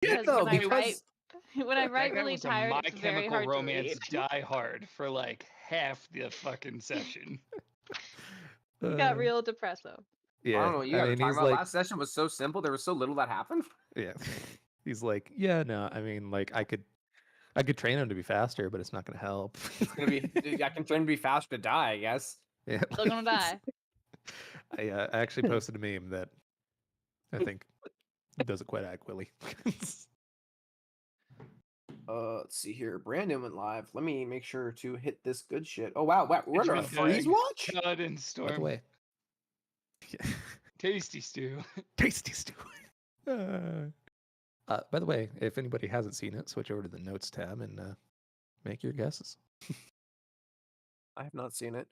Because No, when I because write, when I'm That guy really was a tired, My it's very Chemical hard Romance to read. Die Hard for like half the fucking session. It got real depresso. Yeah, I don't know what you guys are mean, talking he's about. like, Last session was so simple. There was so little that happened. yeah, he's like, yeah, no, I mean, like, I could train him to be faster, but it's not gonna help. It's gonna be. I can train to be fast to die, I guess. Yeah, Still gonna die. I actually posted a meme that I think does it quite adequately. Let's see here. Brandon went live. Let me make sure to hit this good shit. Oh wow, we're under a Benjamin freeze Doug, watch. God and By Storm. the way, Tasty stew. tasty stew. By the way, if anybody hasn't seen it, switch over to the notes tab and make your guesses. I have not seen it.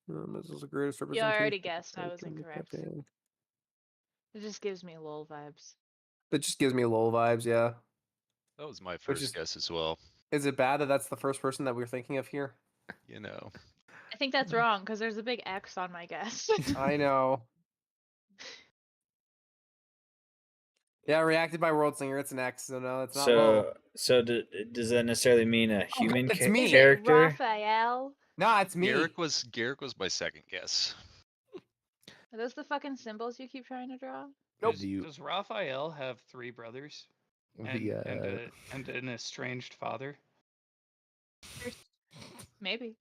This is the greatest Yeah, representation. I already guessed. I was of incorrect. Japan. It just gives me LOL vibes. That just gives me LOL vibes. Yeah. That was my Which first is- guess as well. Is it bad that that's the first person that we're thinking of here? You know. I think that's wrong because there's a big X on my guess. I know. Yeah, reacted by World Singer. It's an X, so no, it's not low. So does that necessarily mean a human it's me. character? Raphael. Nah, it's me. Garrick was my second guess. Are those the fucking symbols you keep trying to draw? Nope. Does Raphael have 3 brothers and, and an estranged father? Maybe.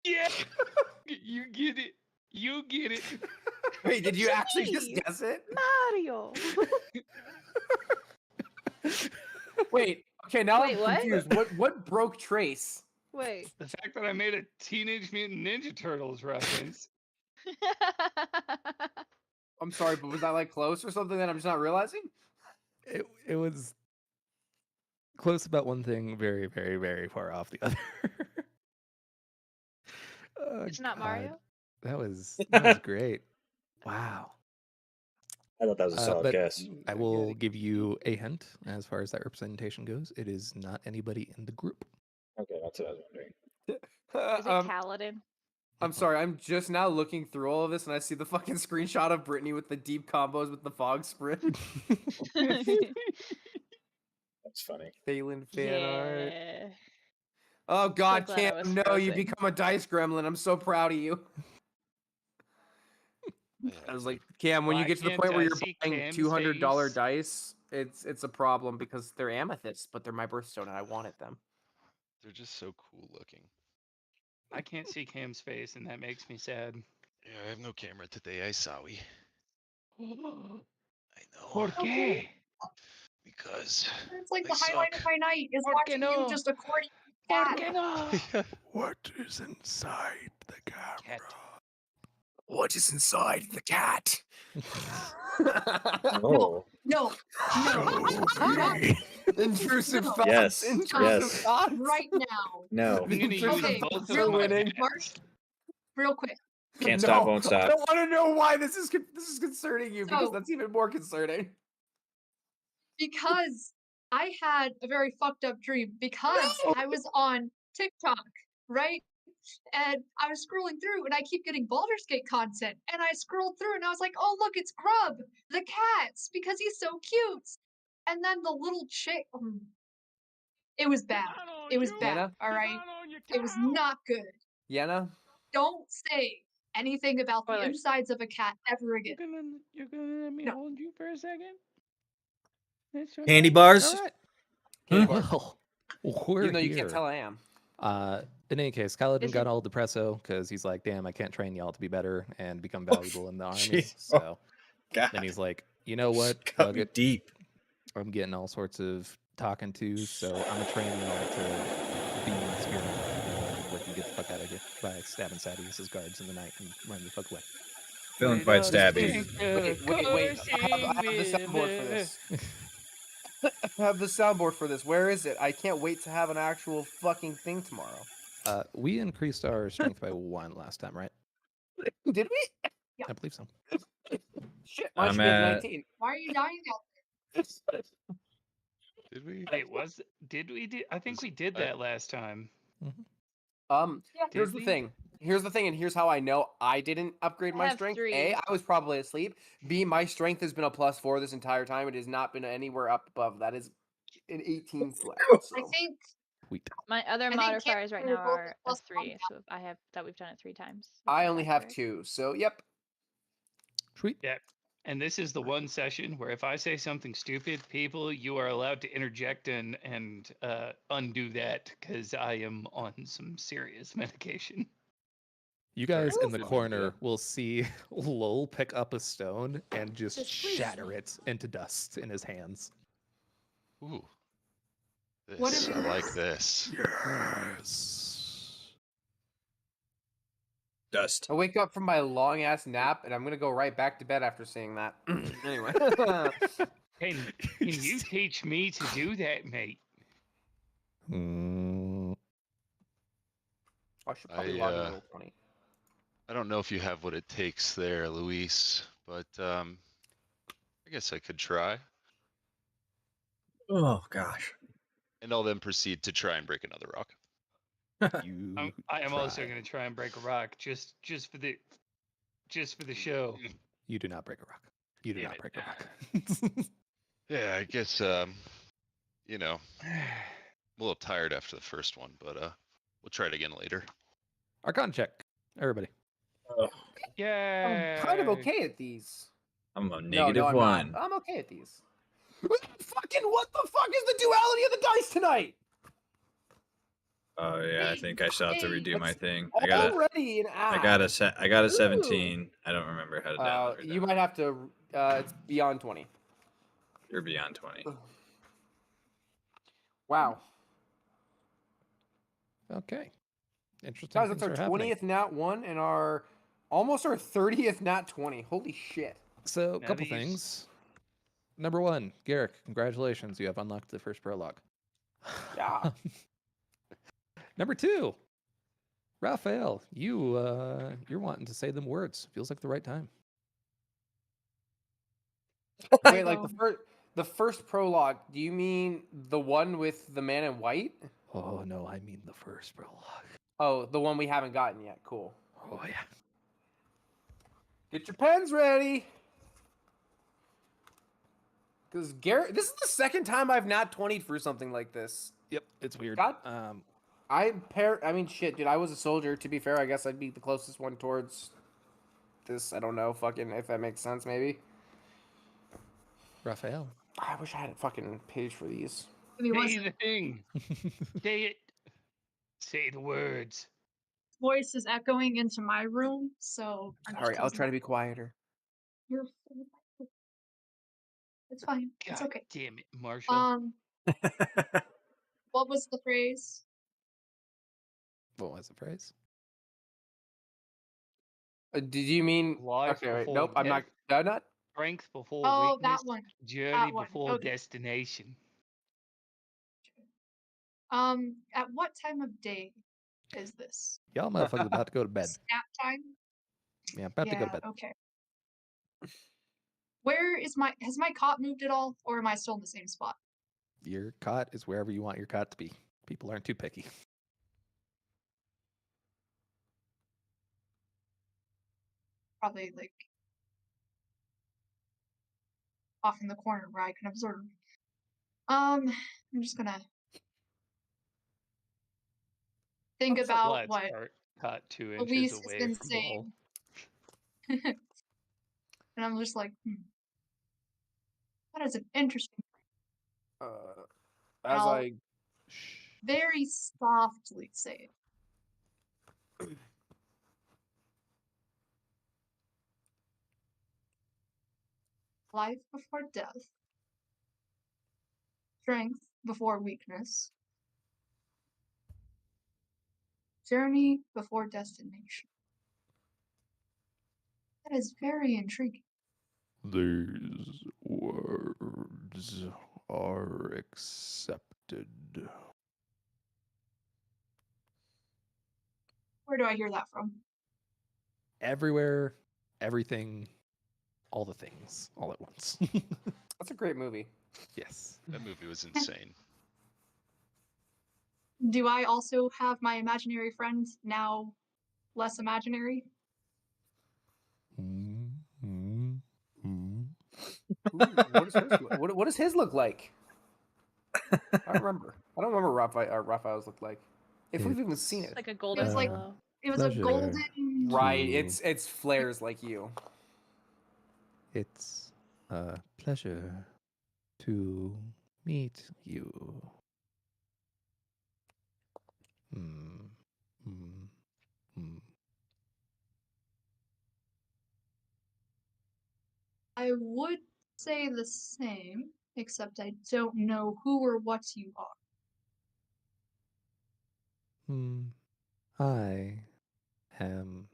Yeah, you get it. You get it. Wait, did you actually just Me. guess it? Mario. Wait. Okay, now Wait, I'm what? confused. What broke Trace? Wait. The fact that I made a Teenage Mutant Ninja Turtles reference. I'm sorry, but was that like close or something that I'm just not realizing? It was close about one thing, very, very, very far off the other. Oh, It's not God. Mario? That was great. Wow. I thought that was a solid but guess. I will give you a hint as far as that representation goes. It is not anybody in the group. Okay, that's what I was wondering. Is it Kaladin? I'm sorry, I'm just now looking through all of this and I see the fucking screenshot of Brittany with the deep combos with the fog sprint. That's funny. Phelan fan art. Yeah. Oh god, glad I Cam, was no, you frozen. become a dice gremlin. I'm so proud of you. I was like, Cam, when you Why get to the can't point where I you're see buying Cam's $200 face? dice, it's a problem because they're amethysts, but they're my birthstone and I wanted them. They're just so cool looking. I can't see Cam's face, and that makes me sad. Yeah, I have no camera today. I sorry. I know. ¿Por qué? Because It's like I the highlight of suck. my night is ¿Por qué watching no? you just according ¿Por cat. qué no? What is inside the camera? Cat. What is inside the cat? Oh, No, Intrusive No. thoughts. Yes, Intrusive yes. thoughts. right now. no. I'm gonna use Okay, both of you're my winning. hats. Real quick. Can't stop, won't I stop. don't want to know why this is concerning you because So- that's even more concerning. Because I had a very fucked up dream because I was on TikTok, right? And I was scrolling through and I keep getting Baldur's Gate content. And I scrolled through and I was like, oh, look, it's Grub, the cats, because he's so cute. And then the little chick. It was bad. It was bad. Anna? All right. It was not good. Yenna? Don't say anything about the Spoilers. insides of a cat ever again. You're gonna let me No. hold you for a second? That's okay. Candy bars? All right. Candy bars. Well, we're Even though you here. can't tell I am. In any case, Kaladin Is got it- all depresso because he's like, damn, I can't train y'all to be better and become valuable in the army. Jeez. So God. then he's like, you know what? Cut Fuck me it. deep. I'm getting all sorts of talking to, so I'm gonna train y'all to be spearmen. Let you get the fuck out of here by stabbing Sadius's guards in the night and running the fuck away. Feeling quite stabby. Wait. I have the soundboard for this. I have the soundboard for this. Where is it? I can't wait to have an actual fucking thing tomorrow. We increased our strength by 1 last time, right? Did we? I believe so. Shit, mine I'm should be at- 19. Why are you dying out? Did we? Wait, did we do? I think we did that last time. Um, Yeah. here's Did the we? thing. Here's the thing, and here's how I know I didn't upgrade I my have strength. 3. A, I was probably asleep. B, my strength has been a +4 this entire time. It has not been anywhere up above. That is an 18 flat. I So think Sweet. My other I think modifiers right Cameron now will both are a plus 1 3, so I have that we've done it 3 times. I Is only that have correct? 2. So yep. Sweet. Yeah. And this is the one session where if I say something stupid, people, you are allowed to interject and undo that because I am on some serious medication. You guys in the Good corner idea. will see Lowell pick up a stone and just Just please. shatter it into dust in his hands. Ooh. What This, if I it like is? this. Yes. Dust. I wake up from my long ass nap, and I'm gonna go right back to bed after seeing that. Anyway. Can you teach me to do that, mate? Mm, I should probably I log in Roll20. I don't know if you have what it takes there, Luis, but I guess I could try. Oh gosh. And I'll then proceed to try and break another rock. you I am also try. going to try and break a rock just for the show. You do not break a rock. You do Damn not it. break a rock. Yeah, I guess you know, I'm a little tired after the first one, but we'll try it again later. Arcana check, everybody. Oh, Yeah. I'm kind of okay at these. I'm a No, negative I'm one. not. I'm okay at these. Fucking what the fuck is the duality of the dice tonight? Oh yeah, I think I still have to Hey, redo my that's thing. Already an ass. I got a 17. I don't remember how to download You that. might have to. It's beyond 20. You're beyond 20. Wow, Okay. Interesting guys, things that's our are happening. 20th nat 1 and our almost our 30th nat 20. Holy shit! So, a Now couple these- things. Number 1, Garrick, congratulations. You have unlocked the first prologue. Yeah. Number 2, Raphael, you're wanting to say them words. Feels like the right time. Wait, like the first prologue. Do you mean the one with the man in white? Oh no, I mean the first prologue. Oh, the one we haven't gotten yet. Cool. Oh yeah. Get your pens ready. Because Garrett, this is the second time I've not 20'd for something like this. Yep, it's weird. God. I mean, shit, dude. I was a soldier. To be fair, I guess I'd be the closest one towards this. I don't know, fucking, if that makes sense, maybe. Raphael. I wish I had a fucking page for these. Give me one Say second. the thing. Say it. Say the words. Voice is echoing into my room, so I'm Sorry, just I'll closing try my- to be quieter. You're It's fine. It's God okay. damn it, Marshall. What was the phrase? What was the phrase? Did you mean? Life Okay, wait. before Nope, I'm not. death. No, not. Strength before Oh, weakness. that one. Journey one, before okay. destination. At what time of day is this? Y'all motherfuckers about to go to bed. Snap time? Yeah, about to go to bed. Okay. Where is has my cot moved at all, or am I still in the same spot? Your cot is wherever you want your cot to be. People aren't too picky. Probably like off in the corner where I can observe. I'm just gonna think I'm so about glad what Start caught 2 inches Elise has away been from the hole. saying. And I'm just like, that is an interesting. As I'll I. very softly say it. Life before death. Strength before weakness. Journey before destination. That is very intriguing. These words are accepted. Where do I hear that from? Everywhere, everything, all the things, all at once. That's a great movie. Yes. That movie was insane. Do I also have my imaginary friend now less imaginary. Mm, mm, mm. What does his look like? I don't remember. I don't remember Raphael's look like. If we've even seen It's, it. Like a It golden was like halo. it was a pleasure. golden. Right, to- it's flares like you. It's a pleasure to meet you. Mm, mm, mm. I would say the same, except I don't know who or what you are. I am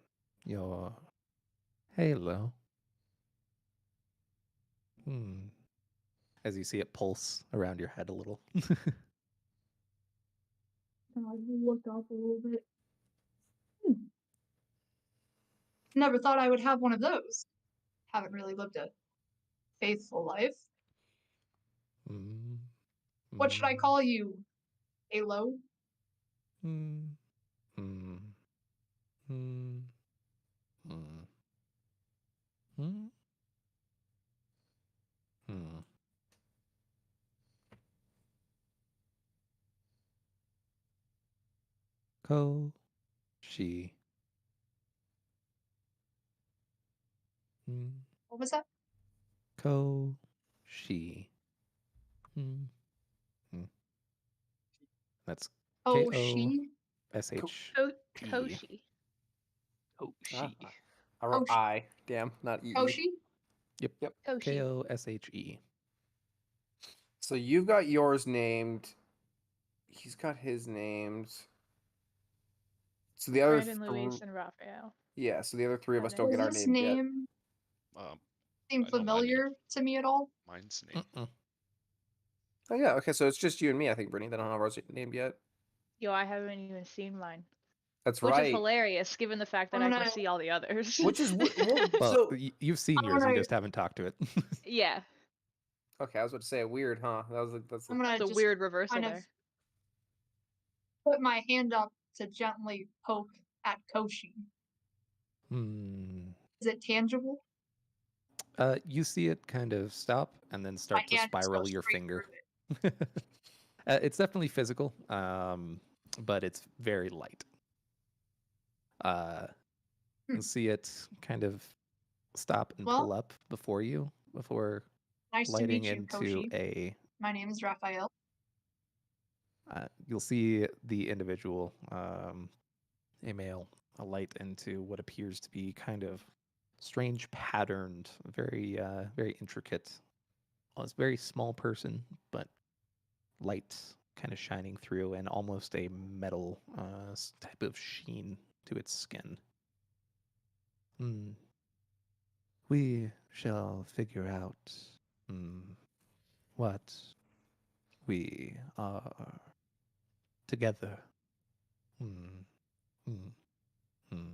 your halo. As you see it pulse around your head a little. And I look up a little bit. Never thought I would have one of those. Haven't really lived a faithful life. Mm, What should I mm, call you? Halo? mm, mm, mm, mm, mm, mm. Ko, she. What was that? Ko, she. Mm, mm. That's Oh, K-O-S-H-E. she? Koshi. Oh, Ah, she. I wrote Oh, I. Damn, not E. Koshi? Yep. Koshi. K-O-S-H-E. So you've got yours named. He's got his named. So the other Brandon, Luis, and Raphael. yeah. So the other three of us That don't is- get Does our this names yet. name Um, seem I know my name. familiar to me at all? Mine's name. Oh yeah. Okay, so it's just you and me, I think, Brittany. They don't have ours named yet. Yo, I haven't even seen mine. That's Which is right. hilarious given the fact that I'm I can gonna- see all the others. Which is well, Well, so. you've seen I'm yours, you gonna- just haven't talked to it. Yeah. Okay, I was about to say weird, huh? That's I'm gonna It's a just weird reversal kind of there. put my hand up to gently poke at Koshi. Hmm. Is it tangible? You see it kind of stop and then My start to hand just spiral goes your straight finger. through it. It's definitely physical, but it's very light. You see it kind of stop and pull Well, up before you, before Nice to lighting meet you, into Koshi. a. My name is Raphael. You'll see the individual, a male, light into what appears to be kind of strange patterned, very intricate. Well, it's a very small person, but light kind of shining through and almost a metal type of sheen to its skin. We shall figure out what we are together. Hmm. Hmm. Hmm.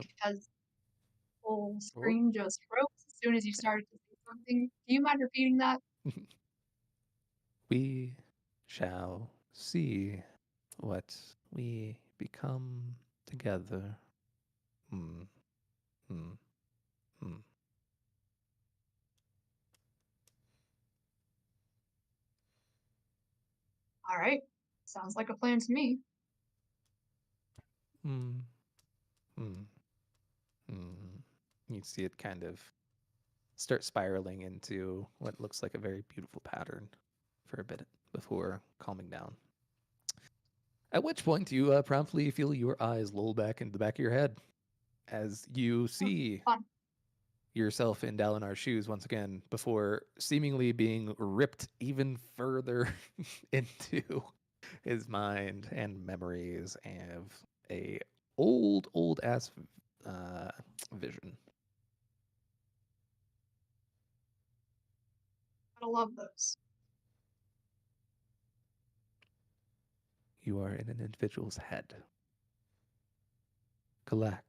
Because whole screen just froze as soon as you started to say something. Do you mind repeating that? We shall see what we become together. Hmm. Hmm. Hmm. All right. Sounds like a plan to me. Hmm. Hmm. Hmm. You see it kind of start spiraling into what looks like a very beautiful pattern for a bit before calming down. At which point you promptly feel your eyes lull back into the back of your head as you see Fun. yourself in Dalinar's shoes once again before seemingly being ripped even further into his mind and memories of a old ass vision. I love those. You are in an individual's head. Kalak,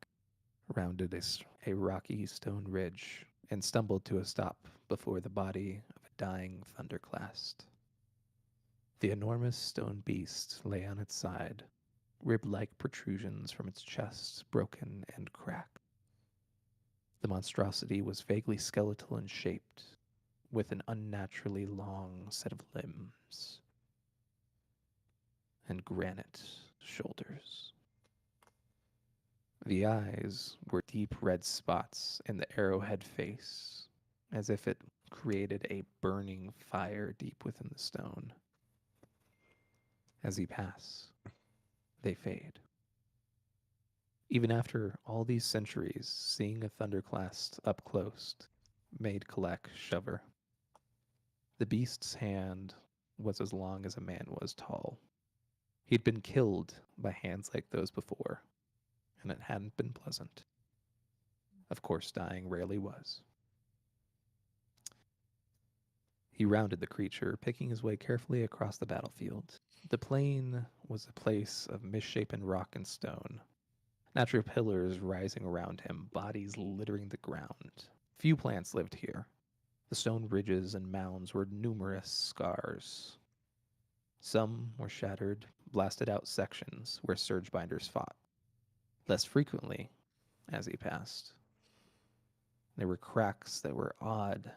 rounded a rocky stone ridge and stumbled to a stop before the body of a dying thunderclast. The enormous stone beast lay on its side, rib-like protrusions from its chest broken and cracked. The monstrosity was vaguely skeletal and shaped, with an unnaturally long set of limbs and granite shoulders. The eyes were deep red spots in the arrowhead face, as if it created a burning fire deep within the stone. As he passed, they fade. Even after all these centuries, seeing a thunderclast up close made Kalek shiver. The beast's hand was as long as a man was tall. He'd been killed by hands like those before, and it hadn't been pleasant. Of course, dying rarely was. He rounded the creature, picking his way carefully across the battlefield. The plain was a place of misshapen rock and stone, natural pillars rising around him, bodies littering the ground. Few plants lived here. The stone ridges and mounds were numerous scars. Some were shattered, blasted out sections where surge binders fought. Less frequently, as he passed, there were cracks that were odd,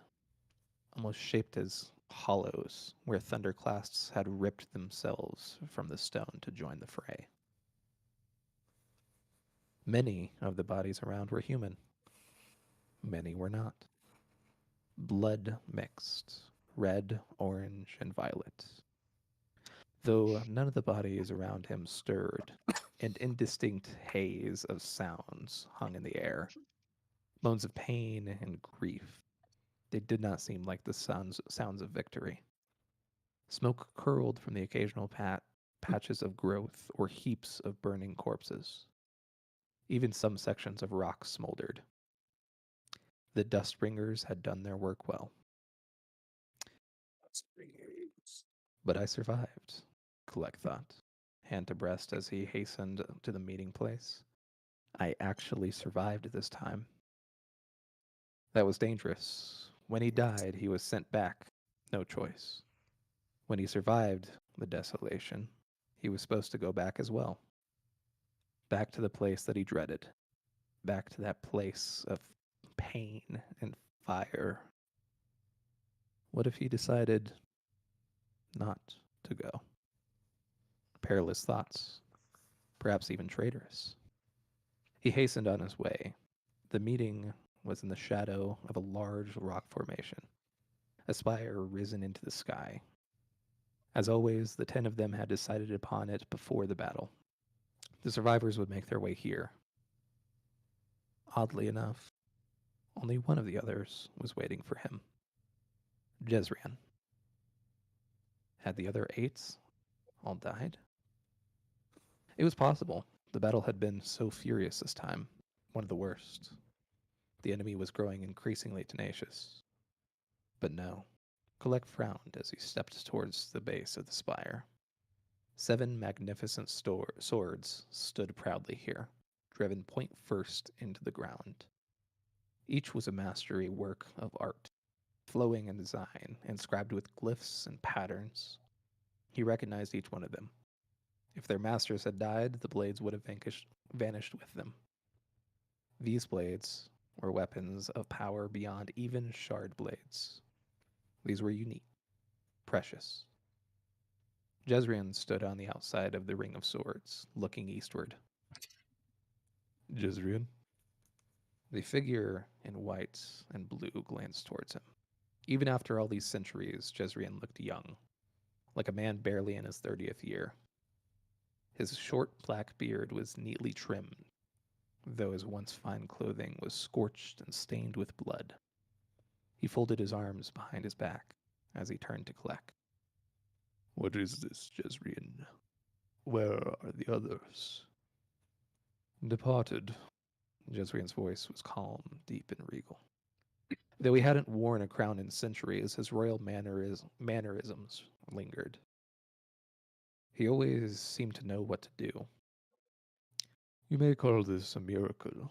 almost shaped as hollows, where thunderclasts had ripped themselves from the stone to join the fray. Many of the bodies around were human. Many were not. Blood mixed, red, orange, and violet. Though none of the bodies around him stirred, an indistinct haze of sounds hung in the air. Moans of pain and grief. They did not seem like the sounds of victory. Smoke curled from the occasional patches of growth or heaps of burning corpses. Even some sections of rock smoldered. The Dustbringers had done their work well. But I survived, Kalek thought, hand to breast as he hastened to the meeting place. I actually survived this time. That was dangerous. When he died, he was sent back. No choice. When he survived the desolation, he was supposed to go back as well. Back to the place that he dreaded. Back to that place of pain and fire. What if he decided not to go? Perilous thoughts. Perhaps even traitorous. He hastened on his way. The meeting was in the shadow of a large rock formation, a spire risen into the sky. As always, the 10 of them had decided upon it before the battle. The survivors would make their way here. Oddly enough, only one of the others was waiting for him. Jezrien. Had the other 8 all died? It was possible. The battle had been so furious this time, one of the worst. The enemy was growing increasingly tenacious. But no. Kalek frowned as he stepped towards the base of the spire. 7 magnificent swords stood proudly here, driven point first into the ground. Each was a mastery work of art, flowing in design, inscribed with glyphs and patterns. He recognized each one of them. If their masters had died, the blades would have vanished with them. These blades were weapons of power beyond even shard blades. These were unique, precious. Jezrien stood on the outside of the ring of swords, looking eastward. Jezrien? The figure in white and blue glanced towards him. Even after all these centuries, Jezrien looked young, like a man barely in his 30th year. His short black beard was neatly trimmed, though his once fine clothing was scorched and stained with blood. He folded his arms behind his back as he turned to Kalek. What is this, Jezrien? Where are the others? Departed. Jezrien's voice was calm, deep, and regal. Though he hadn't worn a crown in centuries, his royal mannerisms lingered. He always seemed to know what to do. You may call this a miracle,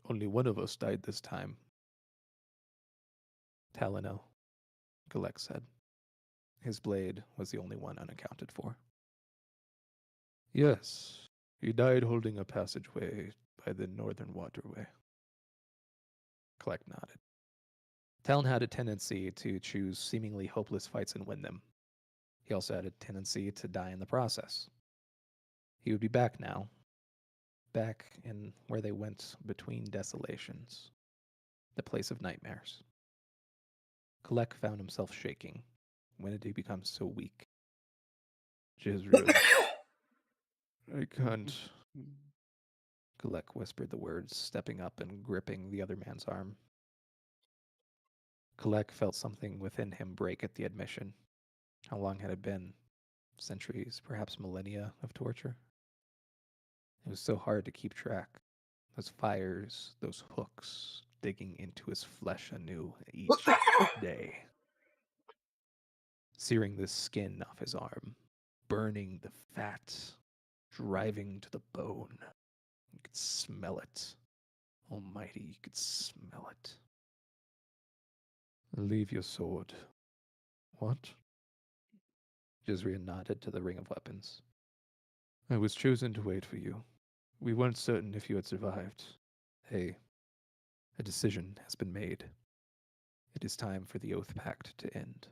Only one of us died this time. Talano, Galek said. His blade was the only one unaccounted for. Yes, he died holding a passageway by the northern waterway. Kalek nodded. Talon had a tendency to choose seemingly hopeless fights and win them. He also had a tendency to die in the process. He would be back now, back in where they went between desolations, the place of nightmares. Kalek found himself shaking. When did he become so weak? Jezreel, I can't. Kalek whispered the words, stepping up and gripping the other man's arm. Kalek felt something within him break at the admission. How long had it been? Centuries, perhaps millennia of torture? It was so hard to keep track. Those fires, those hooks, digging into his flesh anew each day. Searing the skin off his arm, burning the fat, driving to the bone. You could smell it. Almighty, you could smell it. Leave your sword. What? Jezreel nodded to the ring of weapons. I was chosen to wait for you. We weren't certain if you had survived. Hey, a decision has been made. It is time for the Oath Pact to end.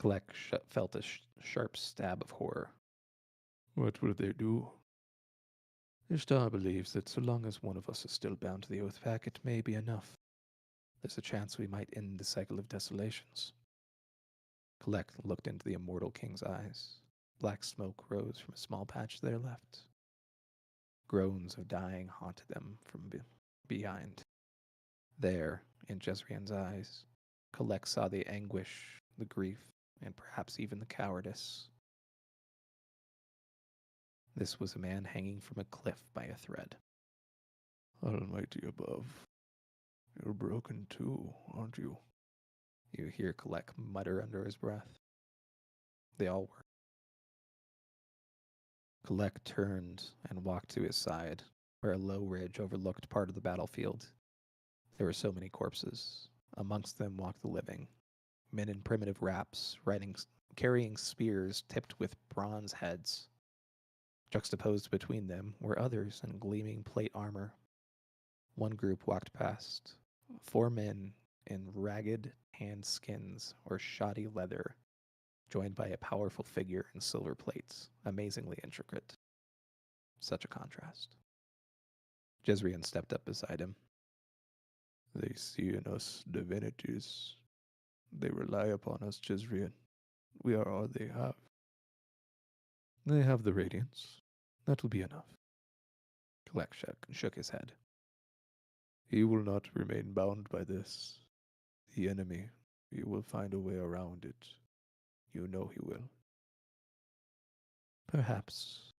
Kalek felt a sharp stab of horror. What will they do? Ishtar believes that so long as one of us is still bound to the Oath Pact, it may be enough. There's a chance we might end the cycle of desolations. Kalek looked into the immortal king's eyes. Black smoke rose from a small patch to their left. Groans of dying haunted them from behind. There, in Jezreel's eyes, Kalek saw the anguish, the grief, and perhaps even the cowardice. This was a man hanging from a cliff by a thread. Almighty above, you're broken too, aren't you? You hear Kalek mutter under his breath. They all were. Kalek turned and walked to his side, where a low ridge overlooked part of the battlefield. There were so many corpses. Amongst them walked the living, men in primitive wraps, carrying spears tipped with bronze heads. Juxtaposed between them were others in gleaming plate armor. One group walked past. 4 men in ragged tanned skins or shoddy leather, joined by a powerful figure in silver plates, amazingly intricate. Such a contrast. Jezreel stepped up beside him. They see in us divinities. They rely upon us, Jezreel. We are all they have. They have the radiance. That will be enough. Kalek shook his head. He will not remain bound by this. The enemy, he will find a way around it. You know he will. Perhaps,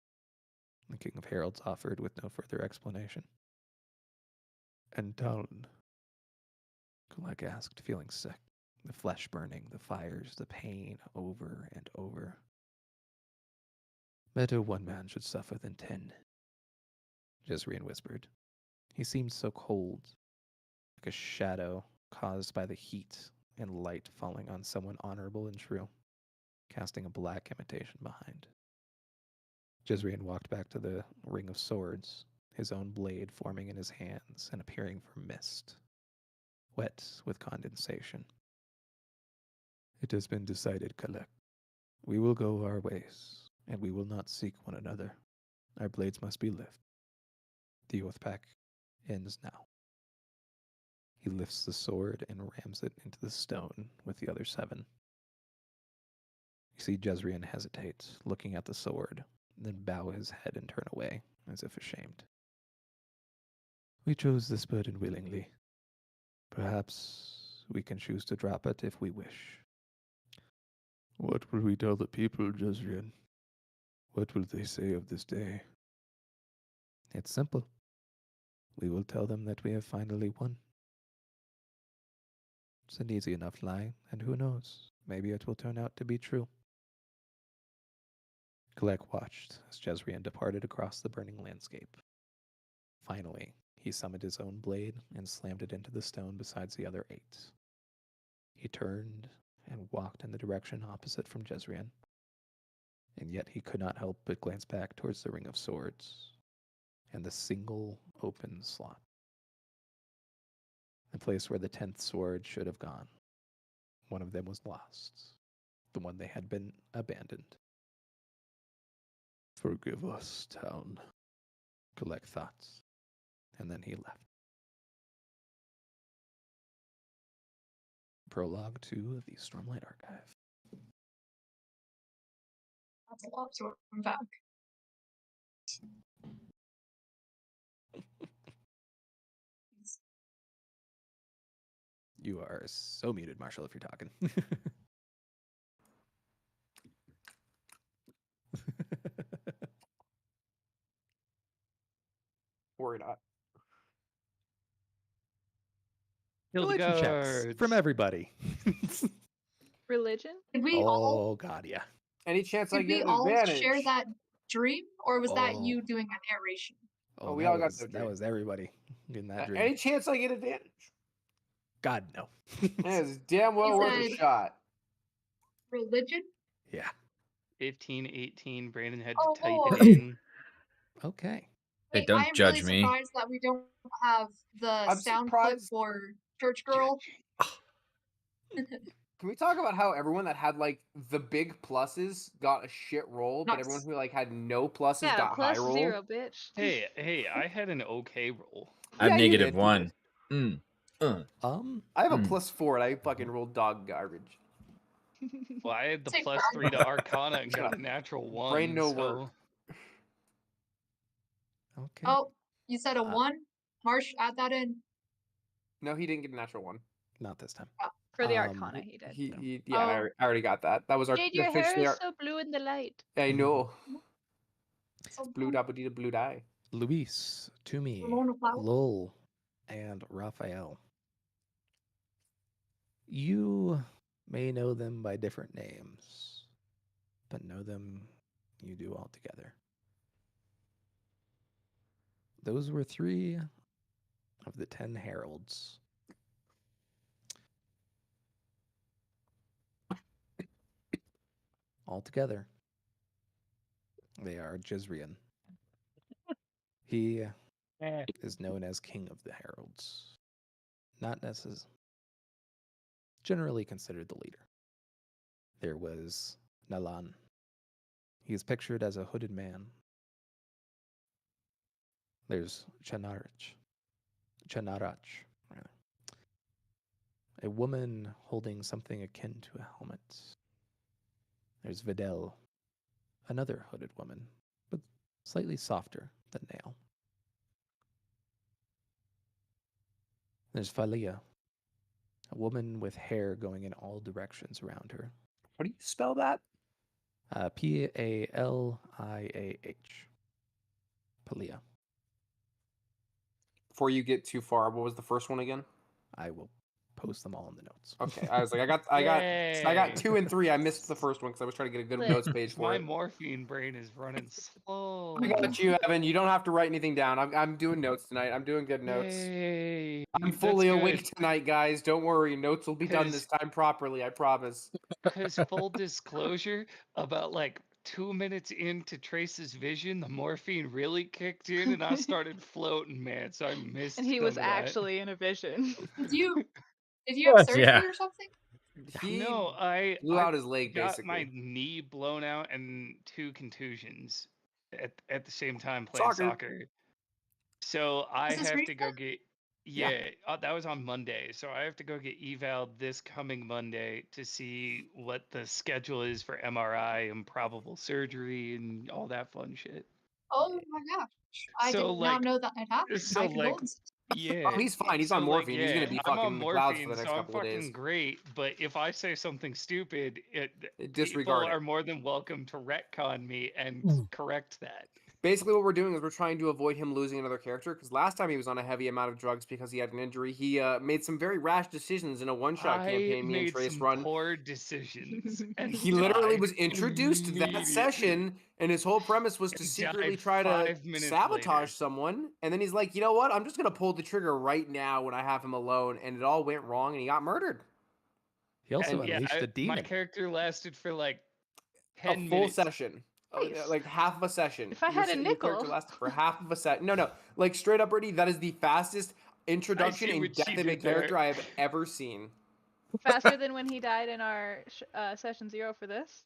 the King of Heralds offered with no further explanation. And Talon? Kalek asked, feeling sick. The flesh burning, the fires, the pain, over and over. Better one man should suffer than 10. Jezreel whispered. He seemed so cold, like a shadow caused by the heat and light falling on someone honorable and true, casting a black imitation behind. Jezreel walked back to the ring of swords, his own blade forming in his hands and appearing from mist, wet with condensation. It has been decided, Kalek. We will go our ways, and we will not seek one another. Our blades must be lifted. The Oath Pact ends now. He lifts the sword and rams it into the stone with the other 7. You see Jezreel hesitate, looking at the sword, then bow his head and turn away, as if ashamed. We chose this burden willingly. Perhaps we can choose to drop it if we wish. What will we tell the people, Jezreel? What will they say of this day? It's simple. We will tell them that we have finally won. It's an easy enough lie, and who knows, maybe it will turn out to be true. Kalek watched as Jezreel departed across the burning landscape. Finally, He summoned his own blade and slammed it into the stone besides the other 8. He turned and walked in the direction opposite from Jezrien, and yet he could not help but glance back towards the Ring of Swords and the single open slot, the place where the 10th sword should have gone. One of them was lost, the one they had been abandoned. Forgive us, town. Collect thoughts. And then he left. Prologue to the Stormlight Archive. That's a lot, so I'm back. You are so muted, Marshall, if you're talking. Worry not. Religion checks from everybody. Religion? Did we all Oh, God, yeah. Any chance I did get we an all advantage? share that dream, or was that Oh. you doing a narration? Oh, we that all got was, the that dream. was everybody in that dream. Any chance I get advantage? God, no. Yeah, it's damn well He worth a said- shot. Religion? Yeah. 15, 18. Brandon had Oh, to type Lord. it in. Okay. Hey, Wait, don't I'm judge really me. surprised that we don't have the I'm sound clip surprised- for Church Girl. Can we talk about how everyone that had like the big pluses got a shit roll, but everyone Nice. who like had no pluses Yeah, got high plus roll? 0, bitch. Hey, I had an okay roll. I'm Yeah, you negative did. 1. I have a Hmm. +4 and I fucking rolled dog garbage. Well, I had the Take +3 to Arcana and Shut got up. a natural 1. Brain no so... work. Okay. Oh, you said a Uh, 1? Marsh, add that in. No, he didn't get a natural one. Not this time. For the Um, Arcana, he did. Yeah, Oh. I already got that. That was our Jade, your hair officially is our. so blue in the light. I know. So Blue double D, blue die. Luis, Toomey, Ramona Flower. Lowell, and Raphael. You may know them by different names, but know them you do all together. Those were 3 of the 10 heralds. Altogether, they are Jezrien. He is known as King of the Heralds, not necessarily generally considered the leader. There was Nalan. He is pictured as a hooded man. There's Chanarach, rather. A woman holding something akin to a helmet. There's Videl, another hooded woman, but slightly softer than Nail. There's Falia, a woman with hair going in all directions around her. How do you spell that? Paliah. Palia. Before you get too far, what was the first one again? I will post them all in the notes. Okay, I was like, I got 2 and 3. I missed the first one because I was trying to get a good Lit. notes page for My it. morphine brain is running slow. I got you, Evan. You don't have to write anything down. I'm doing notes tonight. I'm doing good notes. Hey, I'm fully awake tonight, guys. Don't worry. Notes will be done this time properly. I promise. Because full disclosure, about like 2 minutes into Trace's vision, the morphine really kicked in and I started floating, man. So I missed. And he some was of that. actually in a vision. Did you What? have surgery Yeah. or something? He No, I blew out his leg, got basically. my knee blown out and 2 contusions at the same time playing soccer. So I Is this have to go recent? get. Yeah. Yeah, that was on Monday. So I have to go get eval this coming Monday to see what the schedule is for MRI and probable surgery and all that fun shit. Oh my gosh. I So, did like- not know that had happened. so, My like, condolences. Yeah. Oh, he's fine. He's on morphine. He's gonna be I'm fucking on in the clouds for morphine, the next so I'm couple of days. fucking great. But if I say something stupid, people Disregard it. are more than welcome to retcon me and correct that. basically what we're doing is we're trying to avoid him losing another character, because last time he was on a heavy amount of drugs because he had an injury. He made some very rash decisions in a one-shot I campaign me and made Trace some run. poor decisions. And He literally died was introduced that immediately. session, and his whole premise was to And secretly died try to 5 minutes sabotage later. someone. And then he's like, you know what? I'm just going to pull the trigger right now when I have him alone. And it all went wrong, and he got murdered. He also And yeah, unleashed a my demon. character lasted for like A 10 full minutes. session. Nice. Like half of a session. If I Your had a your character nickel. lasted for half of a set. No, like straight up, Brady, that is the fastest introduction see and what death she of a did there. character I have ever seen. Faster than when he died in our session 0 for this.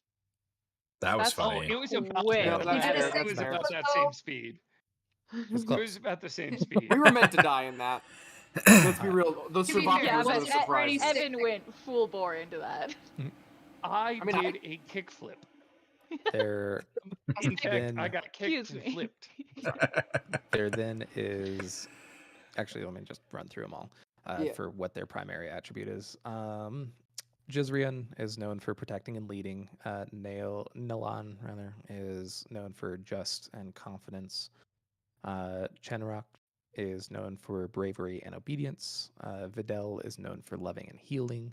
That was That's Oh, funny. it was about quick. No, that. that's fair, It that's was fair. about that So- same speed. was It close. was about the same speed. We were meant to die in that. Let's be real. Those To be survivors fair, were but the that's surprises. pretty Evan went full bore into that. I mean, did a kickflip. There, In fact, Then- I got Excuse kicked and me. flipped. there then is. Actually, let me just run through them all Yeah. for what their primary attribute is. Jizrian is known for protecting and leading. Nilan, rather, is known for just and confidence. Chenrock is known for bravery and obedience. Videl is known for loving and healing.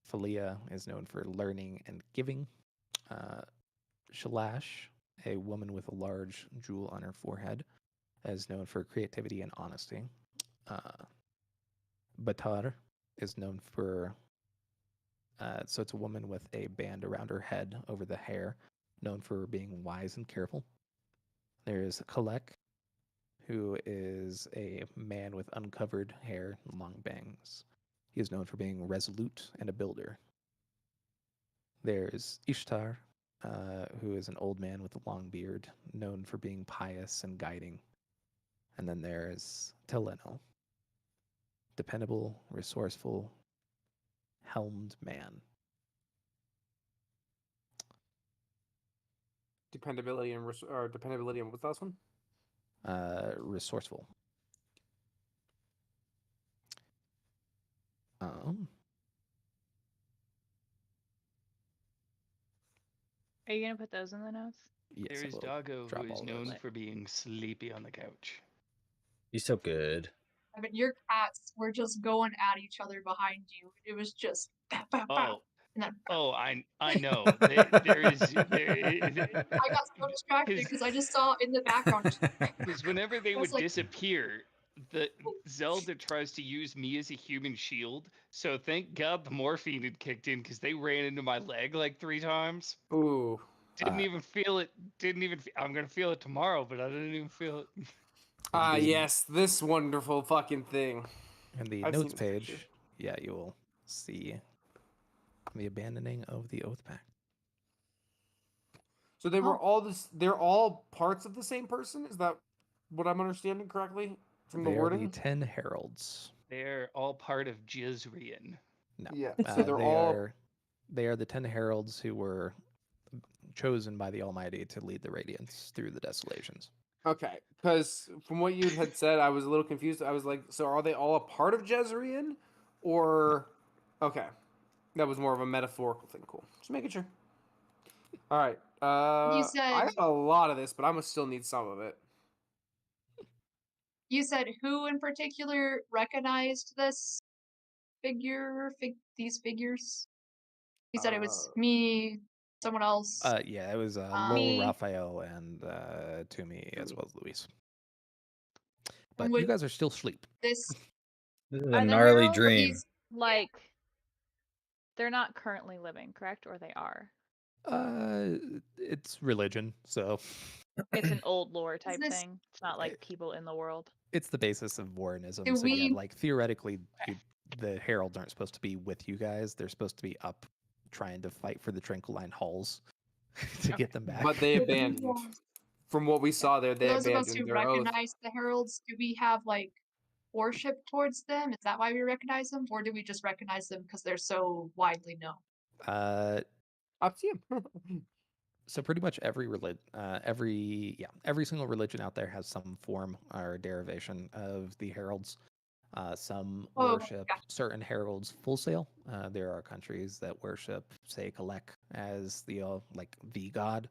Thalia is known for learning and giving. Shalash, a woman with a large jewel on her forehead, is known for creativity and honesty. Batar is known for, so it's a woman with a band around her head over the hair, known for being wise and careful. There's Kalek, who is a man with uncovered hair and long bangs. He is known for being resolute and a builder. There's Ishtar, who is an old man with a long beard, known for being pious and guiding. And then there's Teleno, dependable, resourceful, helmed man. Dependability and dependability and what's the last one? Resourceful. Are you gonna put those in the notes? Yes, I There is will Doggo, drop who is all known those. for being sleepy on the couch. He's so good. I mean, your cats were just going at each other behind you. It was just pow, pow, pow, Oh, and then oh, I know. There is. I got so distracted because I just saw in the background. Because whenever they I was would like- disappear, the Zelda tries to use me as a human shield. So thank God the morphine had kicked in because they ran into my leg like 3 times. Ooh. Didn't even feel it. Didn't even. I'm gonna feel it tomorrow, but I didn't even feel it. Ah, Indeed. yes, this wonderful fucking thing. And the I've notes seen this picture. page, yeah, you will see the abandoning of the Oath Pact. So they were Oh. all this. They're all parts of the same person. Is that what I'm understanding correctly from the They are the wording? 10 heralds. They're all part of Jizrian. No, Yeah. So they're they all. they are the 10 heralds who were chosen by the Almighty to lead the Radiance through the desolations. Okay, because from what you had said, I was a little confused. I was like, so are they all a part of Jezreel, or okay, that was more of a metaphorical thing. Cool, just making sure. All right, I said- got a lot of this, but I'm gonna still need some of it. You said who in particular recognized this these figures? You said it was me, someone else. Yeah, it was Me. Lowell, Raphael, and Toomey, as well as Luis. But you would guys are still asleep. this This is Are a the gnarly heralds dream. these Like, they're not currently living, correct? Or they are? It's religion, so It's an old lore type this- thing. It's not like people in the world. it's the basis of Warrenism. Do So yeah, we- like theoretically, the heralds aren't supposed to be with you guys. They're supposed to be up trying to fight for the Trinkeline halls to get them back. But they abandoned. From what we saw there, they those of us abandoned who their oath. recognize the heralds, do we have like worship towards them? Is that why we recognize them, or do we just recognize them because they're so widely known? Up to you. So pretty much every every single religion out there has some form or derivation of the heralds. Some Oh, worship gotcha. certain heralds full sail. There are countries that worship, say, Kalek as the like the god.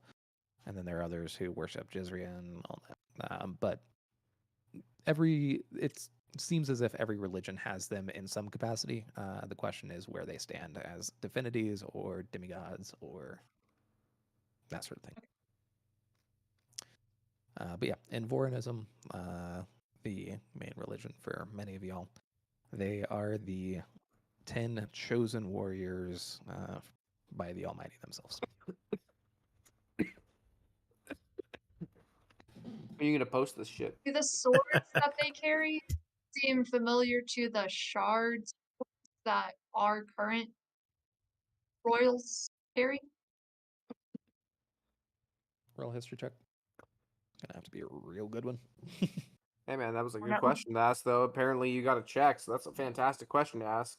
and then there are others who worship Jizria and all that. But it seems as if every religion has them in some capacity. The question is where they stand as divinities or demigods or that sort of thing. But yeah, in Vorinism, the main religion for many of y'all, they are the 10 chosen warriors by the Almighty themselves. Are you gonna post this shit? Do the swords that they carry seem familiar to the shards that our current royals carry? Roll history check. Gonna have to be a real good one. Hey man, that was a good Yeah. question to ask though. Apparently you got a check, so that's a fantastic question to ask.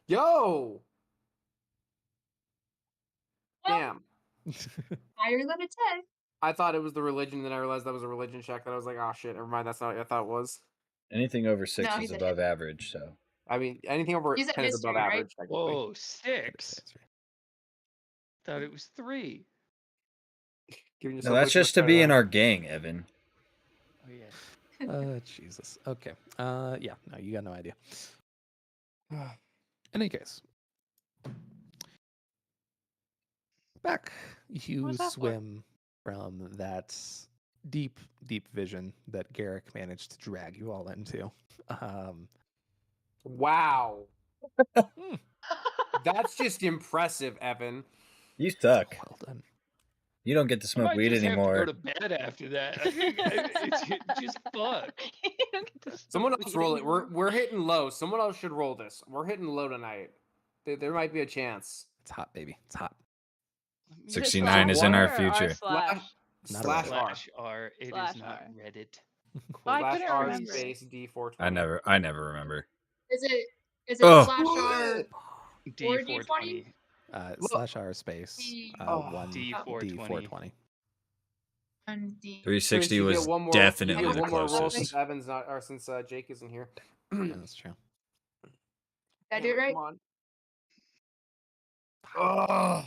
Yo! Well, Damn. higher than a 10. I thought it was the religion, then I realized that was a religion check. That I was like, oh shit, never mind. That's not what I thought it was. Anything over 6 No, is he's a above average. So I mean, anything over He's a 10 is above history, right? average, technically. Whoa, That is 6. history. Thought it was 3. Giving no, yourself that's way too much just to credit be there. in our gang, Evan. Oh yeah. Jesus. Okay. Yeah. No, you got no idea. In any case, back you was that for? swim from that deep, deep vision that Garrick managed to drag you all into. Wow. Hmm, That's just impressive, Evan. You suck. well done. You don't get to I smoke might weed just have to go anymore. to bed after that. I think it's just fuck. You don't get to Someone smoke else weed roll it. anymore. We're hitting low. Someone else should roll this. We're hitting low tonight. There might be a chance. It's hot, baby. It's hot. Let me Is it 69 is in our slash R or R future. slash? Not Slash a R. slash R. It Slash is not R. Reddit. I Slash couldn't R remember. space D420. I never remember. Is it Oh. slash R or D20? D420. Slash R space D- 1 D420. D420. and D. 360 you was get one more, definitely you get the one more roll closest. since Evan's not, or since Jake isn't here. Yeah, that's true. Did I do it right? Come on. Ugh.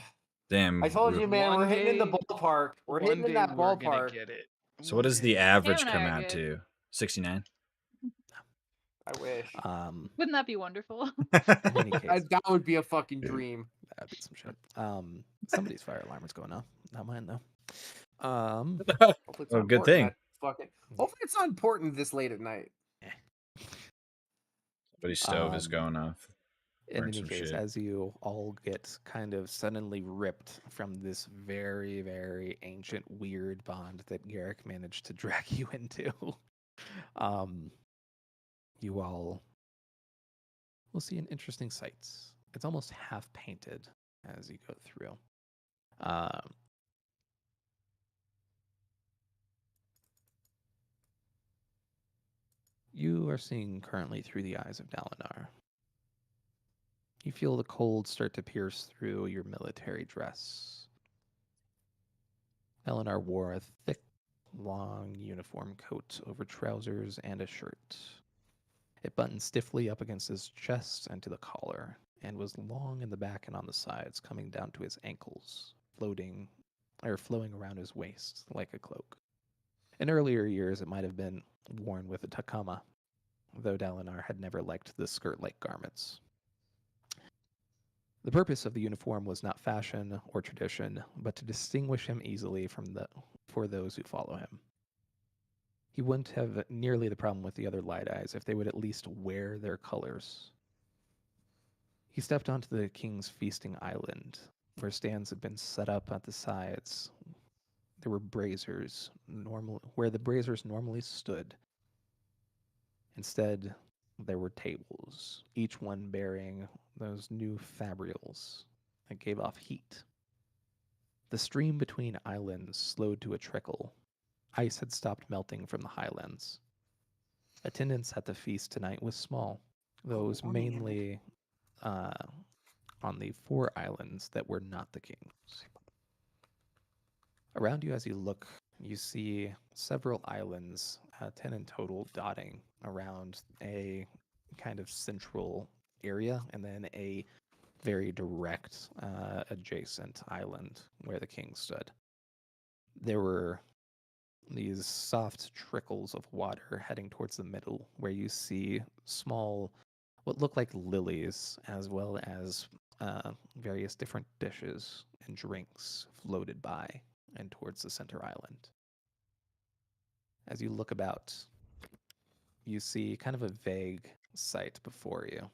Damn. I told you, man, we're One hitting in the day- ballpark. We're One hitting in day that we're gonna ballpark. get it. So what does the One day. average Cam and I come are out good. to? 69? I wish. Wouldn't that be wonderful? In any case, That would be a fucking dream. that'd be some shit. Somebody's fire alarm is going off. Not mine though. Hopefully it's Well, not good important thing. that fucking. Hopefully it's not important this late at night. Somebody's stove is going off. In Burn any some case, shit. as you all get kind of suddenly ripped from this very, very ancient, weird bond that Garrick managed to drag you into, you all will see an interesting sight. It's almost half painted as you go through. You are seeing currently through the eyes of Dalinar. You feel the cold start to pierce through your military dress. Dalinar wore a thick, long uniform coat over trousers and a shirt. It buttoned stiffly up against his chest and to the collar, and was long in the back and on the sides, coming down to his ankles, flowing around his waist like a cloak. In earlier years, it might have been worn with a takama, though Dalinar had never liked the skirt-like garments. The purpose of the uniform was not fashion or tradition, but to distinguish him easily for those who follow him. He wouldn't have nearly the problem with the other Light Eyes if they would at least wear their colors. He stepped onto the king's feasting island, where stands had been set up at the sides. There were braziers, where the braziers normally stood. Instead, there were tables, each one bearing those new fabrials that gave off heat. The stream between islands slowed to a trickle. Ice had stopped melting from the highlands. Attendance at the feast tonight was small, though it was mainly on the 4 islands that were not the king's. Around you, as you look, you see several islands, 10 in total, dotting around a kind of central area, and then a very direct adjacent island where the king stood. there were these soft trickles of water heading towards the middle, where you see small, what look like lilies, as well as various different dishes and drinks floated by and towards the center island. As you look about, you see kind of a vague sight before you.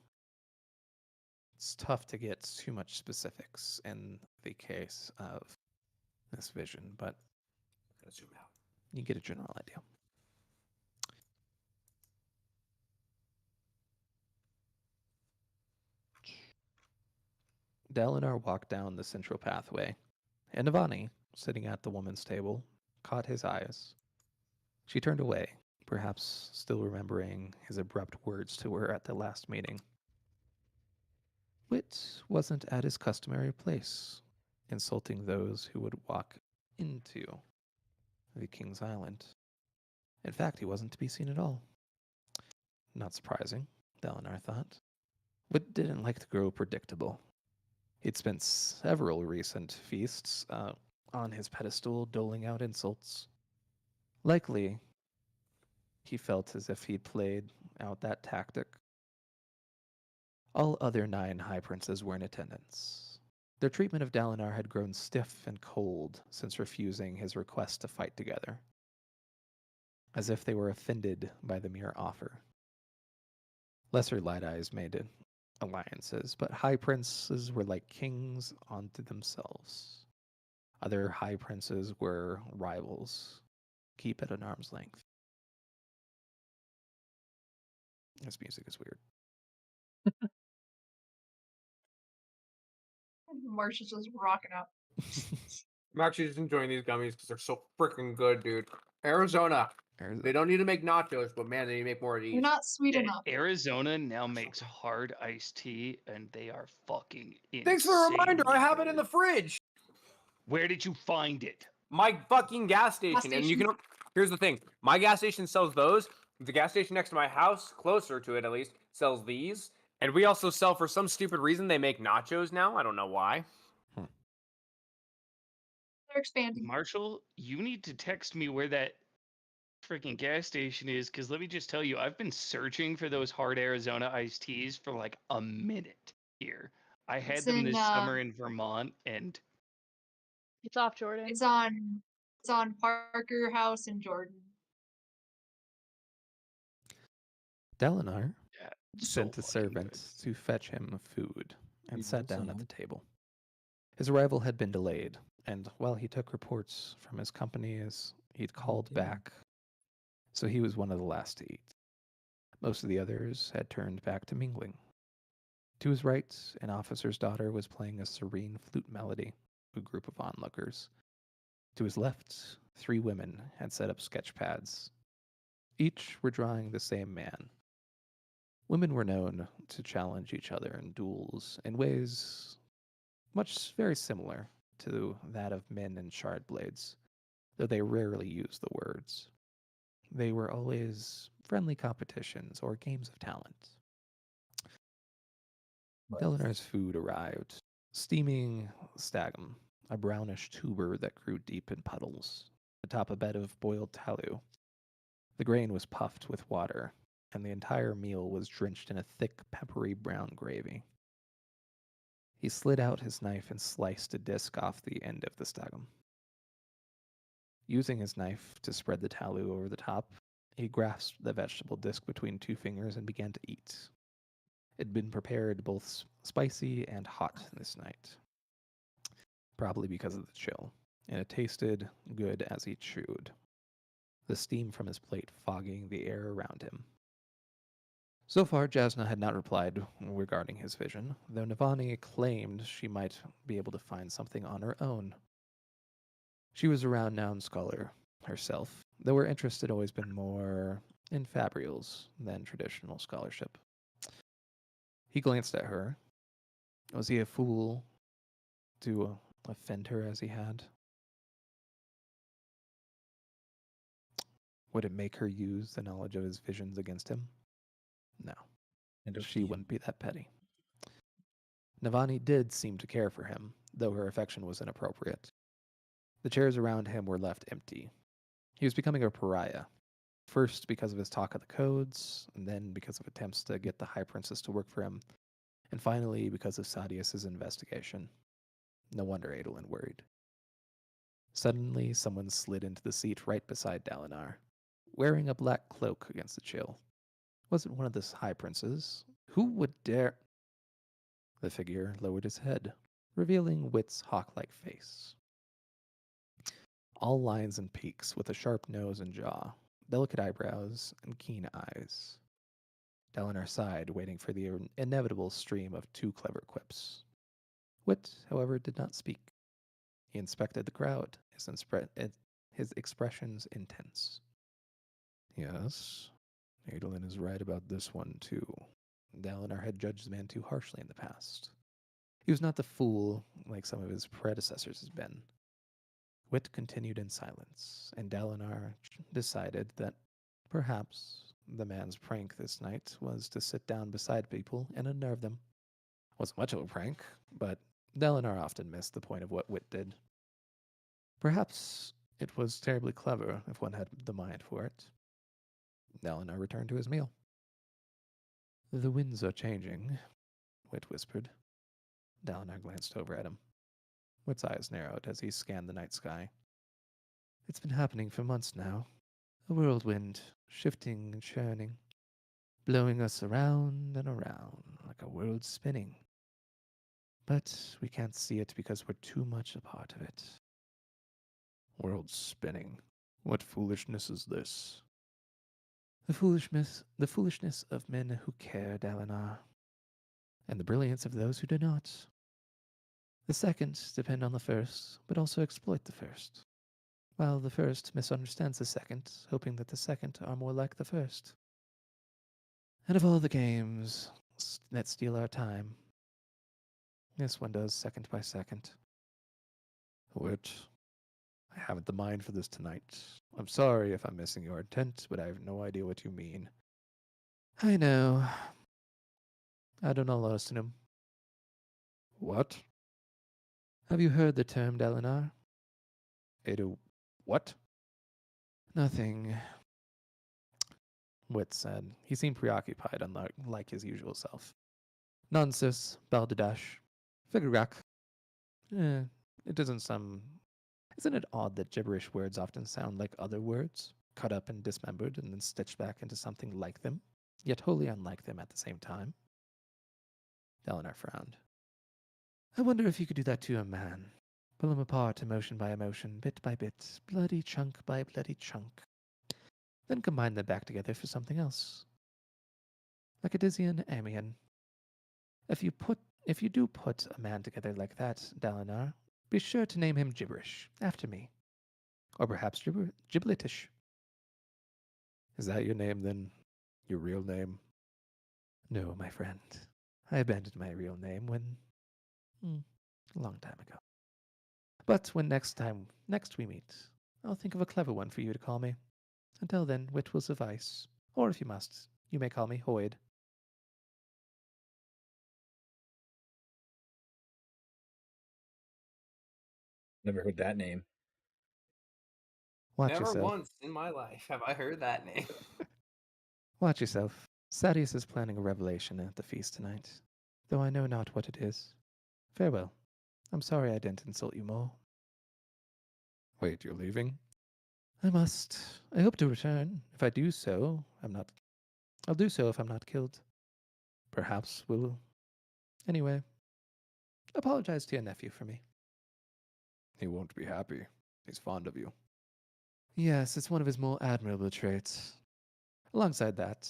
It's tough to get too much specifics in the case of this vision, but Gotta zoom out. you get a general idea. Dalinar walked down the central pathway, and Navani, sitting at the woman's table, caught his eyes. She turned away, perhaps still remembering his abrupt words to her at the last meeting. Wit wasn't at his customary place, insulting those who would walk into the King's Island. In fact, he wasn't to be seen at all. Not surprising, Dalinar thought. Wit didn't like to grow predictable. He'd spent several recent feasts on his pedestal doling out insults. Likely, he felt as if he'd played out that tactic. All other 9 High Princes were in attendance. Their treatment of Dalinar had grown stiff and cold since refusing his request to fight together, as if they were offended by the mere offer. Lesser Light Eyes made alliances, but High Princes were like kings unto themselves. Other High Princes were rivals. Keep at an arm's length. This music is weird. Marsh is just rocking out. I'm actually just enjoying these gummies because they're so freaking good, dude. Arizona. They don't need to make nachos, but man, they need to make more of these. You're not sweet enough. Arizona now makes hard iced tea, and they are fucking insane. Thanks for the reminder. I have it in the fridge. Where did you find it? My fucking gas station. And you station. can. Here's the thing. My gas station sells those. The gas station next to my house, closer to it at least, sells these. And we also sell, for some stupid reason, they make nachos now. I don't know why. They're expanding. Marshall, you need to text me where that freaking gas station is, because let me just tell you, I've been searching for those hard Arizona iced teas for like a minute here. I had It's them in, this summer in Vermont, and It's off Jordan. It's on Parker House in Jordan. Dalinar yeah, sent a so fucking servant good. to fetch him food and You sat do down at so. the table. His arrival had been delayed, and while he took reports from his companies, he'd called dear. back, so he was one of the last to eat. Most of the others had turned back to mingling. To his right, an officer's daughter was playing a serene flute melody to a group of onlookers. To his left, 3 women had set up sketch pads. Each were drawing the same man. Women were known to challenge each other in duels in ways very similar to that of men in shard blades, though they rarely used the words. They were always friendly competitions or games of talent. Dalinar's food arrived. Steaming stagum, a brownish tuber that grew deep in puddles, atop a bed of boiled tallow. The grain was puffed with water, and the entire meal was drenched in a thick, peppery brown gravy. He slid out his knife and sliced a disc off the end of the stagum. Using his knife to spread the tallow over the top, he grasped the vegetable disc between 2 fingers and began to eat. It had been prepared both spicy and hot this night, probably because of the chill, and it tasted good as he chewed, the steam from his plate fogging the air around him. So far, Jasna had not replied regarding his vision, though Navani claimed she might be able to find something on her own. She was a renowned scholar herself, though her interest had always been more in fabrials than traditional scholarship. He glanced at her. Was he a fool to offend her as he had? Would it make her use the knowledge of his visions against him? No. And She wouldn't be that petty. Navani did seem to care for him, though her affection was inappropriate. The chairs around him were left empty. He was becoming a pariah, first because of his talk of the codes, and then because of attempts to get the High Princess to work for him, and finally because of Sadius's investigation. No wonder Adolin worried. Suddenly, someone slid into the seat right beside Dalinar, wearing a black cloak against the chill. Was it one of the High Princes? Who would dare? The figure lowered his head, revealing Wit's hawk-like face. All lines and peaks, with a sharp nose and jaw, delicate eyebrows, and keen eyes. Dalinar sighed, waiting for the inevitable stream of too clever quips. Wit, however, did not speak. He inspected the crowd, his expressions intense. Yes, Adolin is right about this one, too. Dalinar had judged the man too harshly in the past. He was not the fool like some of his predecessors had been. Wit continued in silence, and Dalinar decided that perhaps the man's prank this night was to sit down beside people and unnerve them. Wasn't much of a prank, but Dalinar often missed the point of what Wit did. Perhaps it was terribly clever if one had the mind for it. Dalinar returned to his meal. The winds are changing, Wit whispered. Dalinar glanced over at him. Wit's eyes narrowed as he scanned the night sky. It's been happening for months now. A whirlwind, shifting and churning, blowing us around and around like a world spinning. But we can't see it because we're too much a part of it. World spinning. What foolishness is this? The foolishness of men who care, Dalinar, and the brilliance of those who do not. The second depend on the first, but also exploit the first, while the first misunderstands the second, hoping that the second are more like the first. And of all the games that steal our time, this one does second by second. Which, I haven't the mind for this tonight. I'm sorry if I'm missing your intent, but I have no idea what you mean. I know. I don't know, Losinum. What? Have you heard the term, Dalinar? What? Nothing, Wit said. He seemed preoccupied, unlike his usual self. Nonsense, Balderdash. Figurak. It doesn't sound... Isn't it odd that gibberish words often sound like other words, cut up and dismembered and then stitched back into something like them, yet wholly unlike them at the same time? Dalinar frowned. I wonder if you could do that to a man. Pull him apart emotion by emotion, bit by bit, bloody chunk by bloody chunk. Then combine them back together for something else. Like Odyssean Amian. If you do put a man together like that, Dalinar, be sure to name him Gibberish, after me. Or perhaps Gibletish. Is that your name, then? Your real name? No, my friend. I abandoned my real name when... a long time ago. But when next we meet, I'll think of a clever one for you to call me. Until then, Wit will suffice. Or if you must, you may call me Hoyd. Never heard that name. Watch Never yourself. once in my life have I heard that name. Watch yourself. Sadius is planning a revelation at the feast tonight, though I know not what it is. Farewell. I'm sorry I didn't insult you more. Wait, you're leaving? I must. I hope to return. If I do so, I'll do so if I'm not killed. Perhaps we'll... Anyway, apologize to your nephew for me. He won't be happy. He's fond of you. Yes, it's one of his more admirable traits. Alongside that,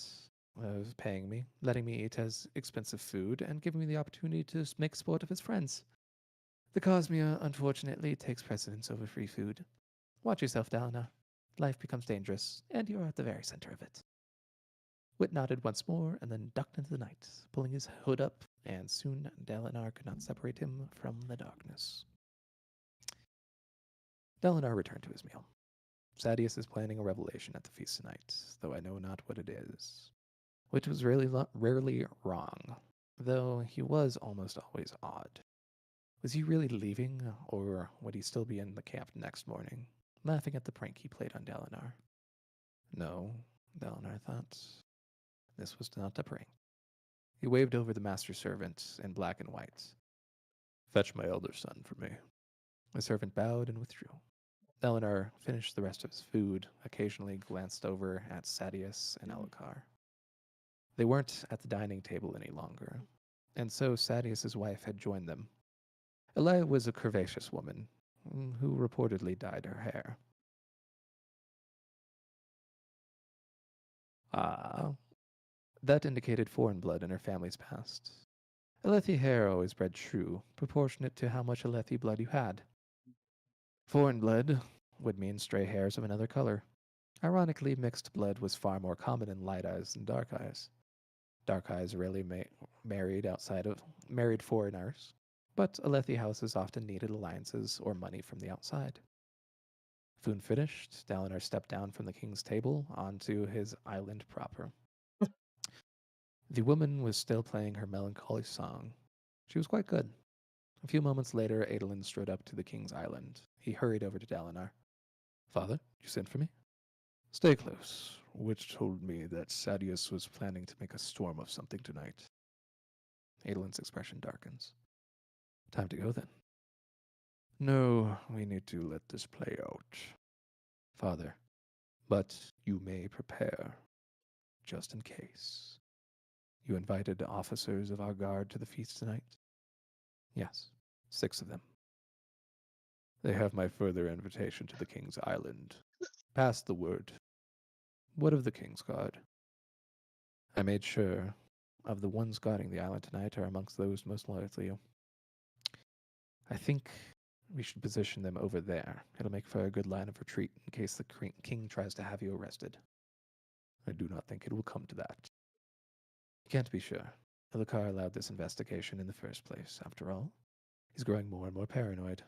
of paying me, letting me eat his expensive food, and giving me the opportunity to make sport of his friends. The Cosmere, unfortunately, takes precedence over free food. Watch yourself, Dalinar. Life becomes dangerous, and you're at the very center of it. Wit nodded once more, and then ducked into the night, pulling his hood up, and soon Dalinar could not separate him from the darkness. Dalinar returned to his meal. Sadius is planning a revelation at the feast tonight, though I know not what it is. Which was rarely wrong, though he was almost always odd. Was he really leaving, or would he still be in the camp next morning, laughing at the prank he played on Dalinar? No, Dalinar thought. This was not a prank. He waved over the master servant in black and white. Fetch my elder son for me. The servant bowed and withdrew. Dalinar finished the rest of his food, occasionally glanced over at Sadeas and Elhokar. They weren't at the dining table any longer, and so Sadeas's wife had joined them. Elia was a curvaceous woman who reportedly dyed her hair. Ah, that indicated foreign blood in her family's past. Alethi hair always bred true, proportionate to how much Alethi blood you had. Foreign blood would mean stray hairs of another color. Ironically, mixed blood was far more common in light eyes than dark eyes. Dark eyes rarely married foreigners, but Alethi houses often needed alliances or money from the outside. Food finished, Dalinar stepped down from the king's table onto his island proper. The woman was still playing her melancholy song. She was quite good. A few moments later, Adolin strode up to the king's island. He hurried over to Dalinar. Father, you sent for me? Stay close. Witch told me that Sadeas was planning to make a storm of something tonight. Adolin's expression darkens. Time to go then. No, we need to let this play out. Father, but you may prepare, just in case. You invited officers of our guard to the feast tonight? Yes, 6 of them. They have my further invitation to the King's Island. Pass the word. What of the King's Guard? I made sure of the ones guarding the island tonight are amongst those most loyal to you. I think we should position them over there. It'll make for a good line of retreat in case the king tries to have you arrested. I do not think it will come to that. You can't be sure. Elhokar allowed this investigation in the first place, after all. He's growing more and more paranoid.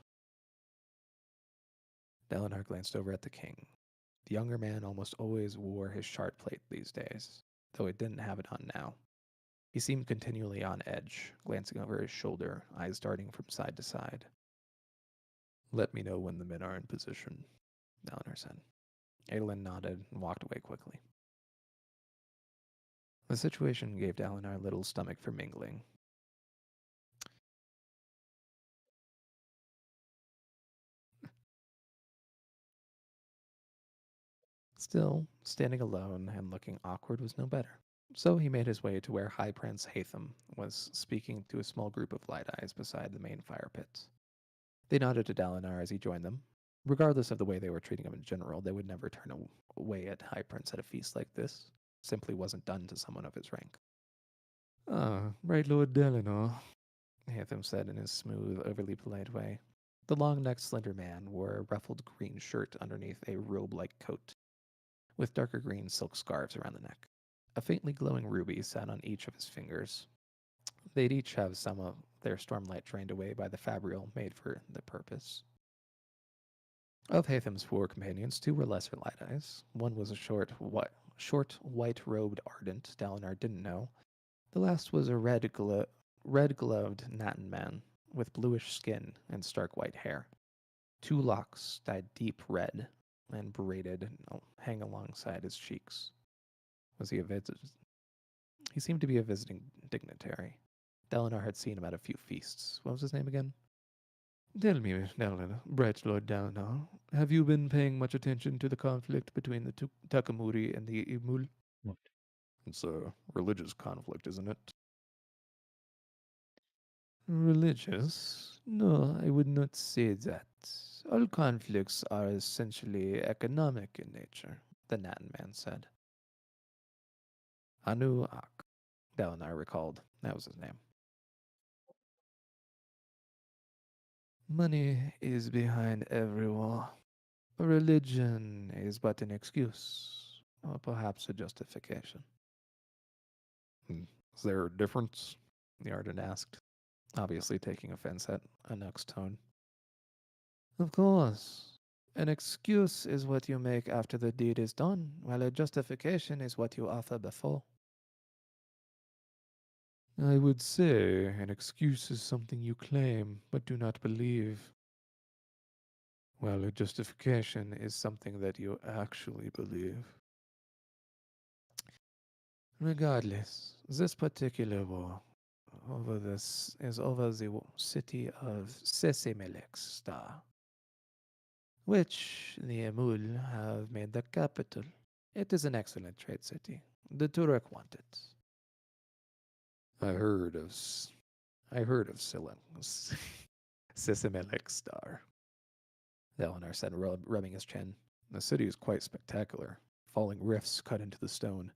Dalinar glanced over at the king. The younger man almost always wore his shard plate these days, though he didn't have it on now. He seemed continually on edge, glancing over his shoulder, eyes darting from side to side. Let me know when the men are in position, Dalinar said. Adolin nodded and walked away quickly. The situation gave Dalinar little stomach for mingling. Still, standing alone and looking awkward was no better. So he made his way to where High Prince Hatham was speaking to a small group of light eyes beside the main fire pit. They nodded to Dalinar as he joined them. Regardless of the way they were treating him in general, they would never turn away at High Prince at a feast like this. It simply wasn't done to someone of his rank. Ah, right, Lord Dalinar, Hatham said in his smooth, overly polite way. The long-necked, slender man wore a ruffled green shirt underneath a robe-like coat, with darker green silk scarves around the neck. A faintly glowing ruby sat on each of his fingers. They'd each have some of their stormlight drained away by the fabrial made for the purpose. Of Hatham's 4 companions, 2 were lesser light eyes. One was a short, white-robed ardent Dalinar didn't know. The last was a red-gloved Natan man with bluish skin and stark white hair. 2 locks dyed deep red and braided hang alongside his cheeks. Was he a visit? He seemed to be a visiting dignitary. Dalinar had seen him at a few feasts. What was his name again? Tell me, Dalinar, bright Lord Dalinar, have you been paying much attention to the conflict between the Takamuri and the Imul? What? It's a religious conflict, isn't it? Religious? No, I would not say that. All conflicts are essentially economic in nature, the Natan man said. Anu Ak, Dalinar recalled. That was his name. Money is behind every war. Religion is but an excuse, or perhaps a justification. Is there a difference? The Arden asked, obviously taking offense at Anuk's tone. Of course. An excuse is what you make after the deed is done, while a justification is what you offer before. I would say an excuse is something you claim but do not believe, while a justification is something that you actually believe. Regardless, this particular war over this is over the city of Sesemelek Star, which the Emul have made the capital. It is an excellent trade city. The Turek want it. I heard of Sesemelek Star. Eleanor said, rubbing his chin. The city is quite spectacular. Falling rifts cut into the stone.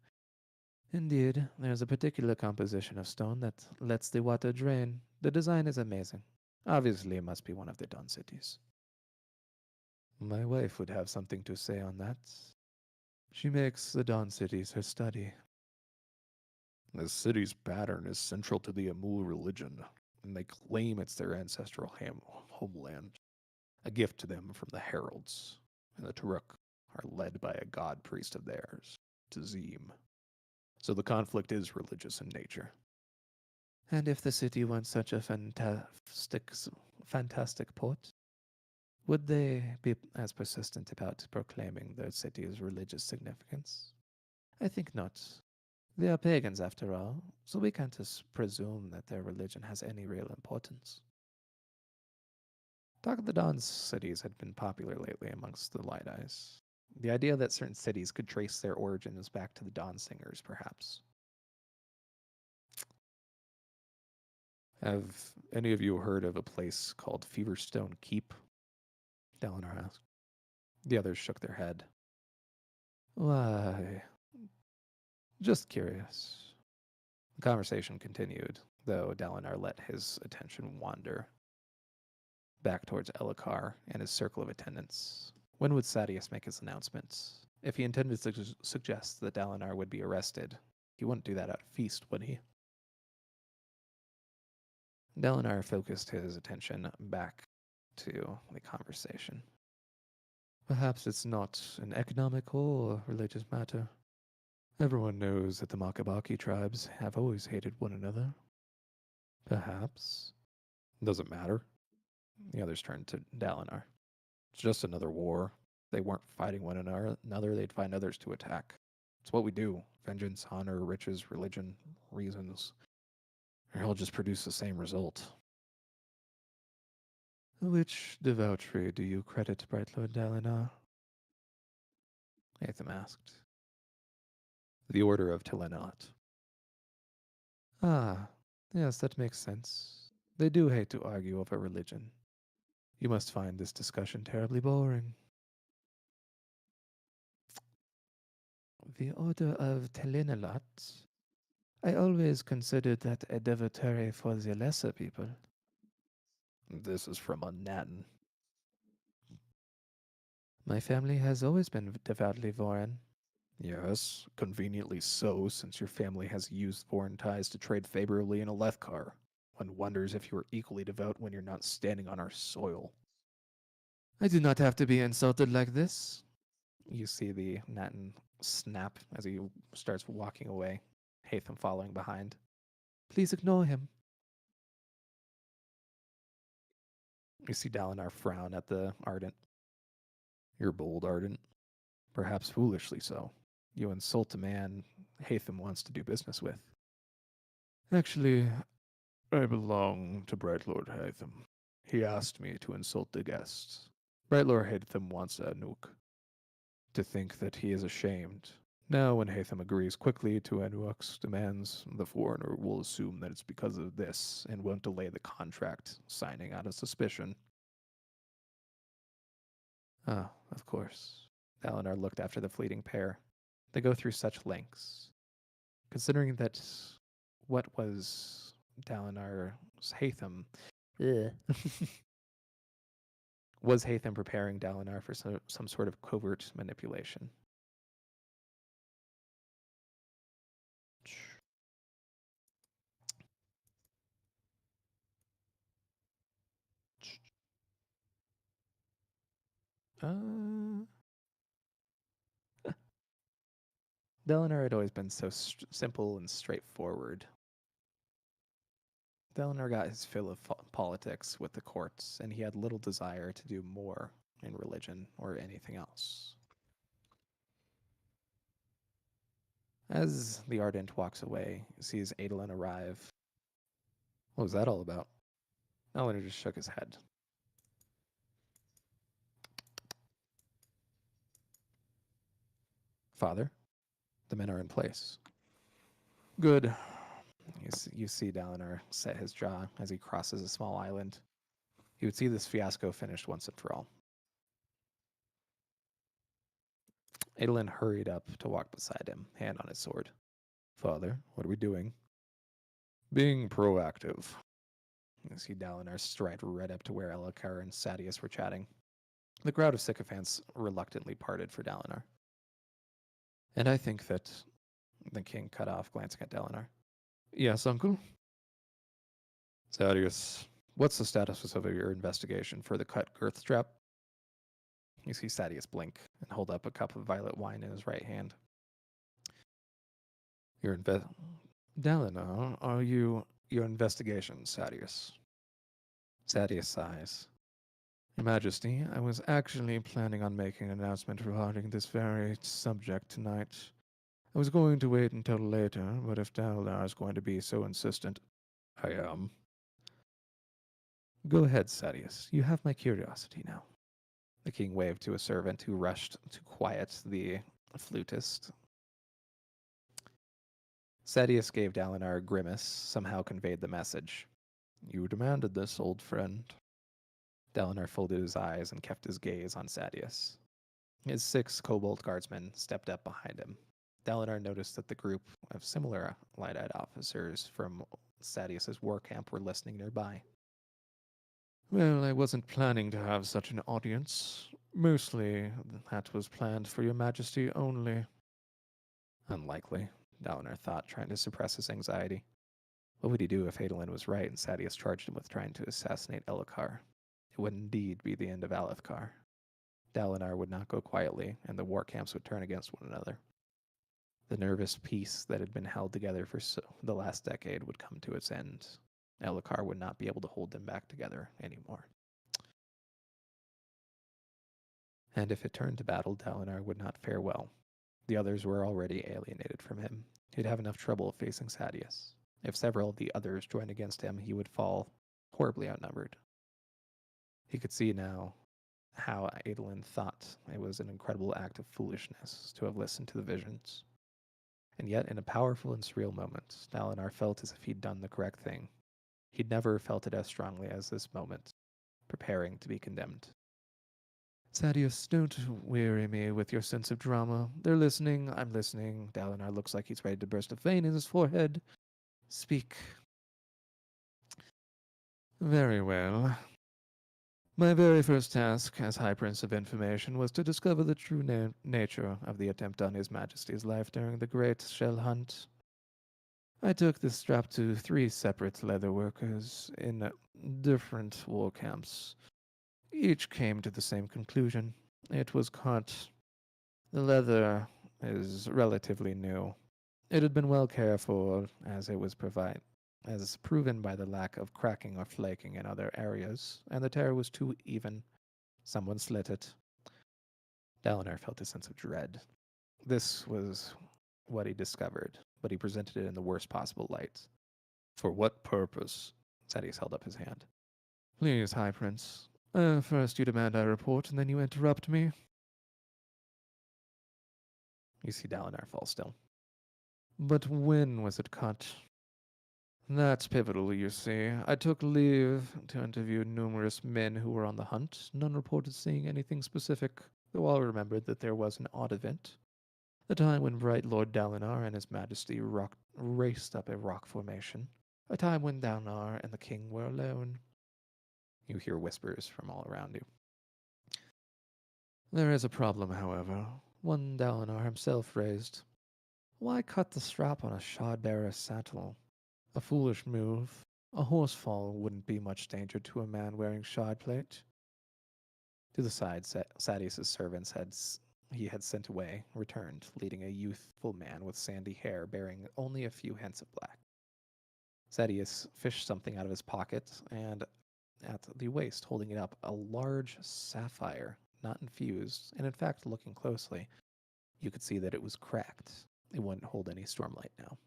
Indeed, there's a particular composition of stone that lets the water drain. The design is amazing. Obviously, it must be one of the Dawn cities. My wife would have something to say on that. She makes the Dawn cities her study. The city's pattern is central to the Amul religion, and they claim it's their ancestral homeland, a gift to them from the heralds. And the Turuk are led by a god priest of theirs, Tazim. So the conflict is religious in nature. And if the city wants such a fantastic port, would they be as persistent about proclaiming their city's religious significance? I think not. They are pagans, after all, so we can't just presume that their religion has any real importance. Talk of the Dawn's cities had been popular lately amongst the Light Eyes. The idea that certain cities could trace their origins back to the Dawn Singers, perhaps. Have any of you heard of a place called Feverstone Keep? Dalinar asked. The others shook their head. Why? Just curious. The conversation continued, though Dalinar let his attention wander back towards Elhokar and his circle of attendants. When would Sadeas make his announcements? If he intended to suggest that Dalinar would be arrested, he wouldn't do that at a feast, would he? Dalinar focused his attention back to the conversation. Perhaps it's not an economical or religious matter. Everyone knows that the Makabaki tribes have always hated one another. Perhaps. Doesn't matter. The others turned to Dalinar. It's just another war. If they weren't fighting one another, they'd find others to attack. It's what we do. Vengeance, honor, riches, religion, reasons. They all just produce the same result. Which devoutry do you credit, Bright Lord Dalinar? Aetham asked. The Order of Telenot. Ah, yes, that makes sense. They do hate to argue over religion. You must find this discussion terribly boring. The Order of Telenot? I always considered that a devotary for the lesser people. This is from a Natin. My family has always been devoutly Voran. Yes, conveniently so, since your family has used foreign ties to trade favorably in Alethkar. One wonders if you are equally devout when you're not standing on our soil. I do not have to be insulted like this. You see the Natin snap as he starts walking away, Hatham following behind. Please ignore him. You see Dalinar frown at the Ardent. You're bold, Ardent. Perhaps foolishly so. You insult a man Hatham wants to do business with. Actually, I belong to Bright Lord Hatham. He asked me to insult the guests. Bright Lord Hatham wants Anuk to think that he is ashamed. Now, when Hatham agrees quickly to Anuk's demands, the foreigner will assume that it's because of this and won't delay the contract signing out of suspicion. Ah, of course. Dalinar looked after the fleeting pair. They go through such lengths. Considering that what was Dalinar's Hatham... was Hatham preparing Dalinar for some sort of covert manipulation? Dalinar had always been so simple and straightforward. Dalinar got his fill of politics with the courts, and he had little desire to do more in religion or anything else. As the Ardent walks away, he sees Adolin arrive. What was that all about? Dalinar just shook his head. Father, the men are in place. Good. You see Dalinar set his jaw as he crosses a small island. He would see this fiasco finished once and for all. Adolin hurried up to walk beside him, hand on his sword. Father, what are we doing? Being proactive. You see Dalinar stride right up to where Elhokar and Sadeas were chatting. The crowd of sycophants reluctantly parted for Dalinar. And I think that the king cut off, glancing at Dalinar. Yes, uncle? Sadeas, what's the status of your investigation for the cut girth trap? You see Sadeas blink and hold up a cup of violet wine in his right hand. Dalinar, are you your investigation, Sadeas? Sadeas sighs. Your Majesty, I was actually planning on making an announcement regarding this very subject tonight. I was going to wait until later, but if Dalinar is going to be so insistent, I am. Go ahead, Sadeas. You have my curiosity now. The king waved to a servant who rushed to quiet the flutist. Sadeas gave Dalinar a grimace, somehow conveyed the message. You demanded this, old friend. Dalinar folded his eyes and kept his gaze on Sadeas. His 6 kobold guardsmen stepped up behind him. Dalinar noticed that the group of similar light-eyed officers from Sadeas's war camp were listening nearby. Well, I wasn't planning to have such an audience. Mostly, that was planned for your Majesty only. Unlikely, Dalinar thought, trying to suppress his anxiety. What would he do if Adolin was right and Sadeas charged him with trying to assassinate Elhokar? It would indeed be the end of Alethkar. Dalinar would not go quietly, and the war camps would turn against one another. The nervous peace that had been held together for the last decade would come to its end. Elhokar would not be able to hold them back together anymore. And if it turned to battle, Dalinar would not fare well. The others were already alienated from him. He'd have enough trouble facing Sadeas. If several of the others joined against him, he would fall horribly outnumbered. He could see now how Adolin thought it was an incredible act of foolishness to have listened to the visions. And yet, in a powerful and surreal moment, Dalinar felt as if he'd done the correct thing. He'd never felt it as strongly as this moment, preparing to be condemned. Sadeas, don't weary me with your sense of drama. They're listening, I'm listening. Dalinar looks like he's ready to burst a vein in his forehead. Speak. Very well. My very first task as High Prince of Information was to discover the true nature of the attempt on His Majesty's life during the Great Shell Hunt. I took this strap to 3 separate leather workers in different war camps. Each came to the same conclusion. It was cut. The leather is relatively new. It had been well cared for, as it was proven by the lack of cracking or flaking in other areas, and the tear was too even. Someone slit it. Dalinar felt a sense of dread. This was what he discovered, but he presented it in the worst possible light. For what purpose? Sadeas held up his hand. Please, High Prince. First you demand I report, and then you interrupt me. You see Dalinar fall still. But when was it cut? That's pivotal, you see. I took leave to interview numerous men who were on the hunt. None reported seeing anything specific, though all remembered that there was an odd event. The time when Bright Lord Dalinar and His Majesty raced up a rock formation. A time when Dalinar and the king were alone. You hear whispers from all around you. There is a problem, however, one Dalinar himself raised. Why cut the strap on a shard-bearer's saddle? A foolish move. A horse fall wouldn't be much danger to a man wearing shard plate. To the side, Sadeas' servants he had sent away returned, leading a youthful man with sandy hair bearing only a few hints of black. Sadius fished something out of his pocket, and at the waist, holding it up, a large sapphire, not infused, and in fact, looking closely, you could see that it was cracked. It wouldn't hold any Stormlight now.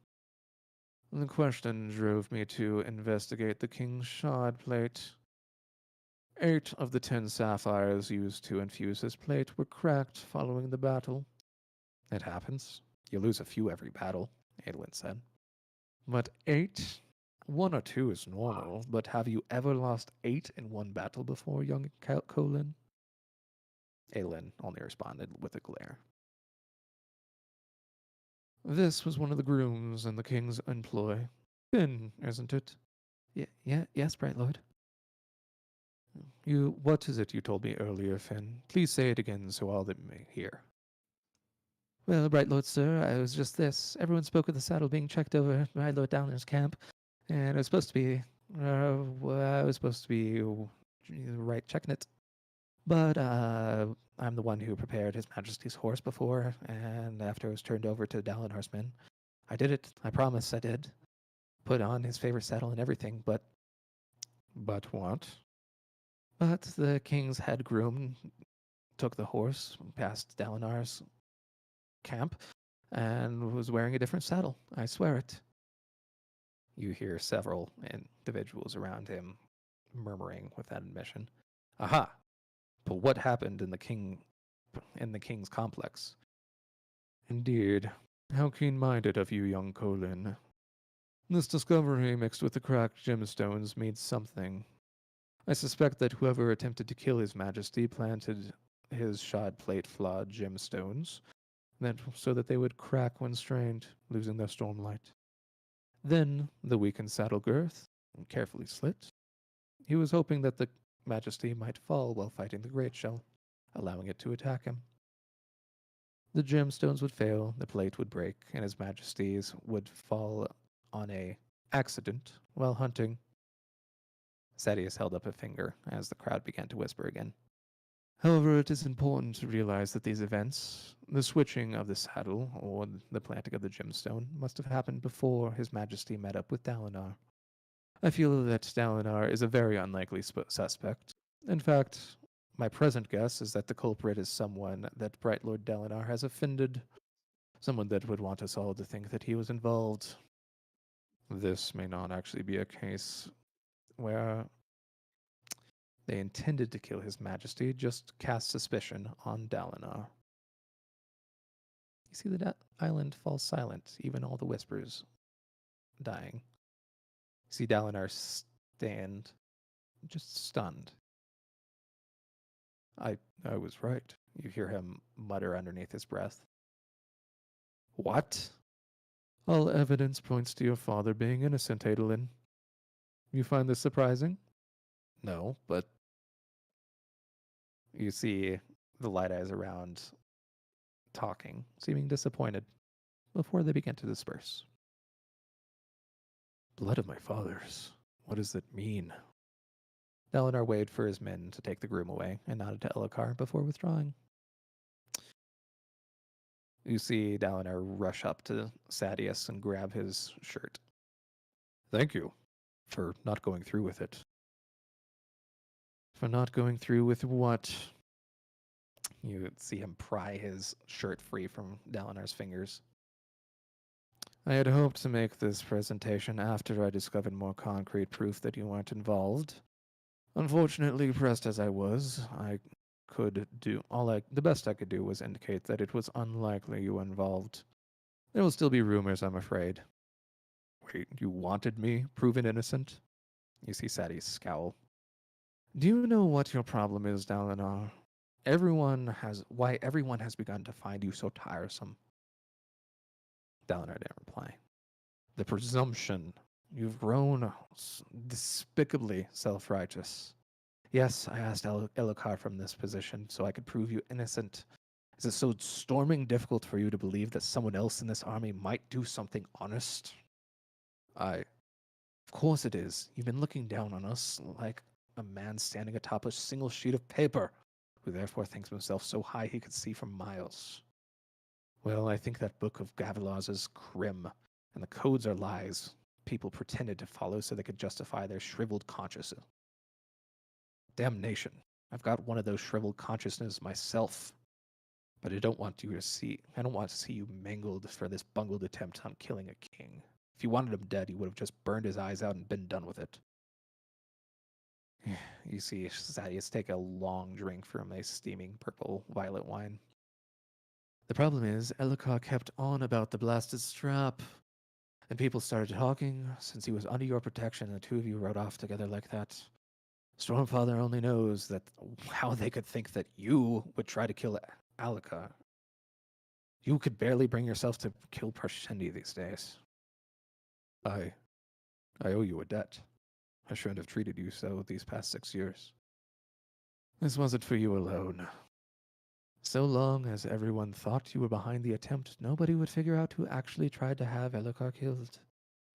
The question drove me to investigate the King's Shard plate. 8 of the 10 sapphires used to infuse his plate were cracked following the battle. It happens. You lose a few every battle, Adwin said. But 8? 1 or 2 is normal, but have you ever lost 8 in one battle before, young Colin? Aelin only responded with a glare. This was one of the grooms in the king's employ. Finn, isn't it? Yes, Bright Lord. What is it you told me earlier, Finn? Please say it again so all that may hear. Well, Bright Lord, sir, I was just this. Everyone spoke of the saddle being checked over at Bright Lord Downer's camp, and I was supposed to be, right, checking it. But I'm the one who prepared His Majesty's horse before, and after it was turned over to Dalinar's men. I did it. I promise I did. Put on his favorite saddle and everything, but... But what? But the king's head groom took the horse past Dalinar's camp and was wearing a different saddle. I swear it. You hear several individuals around him murmuring with that admission. Aha! But what happened in the king's complex? Indeed. How keen-minded of you, young Colin. This discovery, mixed with the cracked gemstones, means something. I suspect that whoever attempted to kill His Majesty planted his shod plate flawed gemstones, so that they would crack when strained, losing their stormlight. Then, the weakened saddle girth, carefully slit. He was hoping that the Majesty might fall while fighting the Great Shell, allowing it to attack him. The gemstones would fail, the plate would break, and His Majesty's would fall on a accident while hunting. Sadius held up a finger as the crowd began to whisper again. However, it is important to realize that these events, the switching of the saddle or the planting of the gemstone, must have happened before His Majesty met up with Dalinar. I feel that Dalinar is a very unlikely suspect. In fact, my present guess is that the culprit is someone that Bright Lord Dalinar has offended, someone that would want us all to think that he was involved. This may not actually be a case where they intended to kill His Majesty, just cast suspicion on Dalinar. You see the island falls silent, even all the whispers dying. You see Dalinar stand, just stunned. I was right. You hear him mutter underneath his breath. What? All evidence points to your father being innocent, Adolin. You find this surprising? No, but... You see the Light Eyes around talking, seeming disappointed, before they begin to disperse. Blood of my fathers. What does that mean? Dalinar waited for his men to take the groom away and nodded to Elhokar before withdrawing. You see Dalinar rush up to Sadius and grab his shirt. Thank you for not going through with it. For not going through with what? You see him pry his shirt free from Dalinar's fingers. I had hoped to make this presentation after I discovered more concrete proof that you weren't involved. Unfortunately, pressed as I was, the best I could do was indicate that it was unlikely you were involved. There will still be rumors, I'm afraid. Wait, you wanted me proven innocent? You see Sadius scowl. Do you know what your problem is, Dalinar? Why everyone has begun to find you so tiresome? Dalinar didn't reply. The presumption. You've grown despicably self-righteous. Yes, I asked Elhokar from this position so I could prove you innocent. Is it so storming difficult for you to believe that someone else in this army might do something honest? Of course it is. You've been looking down on us like a man standing atop a single sheet of paper, who therefore thinks himself so high he could see for miles. Well, I think that book of Gavilar's is crim, and the codes are lies. people pretended to follow so they could justify their shriveled consciousness. Damnation. I've got one of those shriveled consciousnesses myself. But I don't want to see you mangled for this bungled attempt on killing a king. If you wanted him dead, you would have just burned his eyes out and been done with it. You see Sadius take a long drink from a steaming purple violet wine. The problem is, Ellicott kept on about the blasted strap. And people started talking since he was under your protection and the two of you rode off together like that. Stormfather only knows that how they could think that you would try to kill Alaka. You could barely bring yourself to kill Parshendi these days. I owe you a debt. I shouldn't have treated you so these past 6 years. This wasn't for you alone. So long as everyone thought you were behind the attempt, nobody would figure out who actually tried to have Elokar killed.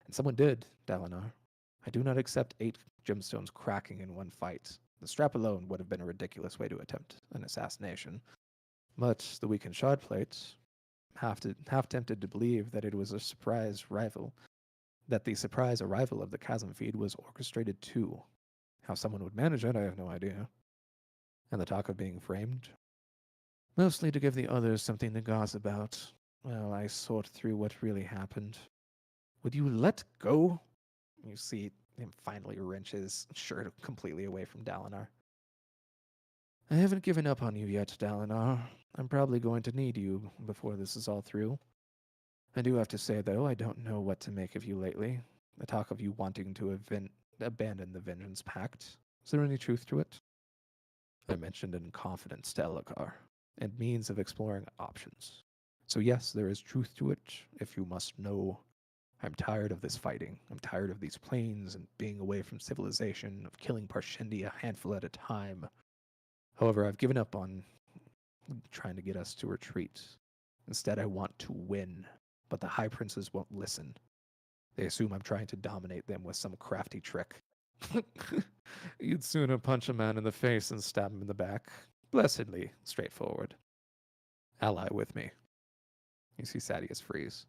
And someone did, Dalinar. I do not accept 8 gemstones cracking in one fight. The strap alone would have been a ridiculous way to attempt an assassination. But the weakened shard plates, half tempted to believe that it was a surprise rival, that the surprise arrival of the chasm feed was orchestrated too. How someone would manage it, I have no idea. And the talk of being framed? Mostly to give the others something to gossip about while I sort through what really happened. Would you let go? You see him finally wrench his shirt completely away from Dalinar. I haven't given up on you yet, Dalinar. I'm probably going to need you before this is all through. I do have to say, though, I don't know what to make of you lately. The talk of you wanting to abandon the Vengeance Pact. Is there any truth to it? I mentioned in confidence to Elokar, and means of exploring options. So yes, there is truth to it, if you must know. I'm tired of this fighting. I'm tired of these plains and being away from civilization, of killing Parshendi a handful at a time. However, I've given up on trying to get us to retreat. Instead, I want to win, but the High Princes won't listen. They assume I'm trying to dominate them with some crafty trick. You'd sooner punch a man in the face than stab him in the back. Blessedly straightforward. Ally with me. You see Sadius freeze.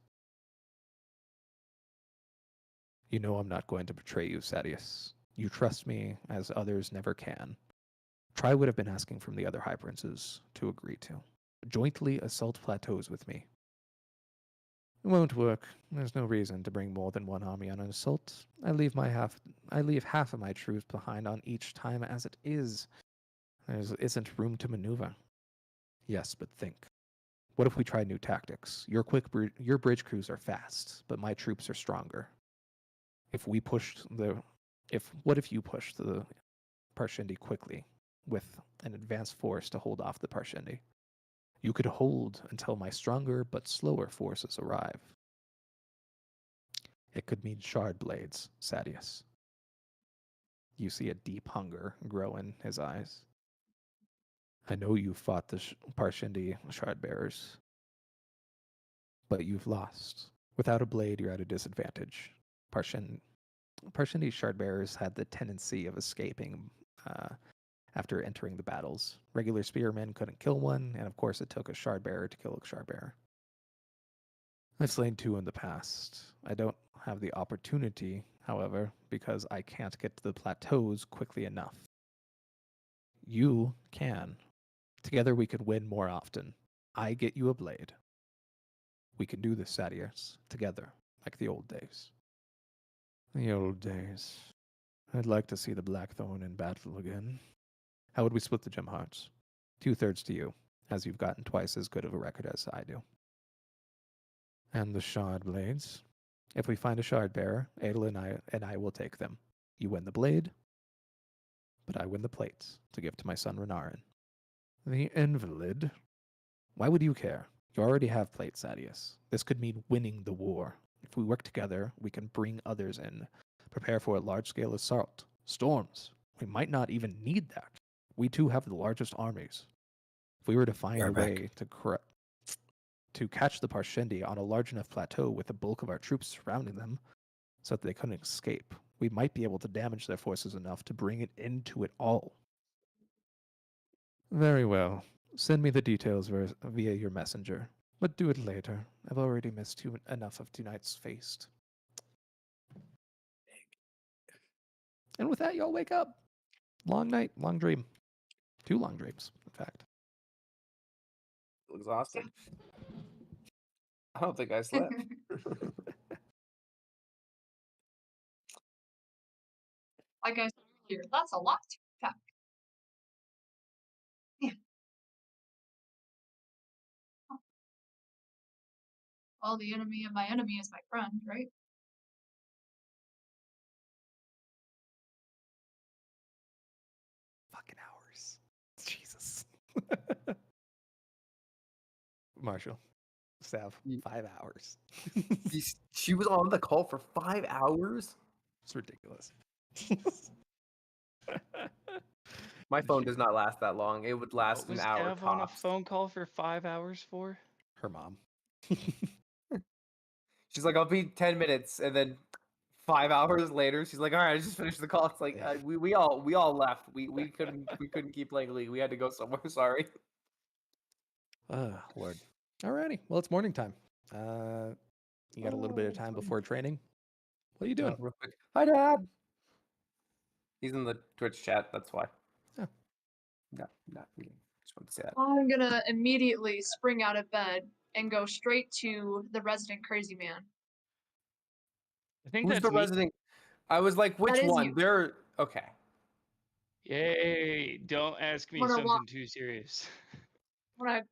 You know I'm not going to betray you, Sadius. You trust me as others never can. Try would have been asking from the other High Princes to agree to. Jointly assault plateaus with me. It won't work. There's no reason to bring more than one army on an assault. I leave half of my troops behind on each time as it is. There isn't room to maneuver. Yes, but think. What if we try new tactics? Your bridge crews are fast, but my troops are stronger. What if you pushed the Parshendi quickly with an advanced force to hold off the Parshendi? You could hold until my stronger but slower forces arrive. It could mean shard blades, Sadius. You see a deep hunger grow in his eyes. I know you fought the Parshendi shard bearers, but you've lost. Without a blade, you're at a disadvantage. Parshendi shard bearers had the tendency of escaping after entering the battles. Regular spearmen couldn't kill one, and of course it took a shard bearer to kill a shard bearer. I've slain 2 in the past. I don't have the opportunity, however, because I can't get to the plateaus quickly enough. You can. Together we could win more often. I get you a blade. We can do this, Sadius, together, like the old days. The old days. I'd like to see the Blackthorn in battle again. How would we split the gem hearts? 2/3 to you, as you've gotten twice as good of a record as I do. And the shard blades. If we find a shard bearer, Adel and I will take them. You win the blade, but I win the plates to give to my son Renarin. The invalid? Why would you care? You already have plates, Sadius. This could mean winning the war. If we work together, we can bring others in. Prepare for a large-scale assault. Storms. We might not even need that. We too have the largest armies. If we were to find a way to catch the Parshendi on a large enough plateau with the bulk of our troops surrounding them so that they couldn't escape, we might be able to damage their forces enough to bring it into it all. Very well. Send me the details via your messenger, but do it later. I've already missed enough of tonight's feast. And with that, y'all wake up. Long night, long dream. 2 long dreams, in fact. Exhausted. I don't think I slept. Like I said earlier, that's a lot to pack. Yeah. Well, the enemy of my enemy is my friend, right? Fucking hours. Jesus. Marshall, Sav, 5 hours. She was on the call for 5 hours? It's ridiculous. My phone does not last that long. It would last What an was hour Dev on a tops. phone call for 5 hours for? Her mom. She's like, I'll be 10 minutes, and then 5 hours later, she's like, all right, I just finished the call. It's like we all left. We couldn't keep playing League. We had to go somewhere. Sorry. Lord. Alrighty. Well, it's morning time. You got a little bit of time before training. What are you doing? Real quick. Hi, Dad. He's in the Twitch chat. That's why. Oh. No, not me. Just wanted to say that. I'm gonna immediately spring out of bed and go straight to the resident crazy man. I think Who's that's the me. resident? I was like, which That is one? you. They're okay. Yay! Don't ask me Wanna something walk- too serious. I'm gonna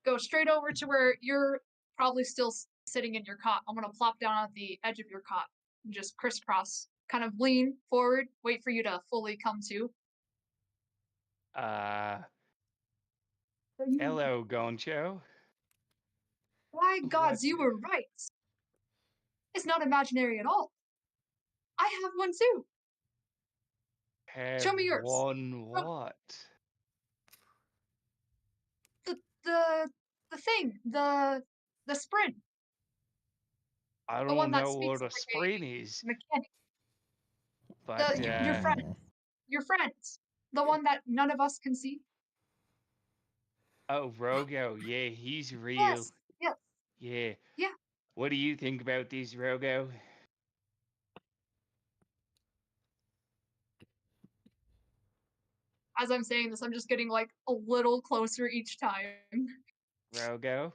go straight over to where you're probably still sitting in your cot. I'm gonna plop down at the edge of your cot and just crisscross, kind of lean forward, wait for you to fully come to. Hello, Goncho. My gods, What- you were right. It's not imaginary at all. I have one too. Have me yours. one what? The thing, the sprint, I the one don't that know speaks what a like spring is, a mechanic. but Your friends, the one that none of us can see. oh, Rogo, yeah, he's real. Yes, yes. Yeah. Yeah. What do you think about these, Rogo? As I'm saying this, I'm just getting like a little closer each time. Rogo?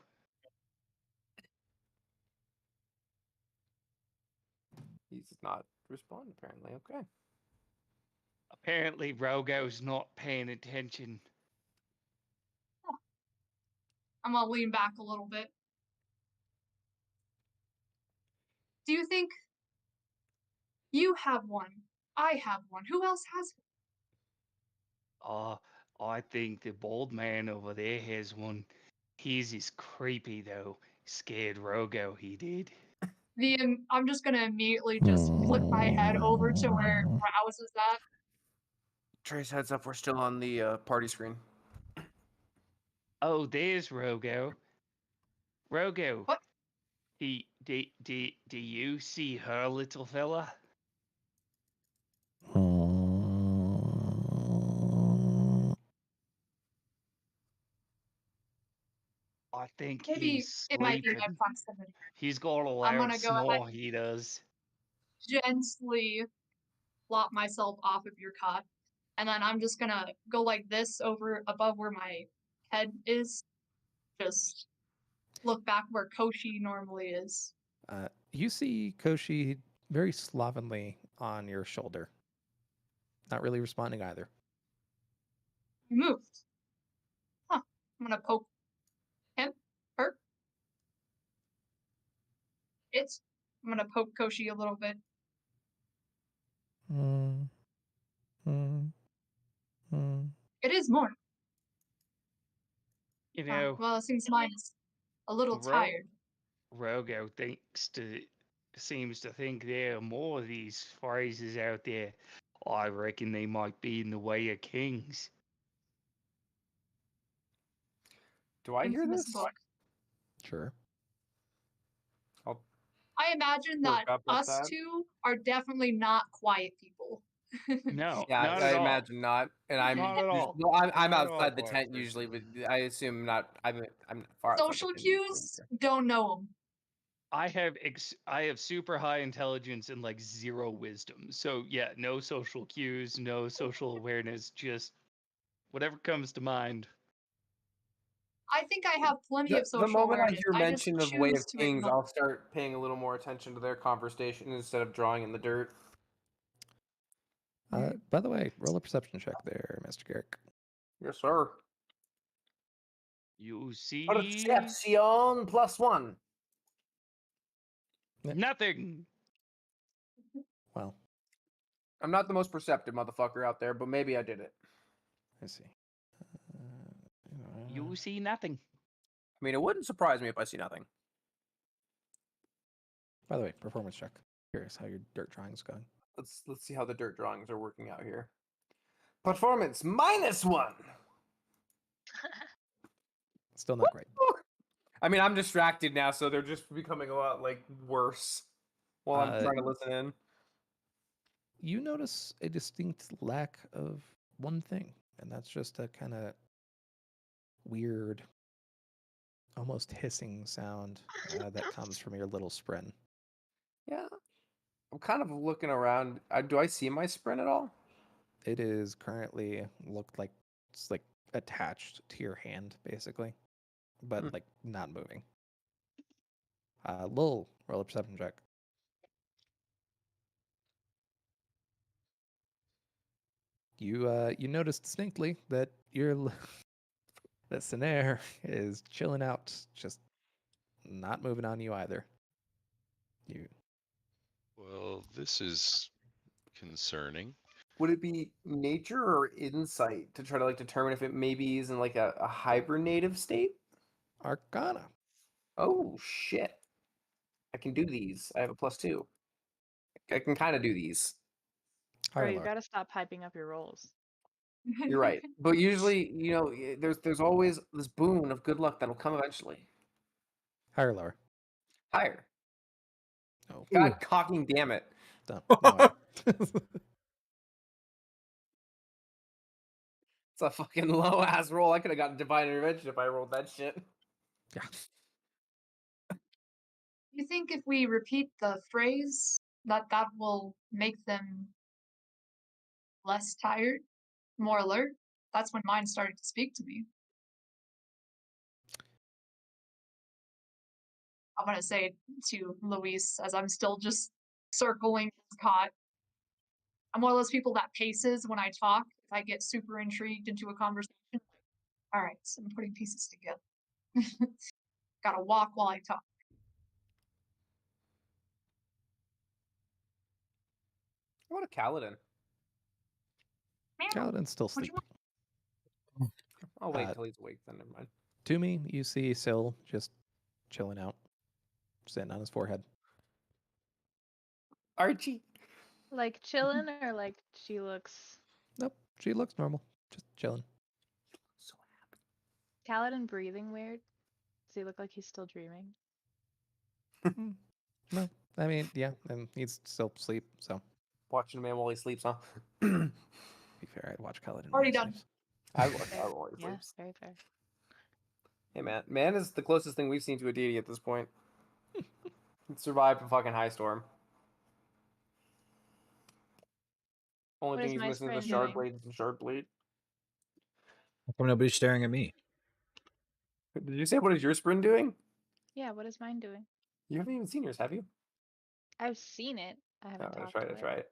He's not responding apparently. Okay. Apparently, Rogo's not paying attention. I'm gonna lean back a little bit. Do you think you have one? I have one. Who else has one? I think the bald man over there has one. He's is creepy, though. Scared Rogo, he did. I'm just gonna immediately just flip my head over to where Rouse is at. Trace, heads up. We're still on the party screen. Oh, there's Rogo. Rogo. What? Do you see her, little fella? I think Maybe he's it might be my sleeping. proximity. He's got a I'm loud gonna go ahead snore, he does. Gently flop myself off of your cot, and then I'm just gonna go like this over above where my head is. Just look back where Koshi normally is. You see Koshi very slovenly on your shoulder. Not really responding either. You moved. Huh. I'm gonna poke him. Her. I'm gonna poke Koshi a little bit. It is morning. You know, Well, it seems mine's a little tired. Rogo seems to think there are more of these phrases out there. I reckon they might be in the way of kings. Do I hear Infamous this? book. Sure. I imagine that Perk up with us that. two are definitely not quiet people. No, Yeah, not I at all. imagine not. And I'm Not at all. well, I'm Not at all, outside the quiet tent person. usually, but I assume not. I'm not far outside Social the tent usually, cues, so. don't know them. I have super high intelligence and like 0 wisdom. So yeah, no social cues, no social awareness, just whatever comes to mind. I think I have plenty of The social moment I awareness. hear I just mention of Way choose of to Kings, ignore. I'll start paying a little more attention to their conversation instead of drawing in the dirt. By the way, roll a perception check there, Mr. Garrick. Yes, sir. You see Perception +1. nothing. Well, I'm not the most perceptive motherfucker out there, but maybe I did it. I see. You see nothing. I mean, it wouldn't surprise me if I see nothing. By the way, performance check. Curious how your dirt drawing's going. Let's see how the dirt drawings are working out here. Performance -1. Still not great. I mean, I'm distracted now, so they're just becoming a lot like worse while I'm trying to listen in. You notice a distinct lack of one thing, and that's just a kind of weird, almost hissing sound that comes from your little spren. Yeah, I'm kind of looking around. Do I see my sprint at all? It is currently looked like it's like attached to your hand, basically, but like not moving. Lil, roll a perception check. You notice distinctly that that Sinair is chilling out, just not moving on you either. Well, this is concerning. Would it be nature or insight to try to like determine if it maybe is in like a hibernative state? Arcana. Oh shit! I can do these. I have a +2. I can kind of do these. Bro, you Harlar. gotta stop hyping up your rolls. You're right, but usually, there's always this boon of good luck that'll come eventually. Higher or lower? Higher. Oh, God, cocking damn it! no higher. It's a fucking low ass roll. I could have gotten divine intervention if I rolled that shit. Yeah. You think if we repeat the phrase that will make them less tired, more alert? That's when mine started to speak to me. I'm gonna say it to Luis as I'm still just circling his cot. I'm one of those people that paces when I talk. If I get super intrigued into a conversation, all right, so I'm putting pieces together. Gotta walk while I talk. What a Kaladin. Kaladin's still What you sleeping. I'll wait till he's awake. Then never mind. To me, you see Syl just chilling out, sitting on his forehead. Archie. Like chilling or like she looks. Nope, she looks normal, just chilling. So Kaladin breathing weird? Does he look like he's still dreaming? No, I mean, yeah, and he's still asleep, so. watching a man while he sleeps, huh? To be fair, I'd watch Kaladin. Already while he done. sleeps. I watch Fair. while he Yeah, sleeps. very fair. Hey, man is the closest thing we've seen to a deity at this point. It survived a fucking high storm. Only What thing is he's my missing is a sprint shard doing? blade. It's a shard blade. How come nobody's staring at me? Did you say what is your sprint doing? Yeah, what is mine doing? You haven't even seen yours, have you? I've seen it. I Oh, haven't that's talked right. to That's it.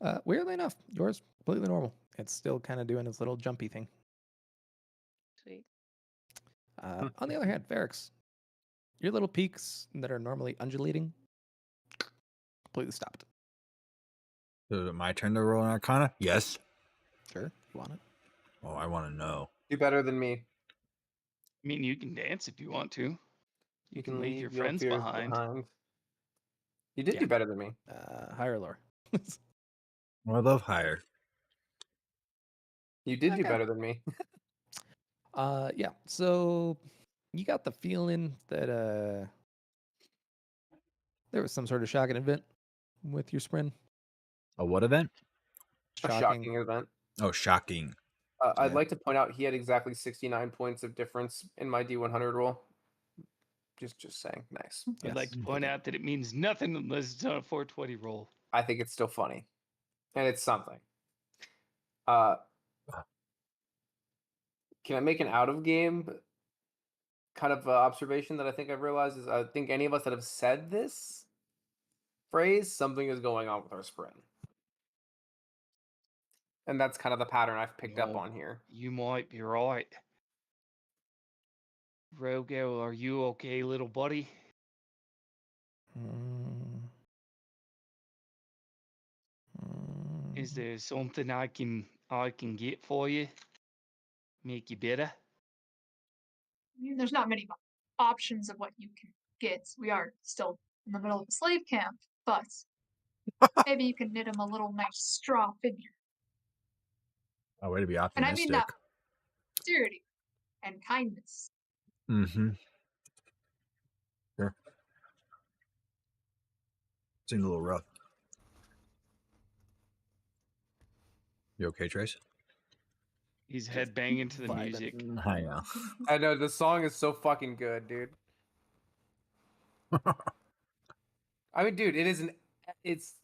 right. Weirdly enough, yours completely normal. It's still kind of doing its little jumpy thing. Sweet. On the other hand, Varix, your little peaks that are normally undulating completely stopped. Is it my turn to roll an Arcana? Yes. Sure, you want it? Oh, I want to know. Do better than me. I mean, you can dance if you want to. You can leave your friends fears behind. You did Yeah. do better than me. Higher or lower? Well, I love higher. You did do Okay. better than me. Yeah. So you got the feeling that there was some sort of shocking event with your sprint. A what event? A shocking event. Oh, shocking. I'd Yeah. like to point out he had exactly 69 points of difference in my D100 roll. Just saying. Nice. I'd like Yes. to point out that it means nothing unless it's on a 420 roll. I think it's still funny, and it's something. Uh, can I make an out of game kind of observation that I think I've realized is I think any of us that have said this phrase, something is going on with our sprint. And that's kind of the pattern I've picked up Oh. on here. You might be right. Rogo, are you okay, little buddy? Mm. Is there something I can get for you? Make you better? I mean, there's not many options of what you can get. We are still in the middle of a slave camp, but maybe you can knit him a little nice straw figure. A way to be And I mean optimistic. that with sincerity and kindness. Mm-hmm. Sure. Seems a little rough. You okay, Trace? His head banging to the vibing. music. I know. I know the song is so fucking good, dude. I mean, dude,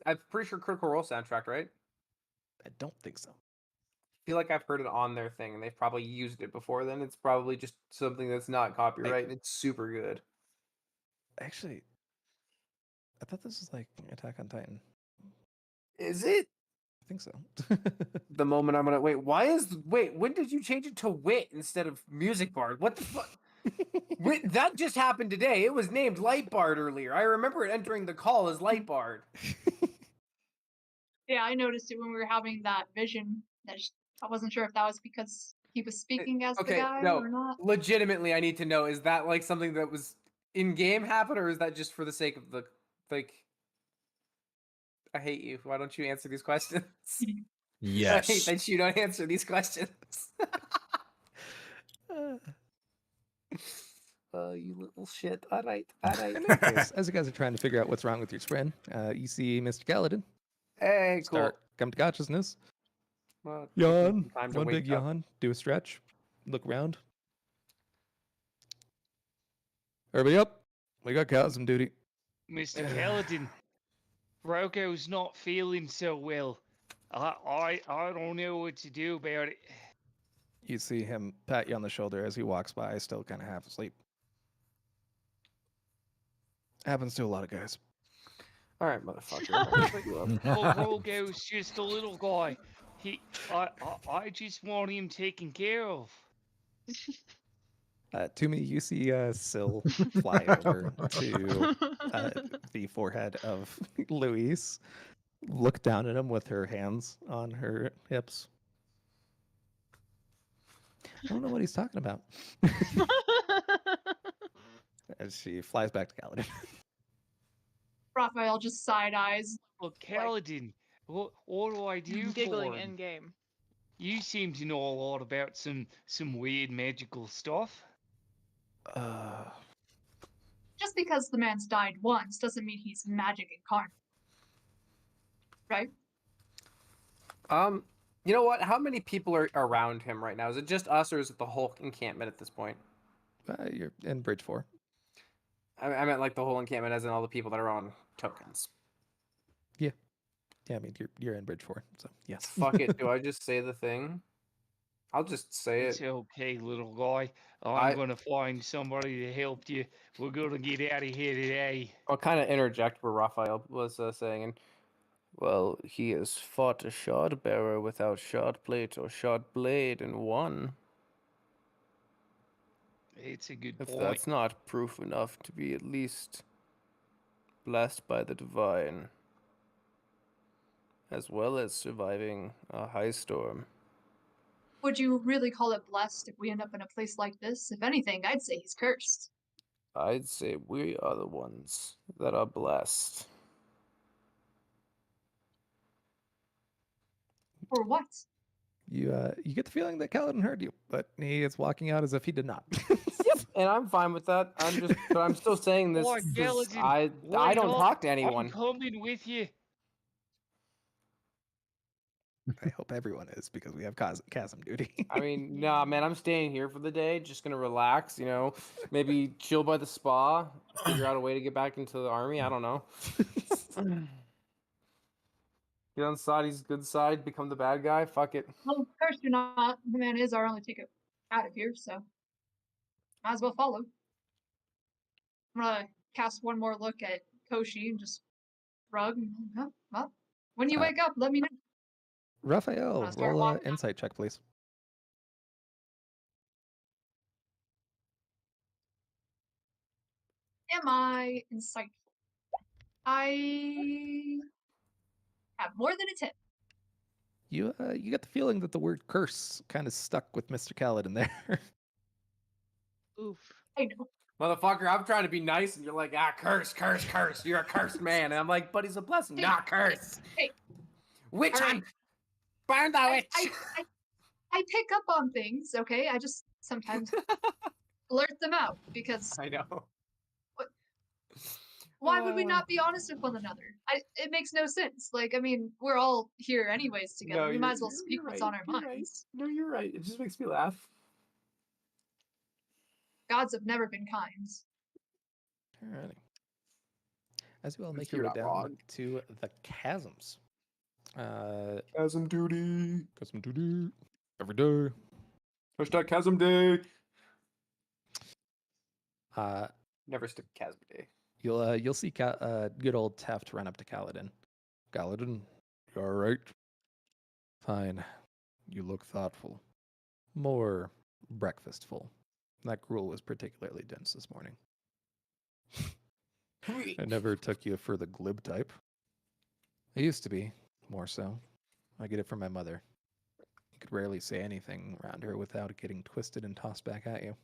I'm pretty sure Critical Role soundtrack, right? I don't think so. I feel like I've heard it on their thing, and they've probably used it before. Then it's probably just something that's not copyright, and it's super good. Actually, I thought this was like Attack on Titan. Is it? I think so. The moment I'm gonna wait. When did you change it to Wit instead of Music Bard? What the fuck? Wait, that just happened today. It was named Light Bard earlier. I remember it entering the call as Light Bard. Yeah, I noticed it when we were having that vision. I wasn't sure if that was because he was speaking as the Okay, guy no, or not. legitimately, I need to know: is that like something that was in game happen, or is that just for the sake of the like? I hate you. Why don't you answer these questions? I hate Yes. that you don't answer these questions. You little shit. All right. In any case, as you guys are trying to figure out what's wrong with your sprint, you see Mr. Gallatin Hey, cool. start come to consciousness. Well, taking some Yawn. time to One wake big up. yawn. Do a stretch. Look around. Everybody up. We got chasm duty. Mr. Caledon, Rogo's not feeling so well. I don't know what to do about it. You see him pat you on the shoulder as he walks by, still kind of half asleep. Happens to a lot of guys. All right, motherfucker. I'm gonna put you up. Well, Rogo's just a little guy. I just want him taken care of. To me, you see Syl fly over to the forehead of Louise, look down at him with her hands on her hips. I don't know what he's talking about. As she flies back to Kaladin. Raphael just side eyes. Look, Caledon, what do I do Giggling for him? in game. You seem to know a lot about some weird magical stuff. Just because the man's died once doesn't mean he's magic incarnate. Right? You know what? How many people are around him right now? Is it just us, or is it the whole encampment at this point? You're in Bridge 4. I meant like the whole encampment, as in all the people that are on tokens. Yeah, I mean, you're in Bridge 4, so yes. Fuck it. Do I just say the thing? I'll just say It's it. okay, little guy. I- I'm gonna find somebody to help you. We're gonna get out of here today. I'll kind of interject where Raphael was saying, and well, he has fought a shard bearer without shard plate or shard blade and won. It's a good If point. that's not proof enough to be at least blessed by the divine, as well as surviving a high storm. Would you really call it blessed if we end up in a place like this? If anything, I'd say he's cursed. I'd say we are the ones that are blessed. Or what? You get the feeling that Kaladin heard you, but he is walking out as if he did not. And I'm fine with that. But I'm still saying this. Boy, 'Cause Gallatin, I wait don't up. talk to I'm anyone. coming with you. I hope everyone is because we have chasm duty. I mean, nah, man, I'm staying here for the day. Just gonna relax, maybe chill by the spa, figure out a way to get back into the army. I don't know. Get on Sadi's good side, become the bad guy. Fuck it. Well, of course you're not. The man is our only ticket out of here, so might as well follow. I'm gonna cast one more look at Koshi and just shrug. Well, when you wake up, let me know. Raphael, Wanna start roll a walking? insight check, please. Am I insightful? I have more than a 10. You get the feeling that the word curse kind of stuck with Mr. Khaled in there. Oof. I know. Motherfucker, I'm trying to be nice, and you're like, curse, curse, curse. You're a cursed man. And I'm like, but he's a blessing. Nah, curse. Hey. Witch All right. hunt. Burn the witch. I pick up on things, okay? I just sometimes blurt them out because I know. why would we not be honest with one another? It makes no sense. Like, I mean, we're all here anyways together. No, we might as well speak you're what's right, on our you're right. minds. No, you're right. It just makes me laugh. Gods have never been kind. Alrighty. As you all make You're your way not down wrong. to the chasms. Chasm duty. Chasm duty every day. Hashtag chasm day. Uh, Never skip chasm day. you'll see good old Taft run up to Kaladin. Kaladin, you all right? Fine. You look thoughtful. More breakfastful. That gruel was particularly dense this morning. I never took you for the glib type. I used to be, more so. I get it from my mother. You could rarely say anything around her without it getting twisted and tossed back at you.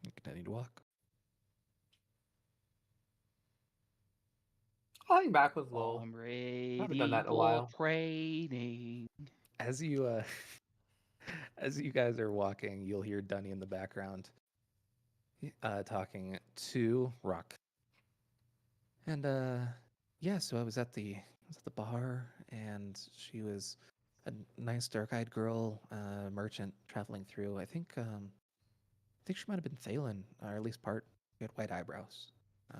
You continue to walk. Falling back with Lowell. I'm haven't done that in a ready while. for training. As you as you guys are walking, you'll hear Dunny in the background talking to Rock. And yeah, so I was at the bar, and she was a nice dark-eyed girl, merchant traveling through. I think she might have been Thalen, or at least part. She had white eyebrows. It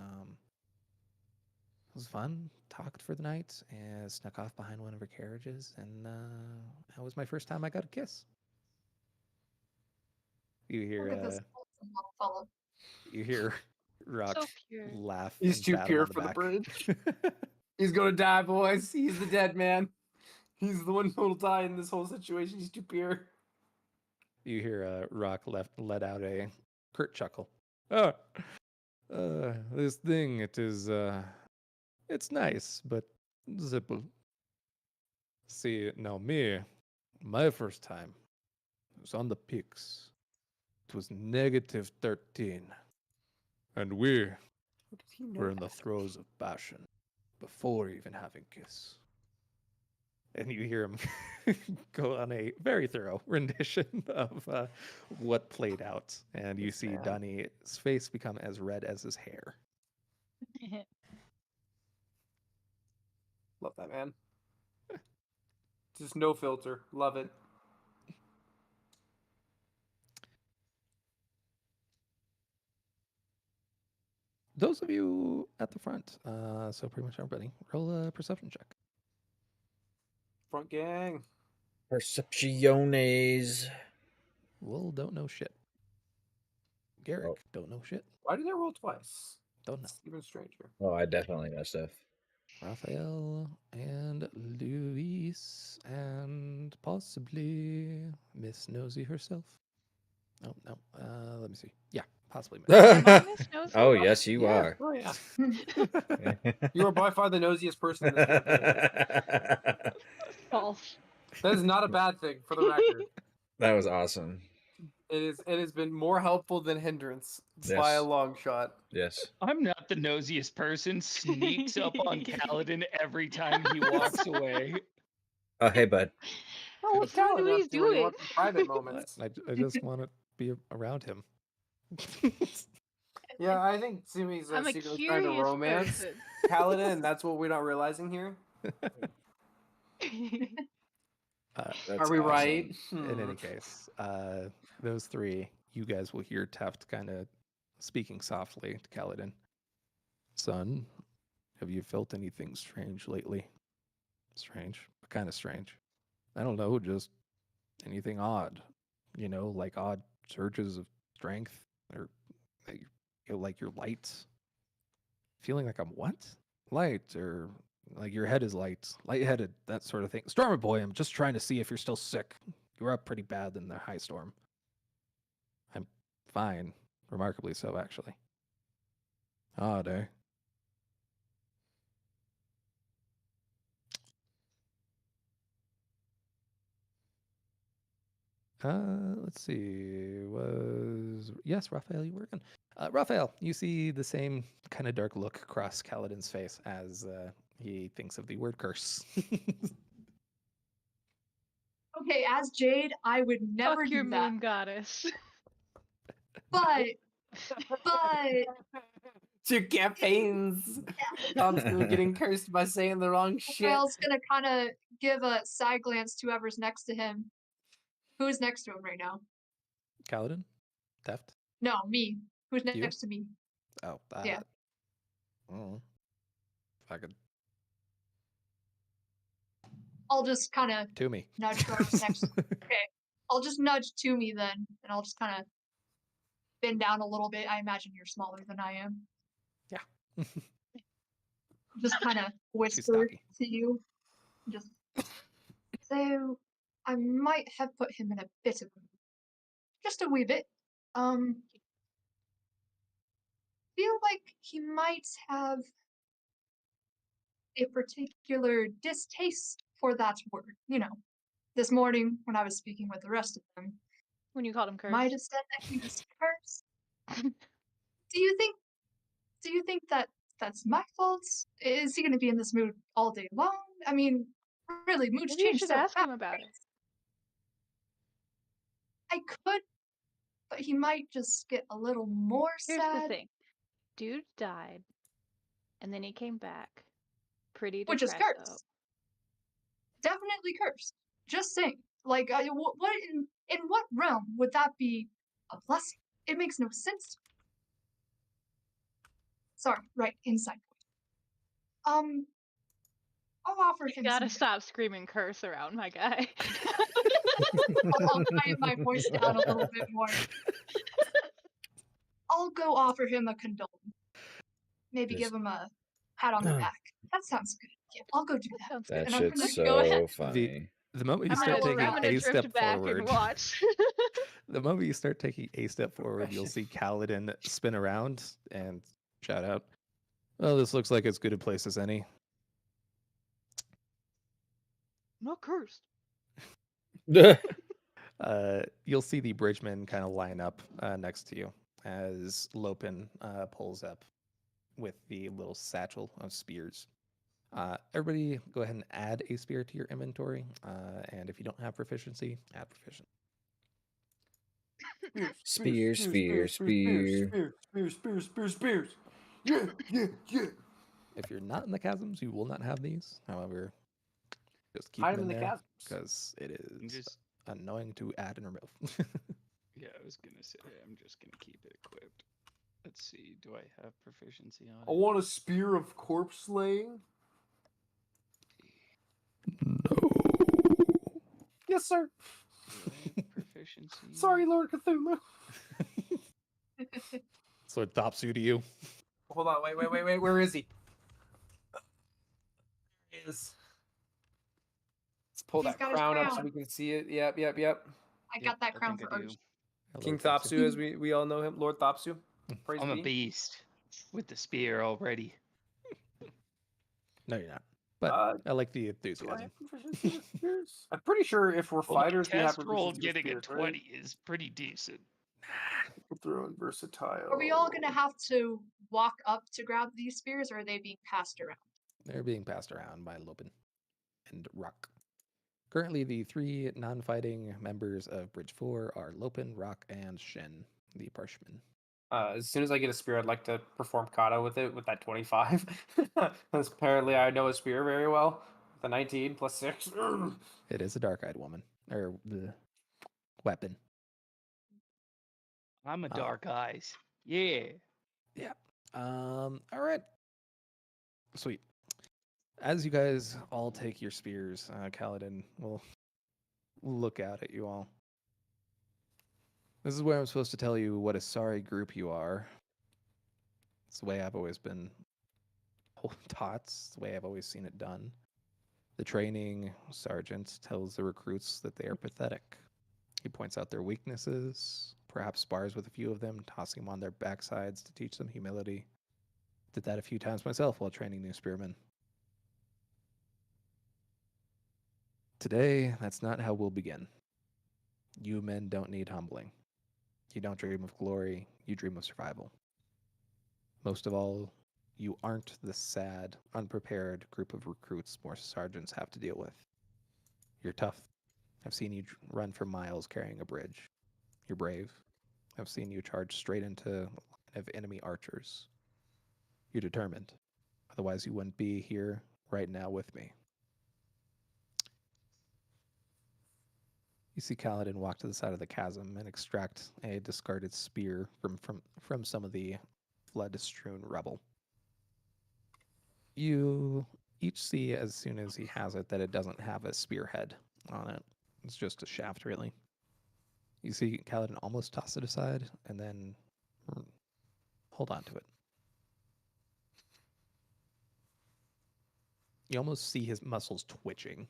was fun. Talked for the night, and snuck off behind one of her carriages, and that was my first time I got a kiss. You Look at hear this handsome little fellow. you hear Rock So pure. laugh. He's and too pat him pure on for the back. bridge. He's gonna die, boys. He's the dead man. He's the one who'll die in this whole situation. He's too pure. You hear Rock let out a curt chuckle. Oh, this thing, it is, it's nice, but simple. See, now my first time was on the peaks. It was -13. And we How did he know were in the that? throes of passion before even having kiss. And you hear him go on a very thorough rendition of what played out. And you Yes, see ma'am. Dunny's face become as red as his hair. Love that, man. Just no filter. Love it. Those of you at the front, so pretty much everybody, roll a perception check. Front gang. Percepciones. Will don't know shit. Garrick Oh. don't know shit. Why did I roll twice? Don't know. It's even stranger. Oh, I definitely know stuff. Raphael and Luis and possibly Miss Nosy herself. Oh no. Let me see. Yeah, possibly Miss. Am I Miss Nosy? Oh, yes, you Yeah. are. Oh yeah. You are by far the nosiest person in this campaign. False. That is not a bad thing, for the record. That was awesome. It has been more helpful than hindrance by a Yes. long shot. Yes. I'm not the nosiest person. Sneaks up on Kaladin every time he walks away. Oh, hey, bud. Oh, what's What Callan do up we to when do you want it? some private What? moments? I just want to be around him. Yeah, I think Sumi's I'm a secretly trying to curious romance person. Kaladin, and that's what we're not realizing here. That's Are we awesome. right? In any case, those three, you guys will hear Teft kind of speaking softly to Kaladin. Son, have you felt anything strange lately? Strange? What kind of strange? I don't know, just anything odd. You know, like odd surges of strength, or like like your lights. Feeling like I'm what? Light, or like your head is lightheaded, that sort of thing. Stormer boy, I'm just trying to see if you're still sick. You were up pretty bad in the high storm. I'm fine, remarkably so, actually. Odd, eh? Let's see. Yes, Raphael, you were in. Raphael, you see the same kind of dark look across Kaladin's face as he thinks of the word curse. Okay, as Jade, I would never Fuck your do that. moon goddess. But 2 campaigns. Constantly getting cursed by saying the wrong shit. Raphael's gonna kind of give a side glance to whoever's next to him. Who's next to him right now? Kaladin? Theft? No, me. Who's You? next to me? Oh, Yeah. I don't know. If I could. I'll just kind of To me. nudge whoever's next. Okay, I'll just nudge to me then, and I'll just kind of bend down a little bit. I imagine you're smaller than I am. Yeah. Just kind of whisper stocky. to you. Just so I might have put him in a bit of just a wee bit. Feel like he might have a particular distaste for that word. You know, this morning when I was speaking with the rest of them, When you called him curse. might have said that he was cursed. Do you think that that's my fault? Is he going to be in this mood all day long? I mean, really, moods Maybe you change should so ask fast. him about it. I could, but he might just get a little more Here's sad. the thing. Dude died, and then he came back. Pretty Which is depressed. cursed. Definitely cursed. Just saying. Like, what in what realm would that be a blessing? It makes no sense. Sorry, right, inside. I'll offer You him gotta some. stop screaming curse around my guy. I'll quiet my voice down a little bit more. I'll go offer him a condolence. Maybe Just- give him a pat on the back. That sounds good. Yeah, I'll go do that. Sounds That good. And I'm shit's gonna go ahead. so funny. The moment you I'm start gonna, taking I'm gonna a drift step back forward, and watch. the moment you start taking a step forward, you'll see Kaladin spin around and shout out, "Well, this looks like as good a place as any." Not cursed. You'll see the bridgemen kind of line up next to you as Lopin pulls up with the little satchel of spears. Everybody go ahead and add a spear to your inventory. And if you don't have proficiency, add proficiency. Spear. Spears. Yeah. If you're not in the chasms, you will not have these. However, just keep Hide them them in in the there chasms. because it is Just annoying to add and remove. yeah, I was gonna say I'm just gonna keep it equipped. Let's see. Do I have proficiency on I it? want a spear of corpse slaying. No. Yes, sir. Do I have proficiency? Sorry, Lord Cthulhu. So it tops you to you. Hold on, wait. Where is he? There he is. Let's pull He's that got his crown up so crown. we can see it. Yep. I Yep, got that I crown think for I do. Urge. Hello, King Topsy. Thopsu, as we all know him, Lord Thopsu. Praise I'm a be. beast with the spear already. No, you're not. But I like the Do I enthusiasm. have proficiency with spears? I'm pretty sure if we're Well, my fighters, we have test roll proficiency with getting a spears, right? 20 is pretty decent. Throw in versatile. Are we all gonna have to walk up to grab these spears, or are they being passed around? They're being passed around by Lopin and Rock. Currently, the 3 non-fighting members of Bridge 4 are Lopin, Rock, and Shen, the Parshman. As soon as I get a spear, I'd like to perform kata with it with that 25. Because apparently I know a spear very well. The 19 plus 6. It is a dark-eyed woman or the weapon. I'm a dark eyes. Yeah. Yeah. All right. Sweet. As you guys all take your spears, Kaladin will look out at you all. This is where I'm supposed to tell you what a sorry group you are. It's the way I've always been taught. It's the way I've always seen it done. The training sergeant tells the recruits that they are pathetic. He points out their weaknesses, perhaps spars with a few of them, tossing them on their backsides to teach them humility. Did that a few times myself while training new spearmen. Today, that's not how we'll begin. You men don't need humbling. You don't dream of glory, you dream of survival. Most of all, you aren't the sad, unprepared group of recruits more sergeants have to deal with. You're tough. I've seen you run for miles carrying a bridge. You're brave. I've seen you charge straight into a line of enemy archers. You're determined. Otherwise, you wouldn't be here right now with me. You see Kaladin walk to the side of the chasm and extract a discarded spear from some of the blood-strewn rubble. You each see as soon as he has it that it doesn't have a spearhead on it. It's just a shaft, really. You see Kaladin almost toss it aside and then hold on to it. You almost see his muscles twitching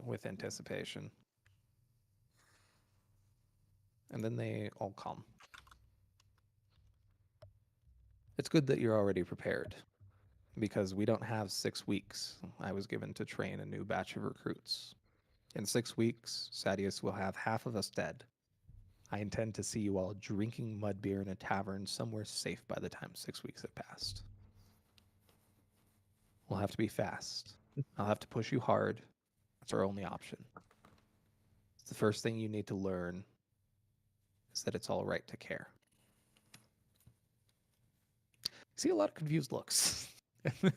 with anticipation. And then they all calm. It's good that you're already prepared, because we don't have 6 weeks I was given to train a new batch of recruits. In 6 weeks, Sadius will have half of us dead. I intend to see you all drinking mud beer in a tavern somewhere safe by the time 6 weeks have passed. We'll have to be fast. I'll have to push you hard. It's our only option. It's the first thing you need to learn is that it's all right to care. See a lot of confused looks. I think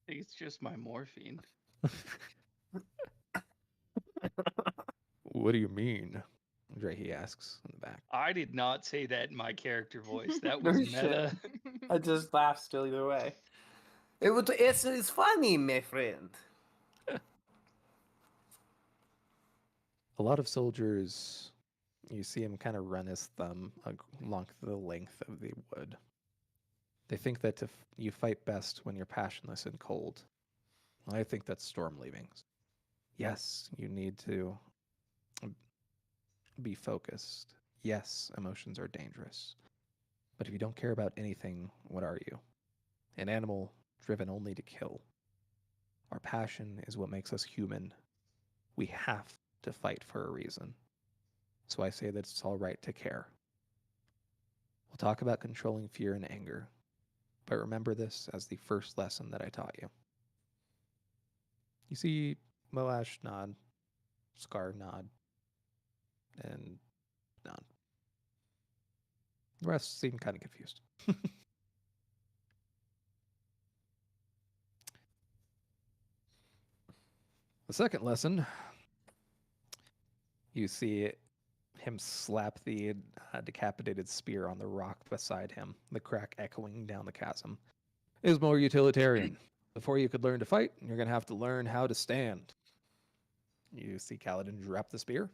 it's just my morphine. What do you mean? He asks in the back. I did not say that in my character voice. That No was shit. meta. I just laughed still either way. It's funny, my friend. A lot of soldiers, you see him kind of run his thumb along the length of the wood. They think that you fight best when you're passionless and cold. I think that's storm leavings. Yes, you need to be focused. Yes, emotions are dangerous. But if you don't care about anything, what are you? An animal driven only to kill. Our passion is what makes us human. We have to fight for a reason. So I say that it's all right to care. We'll talk about controlling fear and anger, but remember this as the first lesson that I taught you. You see Moash nod, Scar nod, and nod. The rest seem kind of confused. The second lesson, you see him slap the decapitated spear on the rock beside him, the crack echoing down the chasm, is more utilitarian. Before you could learn to fight, you're going to have to learn how to stand. You see Kaladin drop the spear,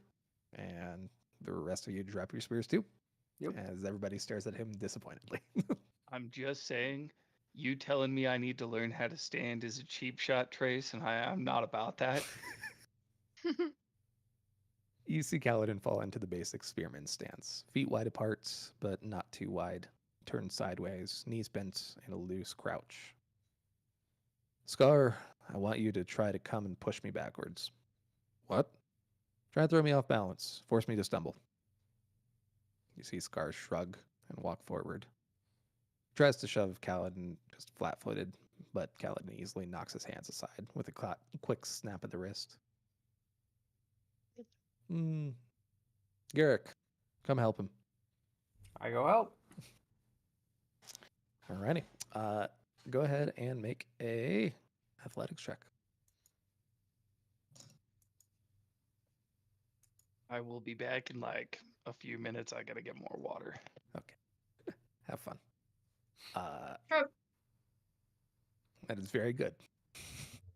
and the rest of you drop your spears too, as everybody stares at him disappointedly. I'm just saying, you telling me I need to learn how to stand is a cheap shot, Trace, and I'm not about that. You see Kaladin fall into the basic spearman stance, feet wide apart, but not too wide, turned sideways, knees bent in a loose crouch. Scar, I want you to try to come and push me backwards. What? Try and throw me off balance, force me to stumble. You see Scar shrug and walk forward. Tries to shove Kaladin just flat-footed, but Kaladin easily knocks his hands aside with a quick snap of the wrist. Garrick, come help him. I go help. Alrighty. Go ahead and make a athletics check. I will be back in like a few minutes. I gotta get more water. Okay. Have fun. Sure. That is very good.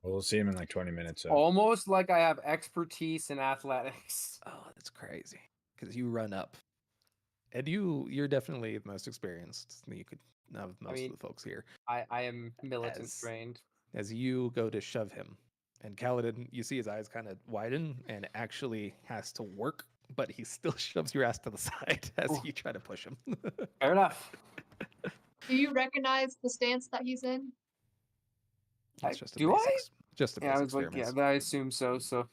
We'll see him in like 20 minutes. So. Almost like I have expertise in athletics. Oh, that's crazy. Because you run up. And you're definitely the most experienced. You could of most mean, of the folks here. I am militant As- trained. As you go to shove him. And Kaladin, you see his eyes kind of widen and actually has to work, but he still shoves your ass to the side as Ooh. you try to push him. Fair enough. Do you recognize the stance that he's in? It's just a do I? basics. Just a Yeah, I basic was like, yeah, experiments. but I assume so. So,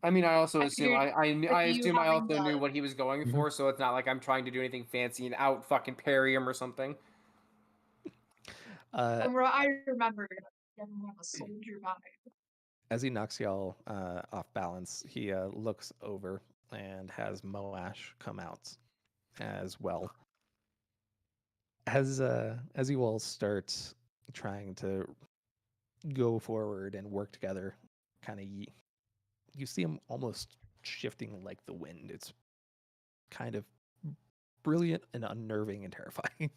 I mean, I also I assume figured with I you assume I having also knew the- what he was going Mhm. for. So it's not like I'm trying to do anything fancy and out fucking parry him or something. I remember him have a soldier vibe. As he knocks y'all off balance, he looks over and has Moash come out as well. As you all start trying to go forward and work together, kind of you see him almost shifting like the wind. It's kind of brilliant and unnerving and terrifying.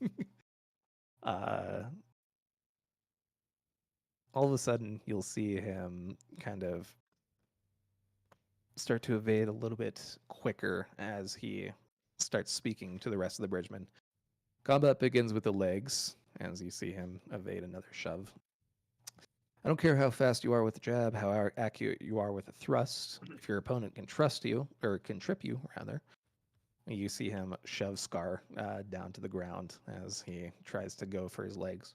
All of a sudden, you'll see him kind of start to evade a little bit quicker as he starts speaking to the rest of the bridgemen. Combat begins with the legs, as you see him evade another shove. I don't care how fast you are with the jab, how accurate you are with a thrust. If your opponent can trust you, or can trip you, rather, you see him shove Scar down to the ground as he tries to go for his legs.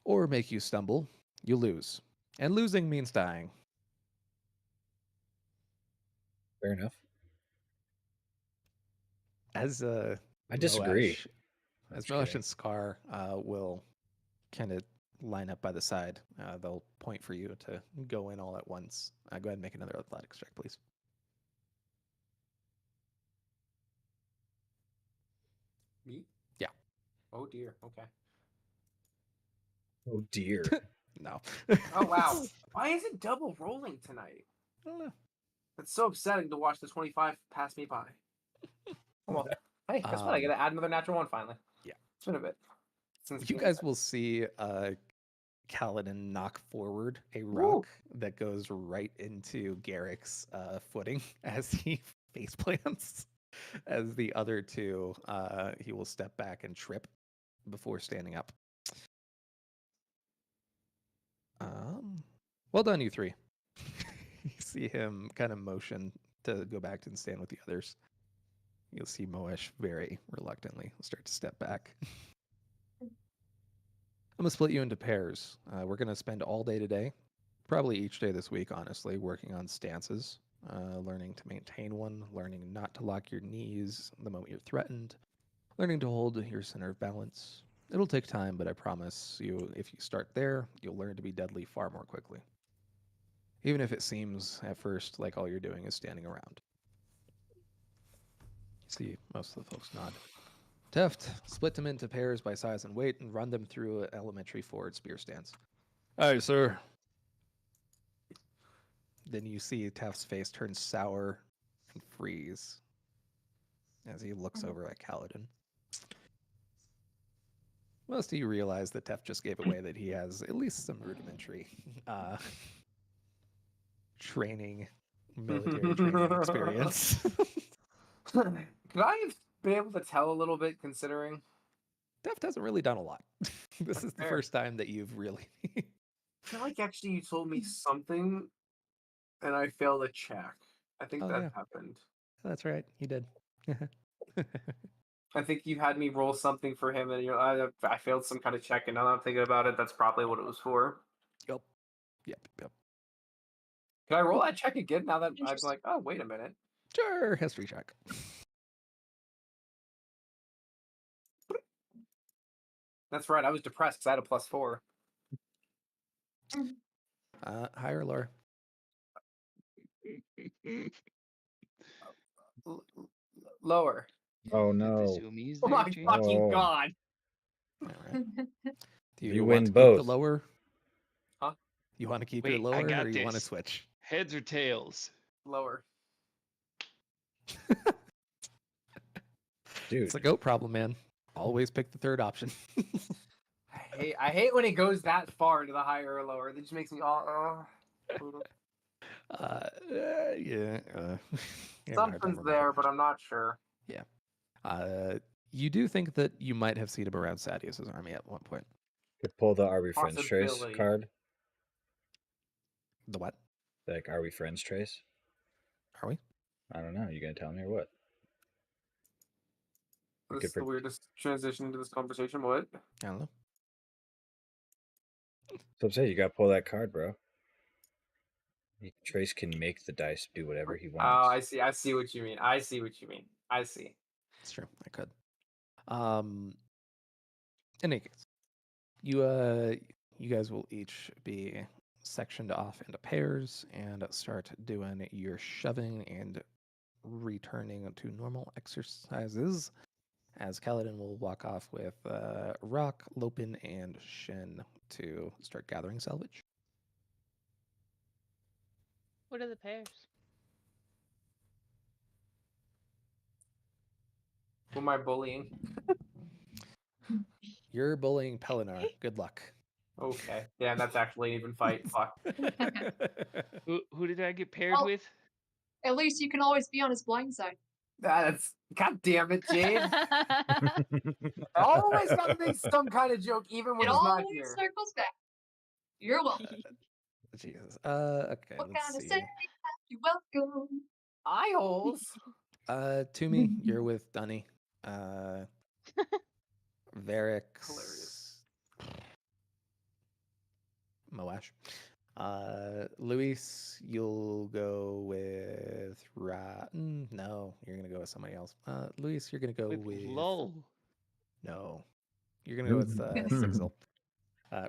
Or make you stumble, you lose. And losing means dying. Fair enough. As I disagree. Moash, I'm as just Moash kidding. and Scar will kind of line up by the side, they'll point for you to go in all at once. Go ahead and make another athletics check, please. Me? Yeah. Oh dear. Okay. Oh dear. No. Oh wow. Why is it double rolling tonight? I don't know. It's so upsetting to watch the 25 pass me by. Well, hey, guess what? I get to add another natural one finally. Yeah. It's been a bit. Since You game guys time. will see Kaladin knock forward a rock that goes right into Garrick's footing as he face plants. As the other two, he will step back and trip before standing up. Well done, you three. You see him kind of motion to go back and stand with the others. You'll see Moesh very reluctantly start to step back. I'm going to split you into pairs. We're going to spend all day today, probably each day this week, honestly, working on stances, learning to maintain one, learning not to lock your knees the moment you're threatened, learning to hold your center of balance. It'll take time, but I promise you, if you start there, you'll learn to be deadly far more quickly. Even if it seems at first like all you're doing is standing around. See, most of the folks nod. Teft, split them into pairs by size and weight and run them through an elementary forward spear stance. Aye, sir. Then you see Teft's face turn sour and freeze as he looks over at Kaladin. Most of you realize that Teft just gave away that he has at least some rudimentary military training experience. Could I have been able to tell a little bit considering? Teft hasn't really done a lot. This is the Fair. first time that you've really... I feel like actually you told me something and I failed a check. I think Oh, that yeah. happened. That's right, you did. I think you had me roll something for him and I failed some kind of check, and now that I'm thinking about it, that's probably what it was for. Yep. Can I roll that check again now that I'm Interesting. like, oh, wait a minute. Sure, history check. That's right, I was depressed because I had a +4. Higher or lower? Lower. Oh The no. zoomies Oh there, my James? fucking Oh. god. All right. Do You want win to keep both. the lower? Huh? You want to keep your Wait, I lower, got or you want to this. switch? Heads or tails? Lower. Dude. It's a goat problem, man. Always pick the third option. I hate when it goes that far to the higher or lower. That just makes me all. Yeah. Yeah, I don't Something's remember. there, but I'm not sure. You do think that you might have seen him around Sadius's army at one point. Could pull the Are We Friends trace Possibility. card. The what? Like, Are We Friends trace? Are we? I don't know. You gonna tell me or what? This is the weirdest transition to this conversation. What? I don't know. So I'm saying you gotta pull that card, bro. Trace can make the dice do whatever he wants. Oh, I see. I see what you mean. I see. It's true. I could. In any case, you guys will each be sectioned off into pairs and start doing your shoving and returning to normal exercises. As Kaladin will walk off with Rock, Lopin, and Shin to start gathering salvage. What are the pairs? Who am I bullying? You're bullying Pelinar. Good luck. Okay. Yeah, that's actually an even fight. Fuck. Who did I get paired Well- with? At least you can always be on his blind side. That's. God damn it, Jade. Always gotta make some kind of joke, even when It he's not always here. circles back. You're welcome. Jesus. Okay, What let's kind of see. say? You're welcome. Eye holes. Toomey, you're with Dunny. Varix. Hilarious. Moash. Luis, you'll go with no, you're gonna go with somebody else. Luis, you're gonna go with Lol. no. You're gonna go with Sigil.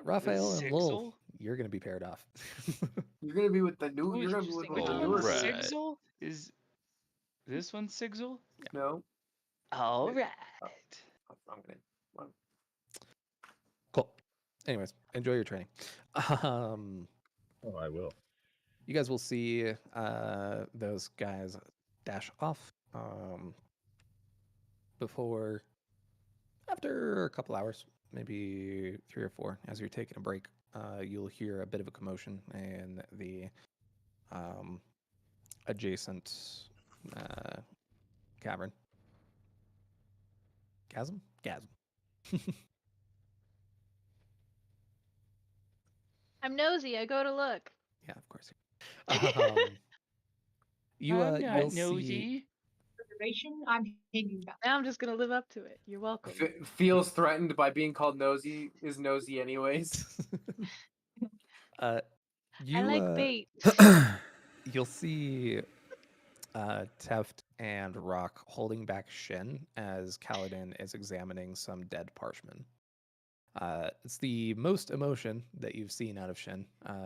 Raphael and Lowell, Sigil? you're gonna be paired off. You're gonna be with the new. Ooh, You're gonna be with interesting. like Which the one's newer. Alright. Sigil? Is this one Sigil? No. All right. I'm gonna. Cool. Anyways, enjoy your training. Oh, I will. You guys will see those guys dash off after a couple hours, maybe 3 or 4. As you're taking a break, you'll hear a bit of a commotion in the adjacent cavern. Chasm? Chasm. I'm nosy. I go to look. Yeah, of course. Um, I'm not you'll see. nosy. Reservation, I'm hanging back. Now I'm just gonna live up to it. You're welcome. Feels threatened by being called nosy. Is nosy anyways. I like bait. You'll see Teft and Rock holding back Shin as Kaladin is examining some dead parshmen. It's the most emotion that you've seen out of Shin.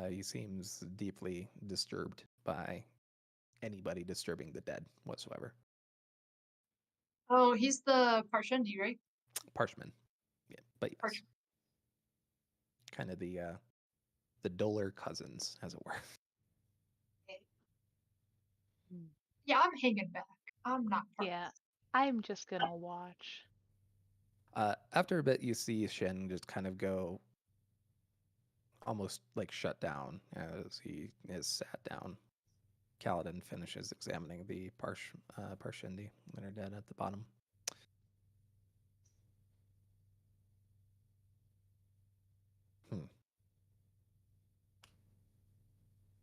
He seems deeply disturbed by anybody disturbing the dead whatsoever. Oh, he's the Parshendi, right? Parshman. Yeah, but yes. Parshman. Kind of the Dolar cousins, as it were. Yeah, I'm hanging back. I'm not part of Yeah, I'm just gonna watch. After a bit, you see Shin just kind of go almost like shut down as he is sat down. Kaladin finishes examining the Parshendi that are dead at the bottom.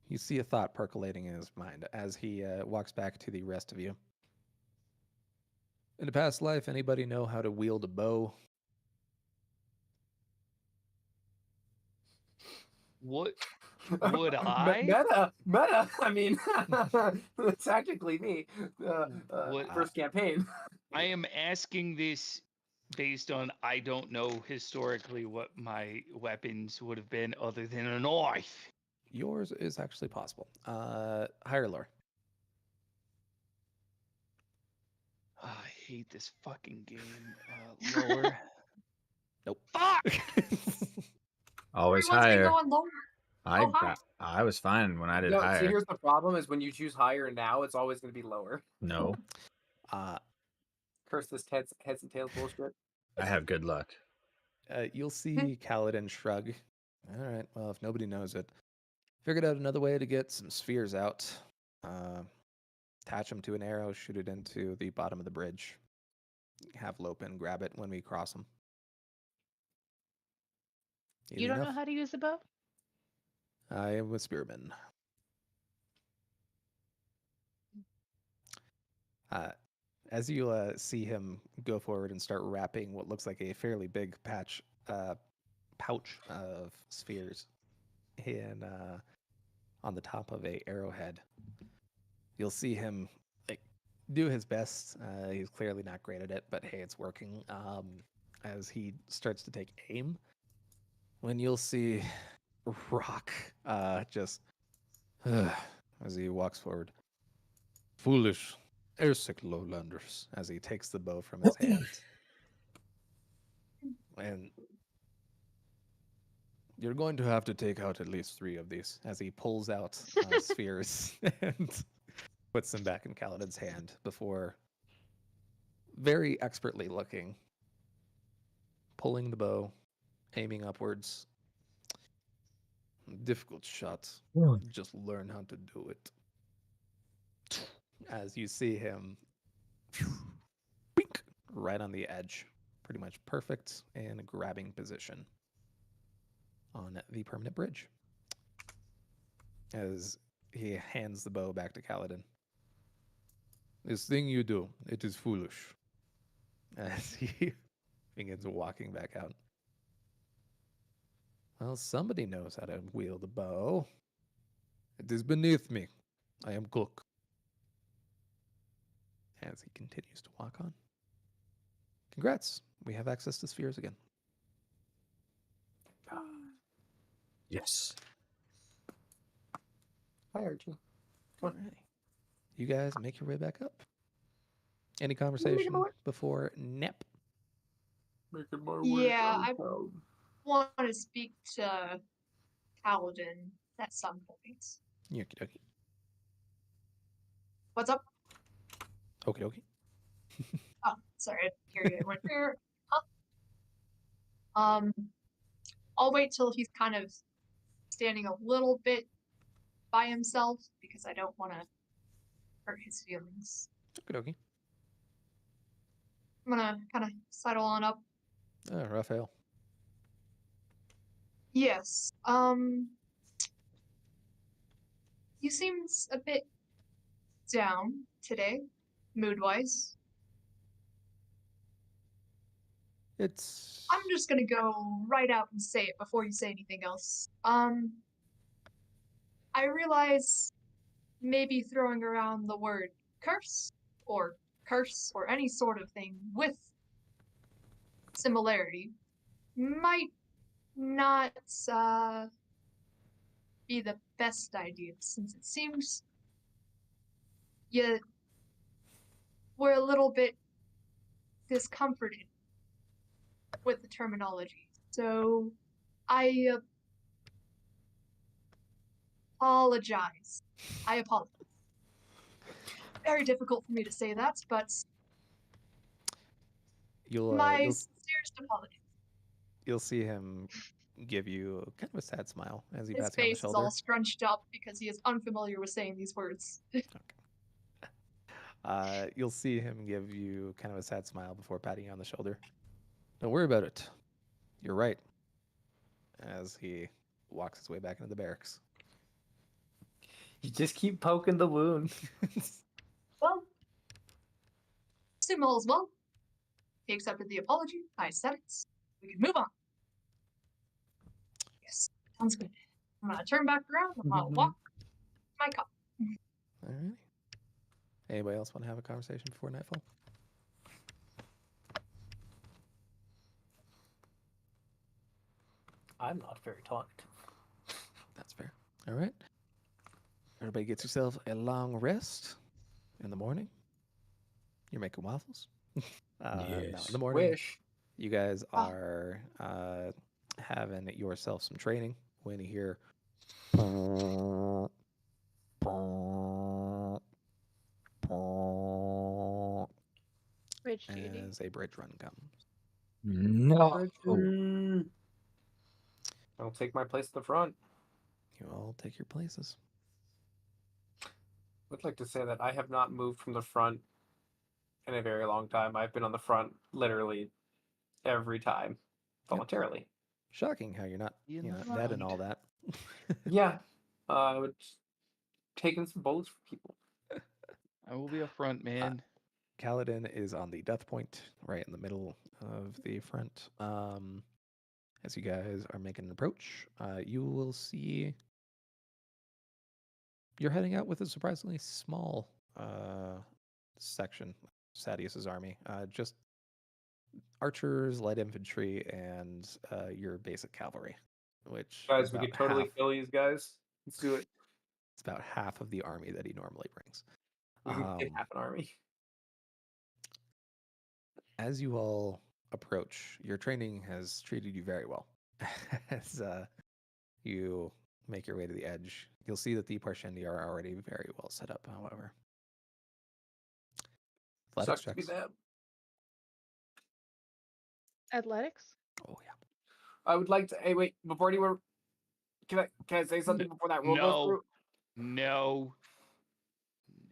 You see a thought percolating in his mind as he walks back to the rest of you. In a past life, anybody know how to wield a bow? What would I? Meta. I mean, it's technically me. What- First campaign. I am asking this based on I don't know historically what my weapons would have been other than a knife. Yours is actually possible. Higher or lower? I hate this fucking game. Lower. Nope. Fuck! Always Everyone's been higher. going lower. I Oh, hi. I was fine when I did No, higher. so here's the problem: is when you choose higher now, it's always going to be lower. No, Curse this heads and tails bullshit. I have good luck. You'll see Kaladin shrug. All right, well, if nobody knows it, figured out another way to get some spheres out. Attach them to an arrow, shoot it into the bottom of the bridge. Have Lopin grab it when we cross them. You don't know how to use a bow? I am a spearman. As you see him go forward and start wrapping what looks like a fairly big pouch of spheres in on the top of a arrowhead, you'll see him like do his best. He's clearly not great at it, but hey, it's working. As he starts to take aim, when you'll see Rock just as he walks forward. Foolish Ersic lowlanders, as he takes the bow from his hand. And you're going to have to take out at least 3 of these, as he pulls out spheres and puts them back in Kaladin's hand before very expertly looking, pulling the bow, aiming upwards. Difficult shot. Just learn how to do it. As you see him right on the edge, pretty much perfect in grabbing position on the permanent bridge. As he hands the bow back to Kaladin. This thing you do, it is foolish. As he begins walking back out. Well, somebody knows how to wield a bow. It is beneath me. I am cook. As he continues to walk on. Congrats. We have access to spheres again. Yes. Hi, Archie. All right. You guys make your way back up. Any conversation before nap? Making my Yeah, I downtown. want to speak to Paladin at some point. Okie dokie. What's up? Okie dokie. Oh, sorry, I didn't hear you. It went here. Huh? I'll wait till he's kind of standing a little bit by himself because I don't want to hurt his feelings. Okie dokie. I'm gonna kind of sidle on up. Raphael. Yes. You seemed a bit down today, mood-wise. It's I'm just gonna go right out and say it before you say anything else. I realize maybe throwing around the word curse or any sort of thing with similarity might not be the best idea, since it seems we're a little bit discomforted with the terminology. So I apologize. I apologize. Very difficult for me to say that, but my sincerest apology. you'll see him give you kind of a sad smile as he His pats you on the face is shoulder. all scrunched up because he is unfamiliar with saying these words. You'll see him give you kind of a sad smile before patting you on the shoulder. Don't worry about it. You're right. As he walks his way back into the barracks. You just keep poking the wound. Well, assume all is well. He accepted the apology. I said it. We can move on. Yes, sounds good. I'm gonna turn back around. I'm gonna walk my cup. All right. Anybody else want to have a conversation before nightfall? I'm not very talkative. That's fair. All right. Everybody gets yourself a long rest in the morning. You're making waffles. No, in Yes. the morning, Wish. you guys Ah. are having yourself some training. When you hear Bridge duty. as a bridge run comes, No. I'll take my place at the front. you all take your places. I'd like to say that I have not moved from the front in a very long time. I've been on the front literally every time, voluntarily. Shocking how you're not, In you the know, dead and front. all that. Yeah, I would taking some bullets for people. I will be a front man. Kaladin is on the death point, right in the middle of the front. As you guys are making an approach, you will see you're heading out with a surprisingly small section of Sadius's army. Just archers, light infantry, and your basic cavalry, which Guys, is we about could totally half. kill these guys. Let's do it. It's about half of the army that he normally brings. We can get Um, half an army. as you all approach, your training has treated you very well. As you make your way to the edge, you'll see that the Parshendi are already very well set up, however. Athletics Sucks to be checks. them. Athletics? Oh, yeah. I would like to. Hey, wait! Before anyone, can I say something before that roll goes No. through? No.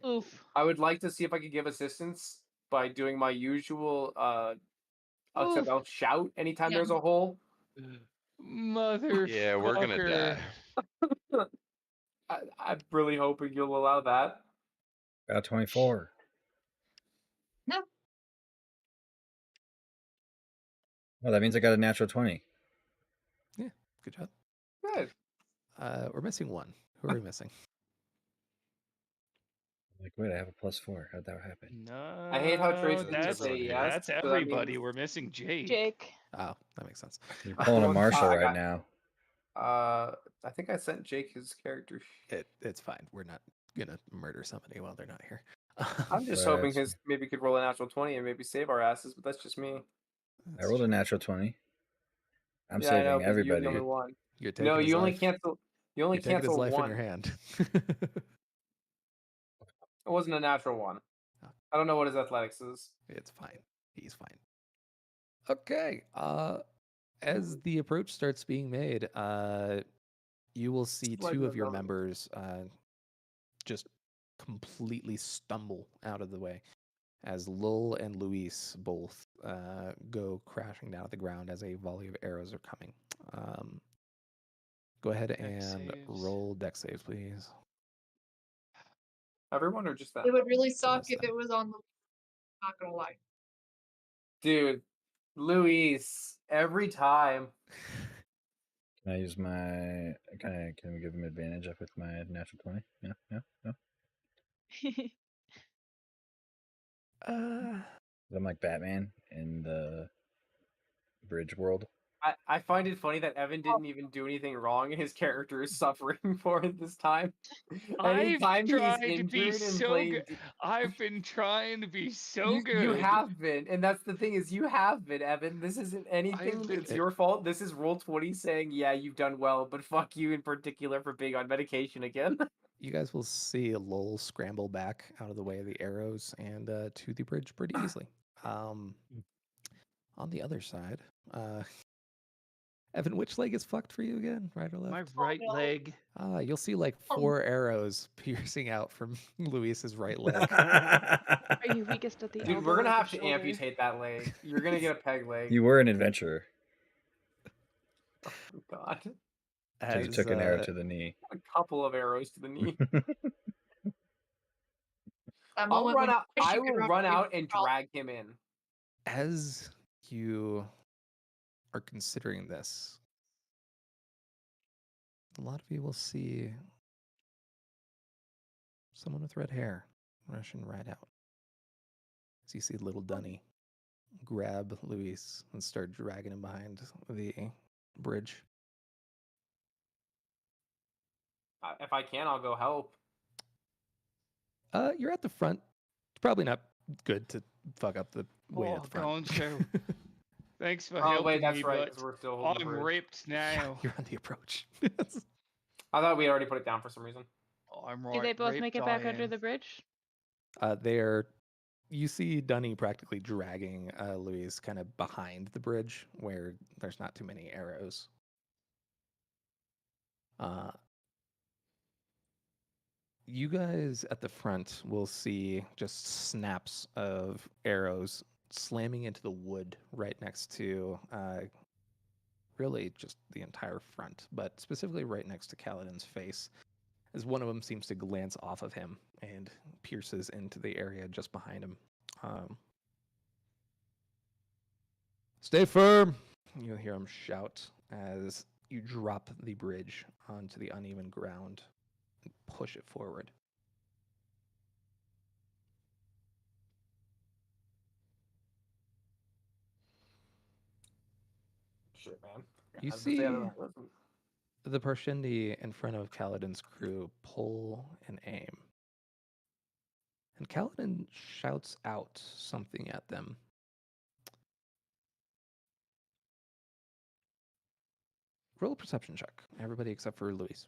Oof. I would like to see if I could give assistance by doing my usual except Oof. I'll shout anytime Yeah. there's a hole. Motherfucker. Yeah, we're gonna die. I'm really hoping you'll allow that. Got 24. No. Well, that means I got a natural 20. Good job. Good. We're missing one. Who are we missing? I'm like, wait, I have a +4. How'd that happen? No. I hate how Trace didn't That's say everyone here. yes. That's so that everybody. means- We're missing Jake. Jake. Oh, that makes sense. You're pulling a Well, Marshall I right got- now. I think I sent Jake his character. It's fine. We're not gonna murder somebody while they're not here. I'm just Well, hoping that's- his maybe could roll a natural 20 and maybe save our asses, but that's just me. I rolled a natural 20. I'm Yeah, I know, saving 'cause you're the only everybody. one. You're taking No, his you only life. cancel. You only You're taking his cancel life one. in your hand. It wasn't a natural one. Oh. I don't know what his athletics is. It's fine. He's fine. Okay. As the approach starts being made, you will see Slide two the of your number. members just completely stumble out of the way as Lul and Luis both go crashing down at the ground as a volley of arrows are coming. Go ahead Dex and saves. roll dex saves, please. Everyone or just that? It would really suck Just if them. it was on the. Not gonna lie. Dude, Luis, every time. Can I use my? Can we give him advantage up with my natural 20? Yeah, yeah, no. I'm like Batman in the bridge world. I find it funny that Evan didn't even do anything wrong and his character is suffering for it this time. Anytime he's tried to be injured and so playing, good. I've been trying to be so you good. have been, and that's the thing is you have been, Evan. This isn't anything. been- It's your fault. This is Roll20 saying, yeah, you've done well, but fuck you in particular for being on medication again. You guys will see Lul scramble back out of the way of the arrows and to the bridge pretty easily. On the other side, Evan, which leg is fucked for you again? Right or My left? right no. leg. You'll see like 4 arrows piercing out from Luis's right leg. Are you weakest at the Dude, elbow we're gonna or the have to shoulder? amputate that leg. You're gonna get a peg leg. You were an adventurer Oh, God, because you As, took an arrow to the knee. a couple of arrows to the knee. That I'll moment run when out. you wish I you could will run run away out from and the problem. drag him in. as you are considering this, a lot of you will see someone with red hair rushing right out. As you see little Dunny grab Luis and start dragging him behind the bridge. If I can, I'll go help. You're at the front. It's probably not good to fuck up the way at the front. Goncho, thanks for Oh helping wait, that's me, right. but 'Cause we're still holding the I'm bridge. ripped Yeah, now. you're on the approach. I thought we already put it down for some reason. I'm right. Do they both ripped make it I back under am. the bridge? You see Dunny practically dragging Louise kind of behind the bridge where there's not too many arrows. You guys at the front will see just snaps of arrows slamming into the wood right next to really just the entire front, but specifically right next to Kaladin's face, as one of them seems to glance off of him and pierces into the area just behind him. Stay firm! You'll hear him shout as you drop the bridge onto the uneven ground and push it forward. Shit, man. You I was gonna say, I don't see know. Listen. the Parshindi in front of Kaladin's crew pull and aim. And Kaladin shouts out something at them. Roll a perception check, everybody except for Luis.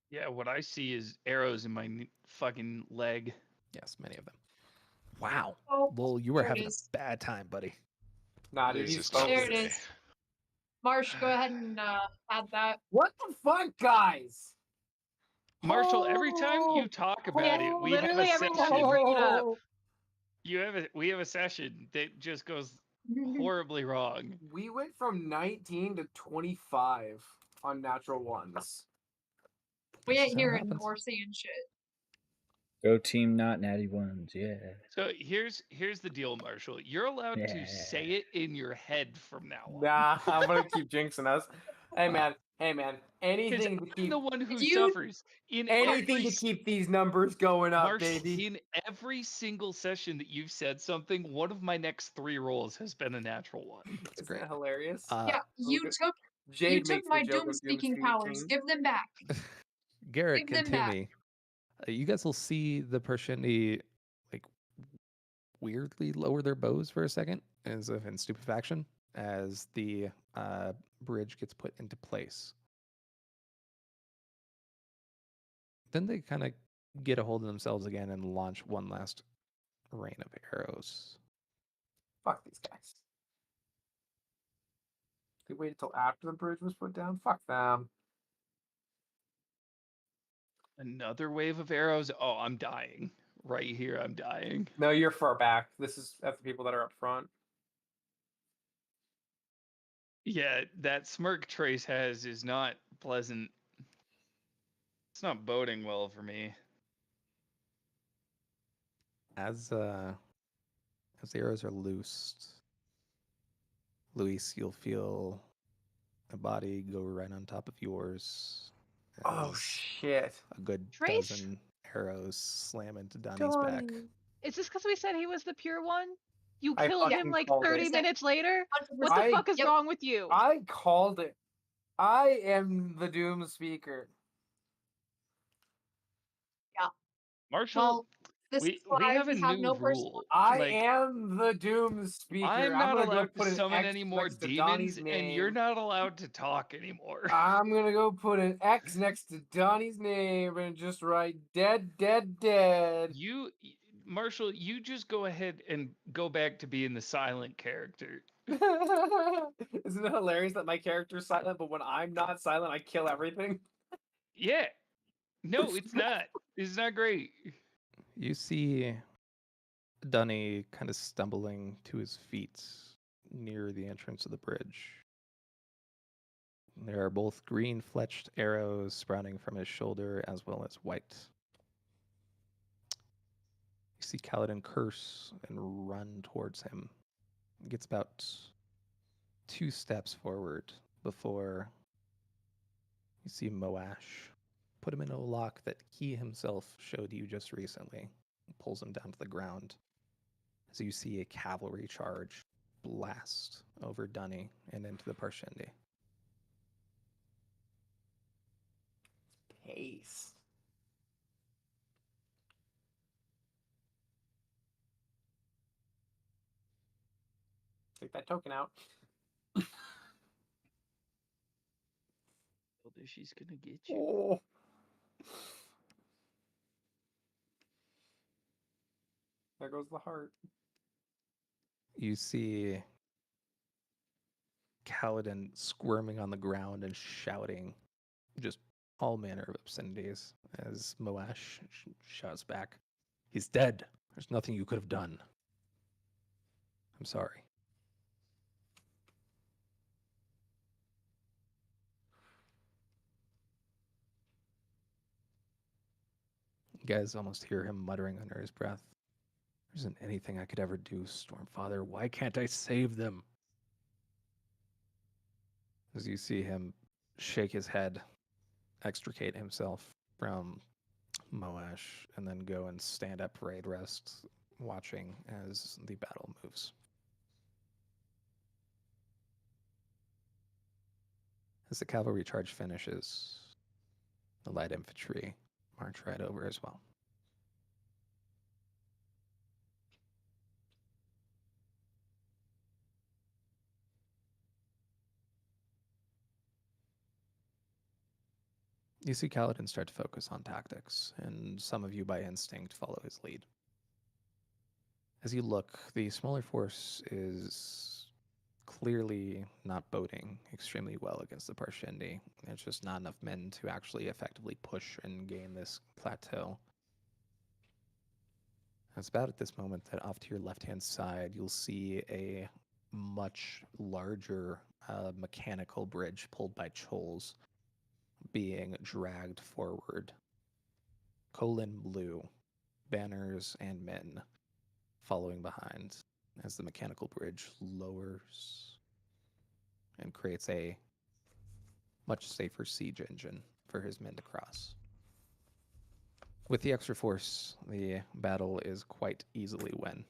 Yeah, what I see is arrows in my fucking leg. Yes, many of them. Wow. Oh, Well, you were there it having a is. bad time, buddy. Nah, dude, This he's is focused. There it is. Marsh, go ahead and add that. What the fuck, guys? Marshall, every time you talk about it, we have a Literally every time you session. bring it up. We have a session that just goes horribly wrong. We went from 19 to 25 on natural ones. We This ain't is how it hearing happens. or seeing shit. Go team, not natty ones. Yeah. So here's the deal, Marshall. You're allowed to Yeah. say it in your head from now on. Nah, I'm gonna keep jinxing us. Hey man, Because anything to I'm keep the one who You- suffers in anything every to keep these numbers going up, Marshall, baby. in every single session that you've said something, one of my next 3 rolls has been a natural one. That's Isn't great. that hilarious? Yeah, you good. took Jade you took makes the my joke doom of speaking speaking powers. king. Give them back. Garrett, Give them back. Kantumi, you guys will see the Parshindi like weirdly lower their bows for a second, as if in stupefaction, as the bridge gets put into place. Then they kind of get a hold of themselves again and launch one last rain of arrows. Fuck these guys. They waited till after the bridge was put down. Fuck them. Another wave of arrows. Oh, I'm dying. Right here, I'm dying. No, you're far back. This is at the people that are up front. Yeah, that smirk Trace has is not pleasant. It's not boding well for me. As the arrows are loosed, Luis, you'll feel a body go right on top of yours. Oh as shit. A good Trace? dozen arrows slam into Donnie's back. Is this because we said he was the pure one? You I killed him fucking like called it. 30 minutes later? What 100%. the fuck is Yep. wrong with you? I called it. I am the Doom Speaker. Marshall, Well, this we is why have a we have new no rule. I Like, am the Doom Speaker. I'm not gonna go allowed put to an summon X any more next to Donnie's demons, and you're name. not allowed to talk anymore. I'm gonna go put an X next to Donnie's name and just write dead, dead, dead. Marshall, you just go ahead and go back to being the silent character. Isn't it hilarious that my character's silent, but when I'm not silent, I kill everything? Yeah. No, it's not. It's not great. You see Dunny kind of stumbling to his feet near the entrance of the bridge. There are both green fletched arrows sprouting from his shoulder as well as white. You see Kaladin curse and run towards him. He gets about 2 steps forward before you see Moash put him in a lock that he himself showed you just recently. He pulls him down to the ground as you see a cavalry charge blast over Dunny and into the Parshindi. Pace. Take that token out. Told her she's gonna get you. Oh. There goes the heart. You see Kaladin squirming on the ground and shouting just all manner of obscenities as Moash shouts back, "He's dead. There's nothing you could have done. I'm sorry." You guys almost hear him muttering under his breath. "There isn't anything I could ever do, Stormfather. Why can't I save them?" As you see him shake his head, extricate himself from Moash, and then go and stand up parade rest, watching as the battle moves. As the cavalry charge finishes, the light infantry march right over as well. You see Kaladin start to focus on tactics, and some of you by instinct follow his lead. As you look, the smaller force is clearly not boding extremely well against the Parshendi. There's just not enough men to actually effectively push and gain this plateau. It's about at this moment that off to your left-hand side, you'll see a much larger mechanical bridge pulled by Chols being dragged forward. Colon blue, banners and men following behind as the mechanical bridge lowers and creates a much safer siege engine for his men to cross. With the extra force, the battle is quite easily won.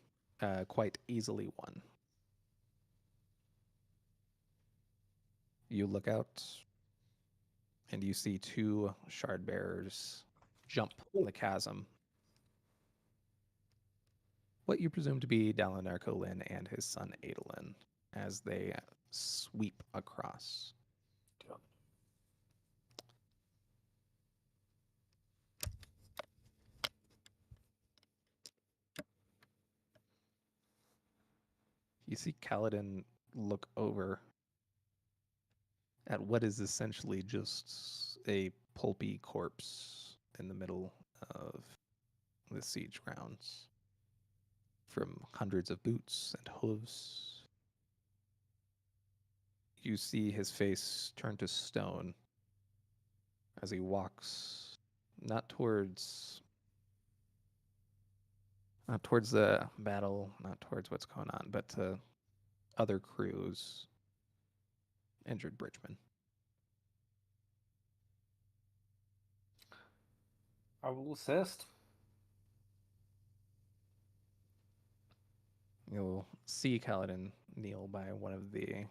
You look out, and you see two shard bearers jump the chasm. What you presume to be Dalinar Kholin and his son Adolin as they sweep across. You see Kaladin look over at what is essentially just a pulpy corpse in the middle of the siege grounds. From hundreds of boots and hooves, you see his face turn to stone as he walks not towards the battle, not towards what's going on, but to other crews, injured bridgemen. I will assist. You'll see Kaladin kneel by one of the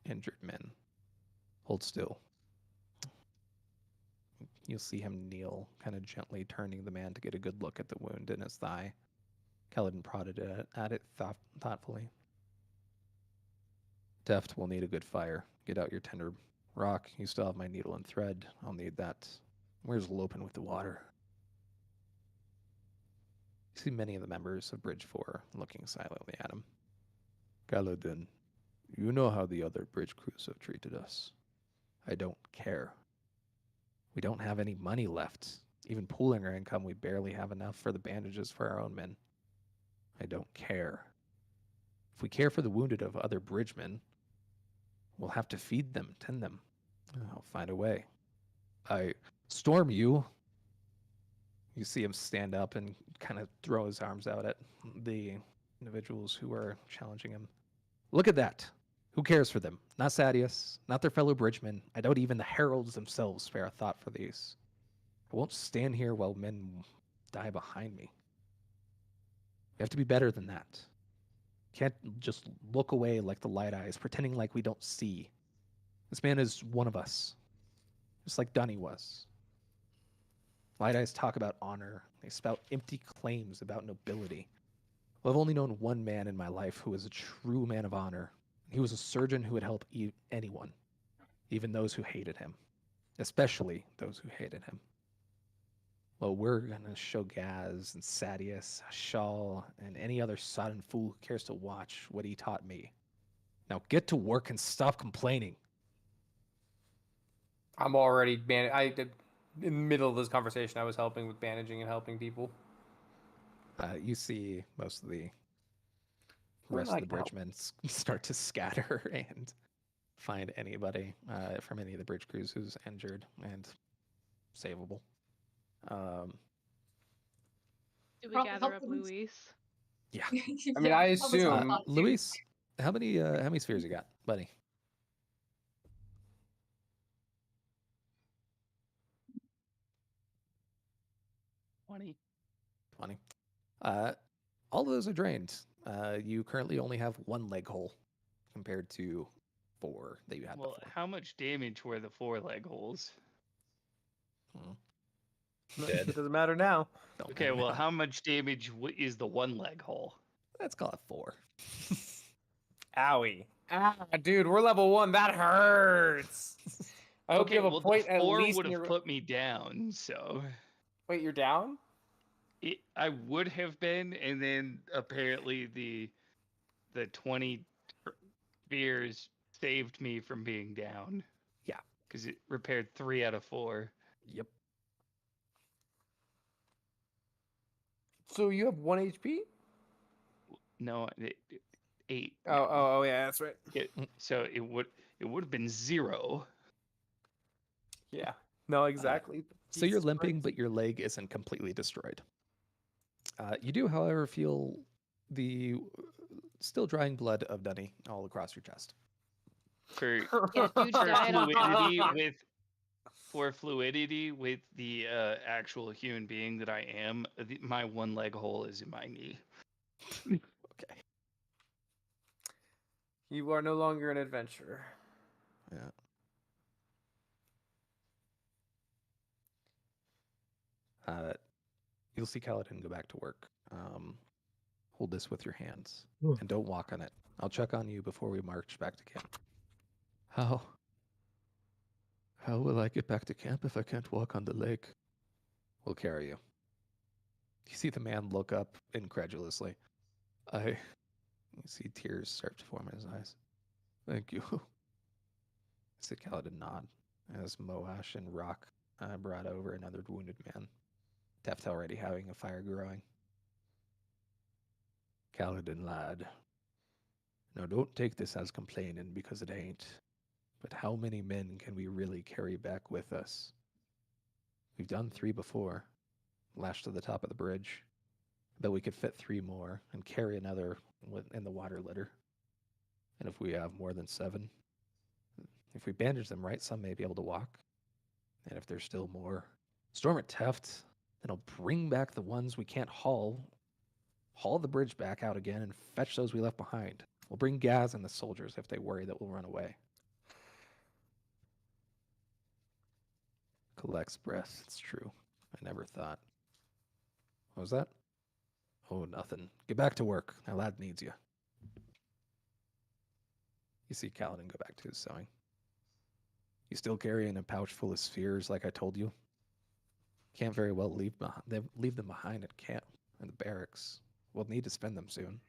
injured men. Hold still. You'll see him kneel, kind of gently turning the man to get a good look at the wound in his thigh. Kaladin prodded at it thoughtfully. Deft will need a good fire. Get out your tender rock. You still have my needle and thread. I'll need that. Where's Lopen with the water? You see many of the members of Bridge 4 looking silently at him. Kaladin, you know how the other bridge crews have treated us. I don't care. We don't have any money left. Even pooling our income, we barely have enough for the bandages for our own men. I don't care. If we care for the wounded of other bridgemen, we'll have to feed them, tend them. I'll find a way. I storm you. You see him stand up and kind of throw his arms out at the individuals who are challenging him. Look at that. Who cares for them? Not Sadius, not their fellow bridgemen. I doubt even the heralds themselves spare a thought for these. I won't stand here while men die behind me. We have to be better than that. Can't just look away like the light eyes, pretending like we don't see. This man is one of us, just like Dunny was. Light eyes talk about honor. They spout empty claims about nobility. Well, I've only known one man in my life who was a true man of honor. He was a surgeon who would help anyone, even those who hated him, especially those who hated him. Well, we're going to show Gaz and Sadius, Shal, and any other sodden fool who cares to watch what he taught me. Now get to work and stop complaining. I'm already in the middle of this conversation. I was helping with bandaging and helping people. You see most of the We're rest of the like, help. bridgemen start to scatter and find anybody from any of the bridge crews who's injured and savable. Do we Probably gather help up them. Luis? Yeah. I mean, I that was my assume- thought, too. Luis, how many spheres you got, buddy? 20. 20. All of those are drained. You currently only have one leg hole compared to 4 that you had Well, before. how much damage were the 4 leg holes? Dead. It doesn't matter now. Don't Okay, matter well, now. how much damage is the 1 leg hole? Let's call it 4. Owie. Dude, we're level 1. That hurts. I hope Okay, you have a well, point the at 4 least would in have your... put me down, so Wait, you're down? I would have been, and then apparently the 20 spheres saved me from being down. Yeah. Because it repaired 3 out of 4. Yep. So you have 1 HP? No, 8. Oh, yeah, that's right. So it would have been 0. Yeah. No, exactly. So you're Jesus limping, Christ. but your leg isn't completely destroyed. You do, however, feel the still drying blood of Dunny all across your chest. For Yeah, dude died on fluidity top. with the actual human being that I am, my 1 leg hole is in my knee. Okay. You are no longer an adventurer. Yeah. You'll see Kaladin go back to work. Hold this with your hands and don't walk on it. I'll check on you before we march back to camp. How will I get back to camp if I can't walk on the lake? We'll carry you. You see the man look up incredulously. You see tears start to form in his eyes. Thank you. See Kaladin nod as Moash and Rock brought over another wounded man. Teft already having a fire growing. Kaladin, lad. Now don't take this as complaining because it ain't. But how many men can we really carry back with us? We've done 3 before, lashed to the top of the bridge. Bet we could fit 3 more and carry another in the water litter. And if we have more than 7, if we bandage them right, some may be able to walk. And if there's still more, storm at Teft, then I'll bring back the ones we can't haul the bridge back out again, and fetch those we left behind. We'll bring Gaz and the soldiers if they worry that we'll run away. Collects breath. It's true. I never thought. What was that? Oh, nothing. Get back to work. That lad needs you. You see Kaladin go back to his sewing. You still carrying a pouch full of spheres like I told you? Can't very well leave them behind at camp in the barracks. We'll need to spend them soon.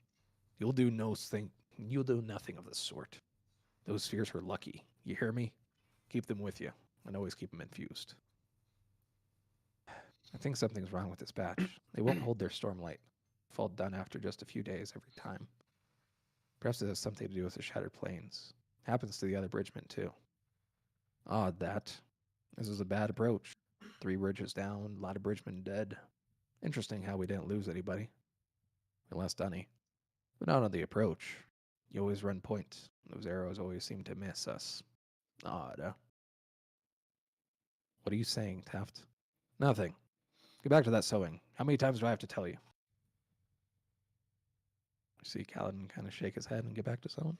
You'll do nothing of the sort. Those spheres were lucky. You hear me? Keep them with you, and always keep them infused. I think something's wrong with this batch. They won't hold their Stormlight. Fall done after just a few days every time. Perhaps it has something to do with the Shattered Plains. Happens to the other bridgemen, too. Odd that. This is a bad approach. 3 bridges down, a lot of bridgemen dead. Interesting how we didn't lose anybody. Unless Dunny. But not on the approach. You always run point. Those arrows always seem to miss us. Odd, huh? What are you saying, Taft? Nothing. Get back to that sewing. How many times do I have to tell you? You see Kaladin kind of shake his head and get back to sewing.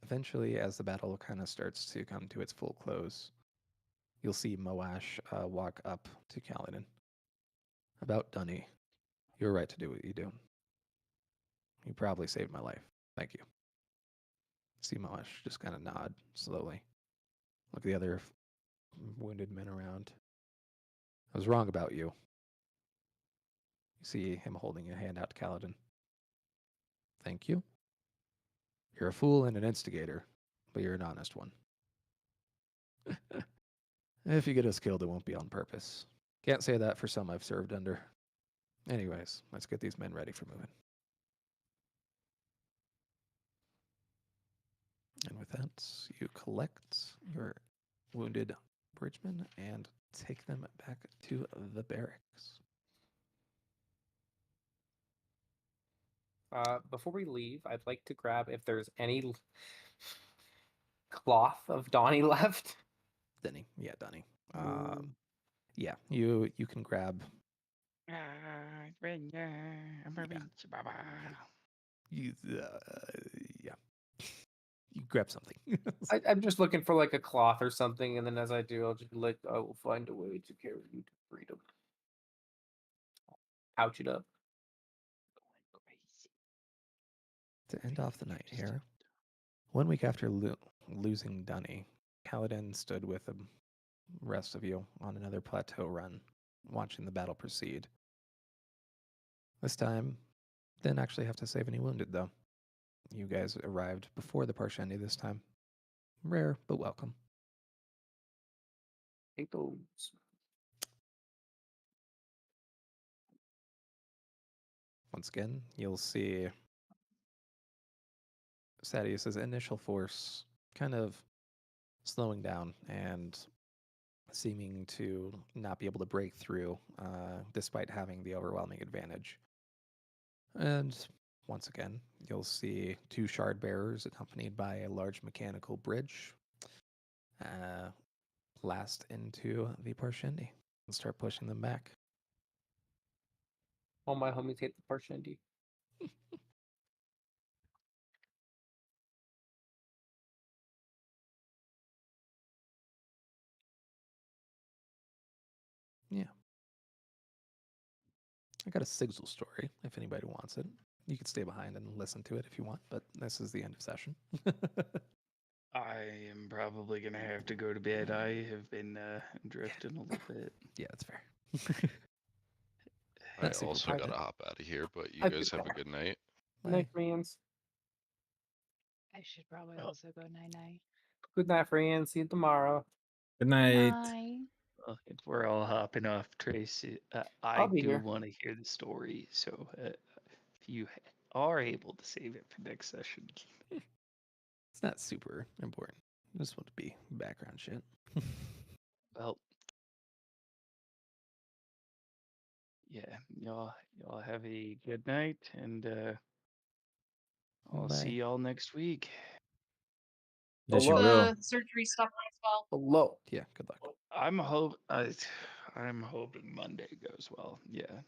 Eventually, as the battle kind of starts to come to its full close, you'll see Moash walk up to Kaladin. About Dunny, you're right to do what you do. You probably saved my life. Thank you. See Moash just kind of nod slowly. Look at the other wounded men around. I was wrong about you. You see him holding a hand out to Kaladin. Thank you. You're a fool and an instigator, but you're an honest one. If you get us killed, it won't be on purpose. Can't say that for some I've served under. Anyways, let's get these men ready for moving. And with that, you collect your wounded bridgemen and take them back to the barracks. Before we leave, I'd like to grab if there's any cloth of Donnie left. Dunny. Yeah, Dunny. Mm. Yeah, you can grab. You, yeah. You grab something. I'm just looking for like a cloth or something, and then as I do, I'll just be like, I will find a way to carry you to freedom. Pouch it up. To end off the night here, 1 week after losing Dunny, Kaladin stood with the rest of you on another plateau run, watching the battle proceed. This time, didn't actually have to save any wounded, though. You guys arrived before the Parshendi this time. Rare, but welcome. Take those. Once again, you'll see Sadius's initial force kind of slowing down and seeming to not be able to break through, despite having the overwhelming advantage. And once again, you'll see 2 shard bearers accompanied by a large mechanical bridge blast into the Parshendi and start pushing them back. All my homies hate the Parshendi. Yeah. I got a Sigil story if anybody wants it. You can stay behind and listen to it if you want, but this is the end of session. I am probably gonna have to go to bed. I have been drifting a little bit. Yeah, that's fair. I Not super also private. gotta hop out of here, but you I guys think have a good night. Bye. Night, friends. I should probably Well- also go night night. Good night, friends. See you tomorrow. Good night. Night. Well, if we're all hopping off, Tracy, I I'll be do here. want to hear the story. So if you are able to save it for next session, It's not super important. I just want to be background shit. well, yeah, y'all have a good night, and I'll Bye. see y'all next week. Yes, you Hello. will. The surgery stuff as well. Hello. Yeah, good luck. I'm hoping Monday goes well. Yeah.